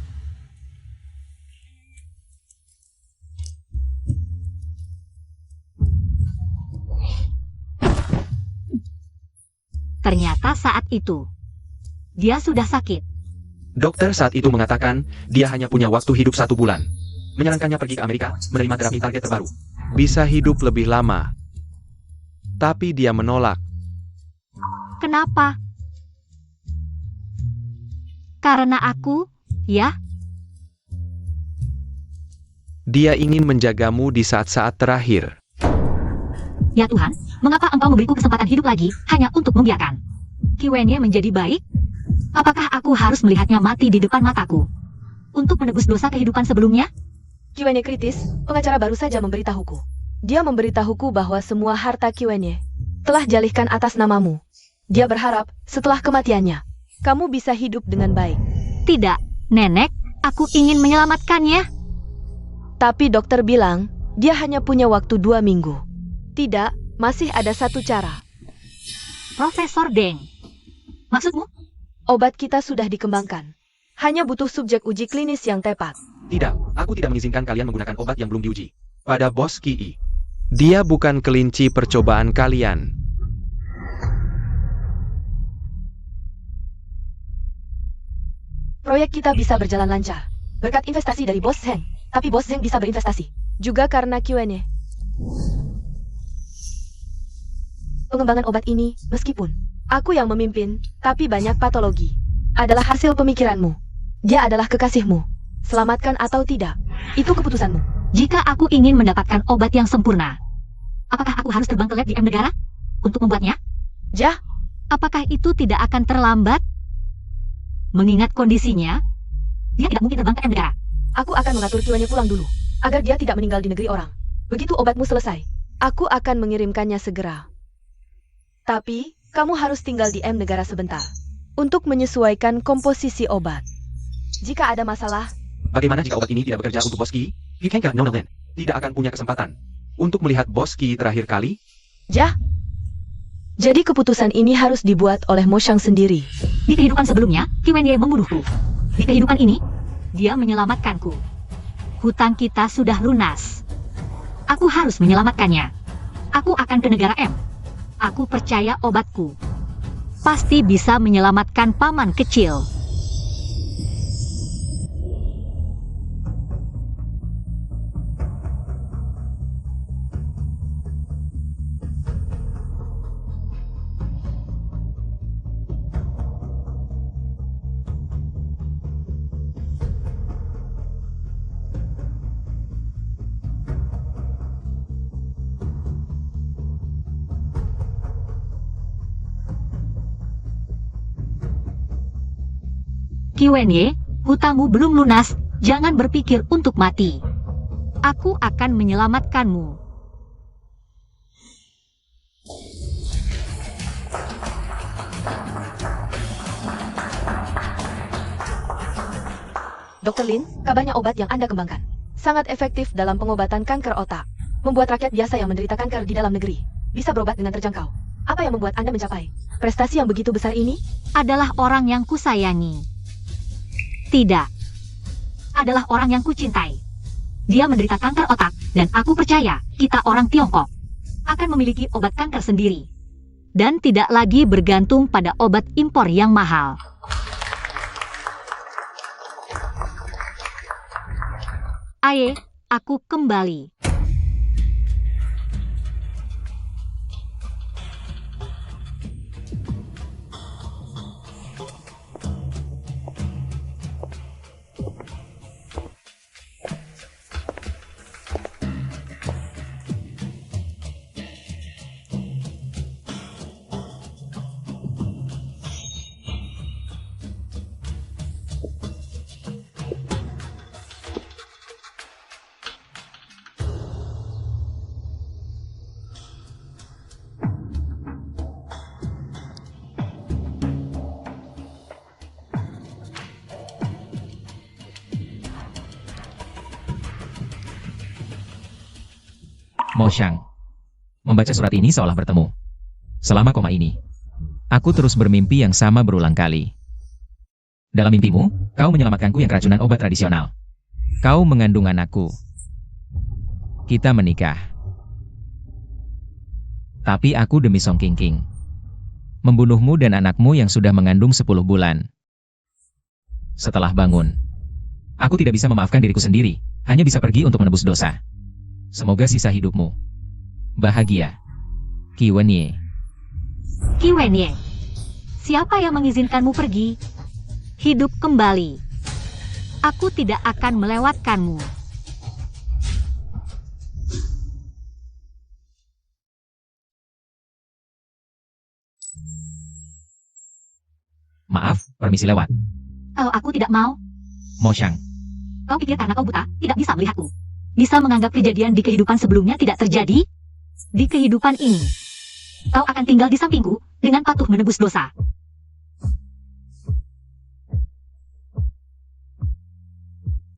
Ternyata saat itu, dia sudah sakit. Dokter saat itu mengatakan, dia hanya punya waktu hidup 1 bulan. Menyarankannya pergi ke Amerika, menerima terapi target terbaru. Bisa hidup lebih lama. Tapi dia menolak. Kenapa? Karena aku, ya? Dia ingin menjagamu di saat-saat terakhir. Ya Tuhan, mengapa engkau memberiku kesempatan hidup lagi, hanya untuk membiarkan Kiwenye menjadi baik? Apakah aku harus melihatnya mati di depan mataku? Untuk menebus dosa kehidupan sebelumnya? Kiwenye kritis, pengacara baru saja memberitahuku. Dia memberitahuku bahwa semua harta Kiwenye telah dialihkan atas namamu. Dia berharap, setelah kematiannya, kamu bisa hidup dengan baik. Tidak, Nenek, Aku ingin menyelamatkannya. Tapi dokter bilang, dia hanya punya waktu 2 minggu. Tidak, masih ada satu cara. Profesor Deng. Maksudmu? Obat kita sudah dikembangkan. Hanya butuh subjek uji klinis yang tepat. Tidak, aku tidak mengizinkan kalian menggunakan obat yang belum diuji. Pada bos Ki. Dia bukan kelinci percobaan kalian. Proyek kita bisa berjalan lancar. Berkat investasi dari Bos Zheng. Tapi Bos Zheng bisa berinvestasi. Juga karena Q&A. Pengembangan obat ini, meskipun aku yang memimpin, tapi banyak patologi, adalah hasil pemikiranmu. Dia adalah kekasihmu. Selamatkan atau tidak, itu keputusanmu. Jika aku ingin mendapatkan obat yang sempurna, apakah aku harus terbang ke lab di M negara untuk membuatnya? Jah, Apakah itu tidak akan terlambat? Mengingat kondisinya, dia tidak mungkin terbang ke M negara. aku akan mengatur Q&A pulang dulu, agar dia tidak meninggal di negeri orang. Begitu obatmu selesai, aku akan mengirimkannya segera. Tapi, kamu harus tinggal di M negara sebentar, untuk menyesuaikan komposisi obat. Jika ada masalah, Bagaimana jika obat ini tidak bekerja untuk bos Ki? Ki Nolan tidak akan punya kesempatan untuk melihat bos Ki terakhir kali. Jah. Jadi keputusan ini harus dibuat oleh Mo Shang sendiri. Di kehidupan sebelumnya, Qiwenye membunuhku. Di kehidupan ini, dia menyelamatkanku. Hutang kita sudah lunas. Aku harus menyelamatkannya. Aku akan ke negara M. Aku percaya obatku pasti bisa menyelamatkan paman kecil. Qiwenye, hutangmu belum lunas, jangan berpikir untuk mati. Aku akan menyelamatkanmu. Dr. Lin, kabarnya obat yang Anda kembangkan sangat efektif dalam pengobatan kanker otak. Membuat rakyat biasa yang menderita kanker di dalam negeri bisa berobat dengan terjangkau. Apa yang membuat Anda mencapai prestasi yang begitu besar ini? Adalah orang yang kusayangi. Tidak. Adalah orang yang kucintai. Dia menderita kanker otak, dan aku percaya kita orang Tiongkok akan memiliki obat kanker sendiri. Dan tidak lagi bergantung pada obat impor yang mahal. Aye, aku kembali. Mo Shang. Membaca surat ini seolah bertemu. Selama koma ini, aku terus bermimpi yang sama berulang kali. Dalam mimpimu, kau menyelamatkanku yang keracunan obat tradisional. Kau mengandung anakku. Kita menikah. Tapi aku demi Song Qingqing membunuhmu dan anakmu yang sudah mengandung 10 bulan. Setelah bangun, aku tidak bisa memaafkan diriku sendiri, hanya bisa pergi untuk menebus dosa. Semoga sisa hidupmu bahagia. Qiwenye. Qiwenye, siapa yang mengizinkanmu pergi? Hidup kembali. Aku tidak akan melewatkanmu. Maaf, permisi lewat. Kalau aku tidak mau, Mo Shang. kau pikir karena kau buta, tidak bisa melihatku? Bisa menganggap kejadian di kehidupan sebelumnya tidak terjadi? Di kehidupan ini, kau akan tinggal di sampingku, dengan patuh menebus dosa.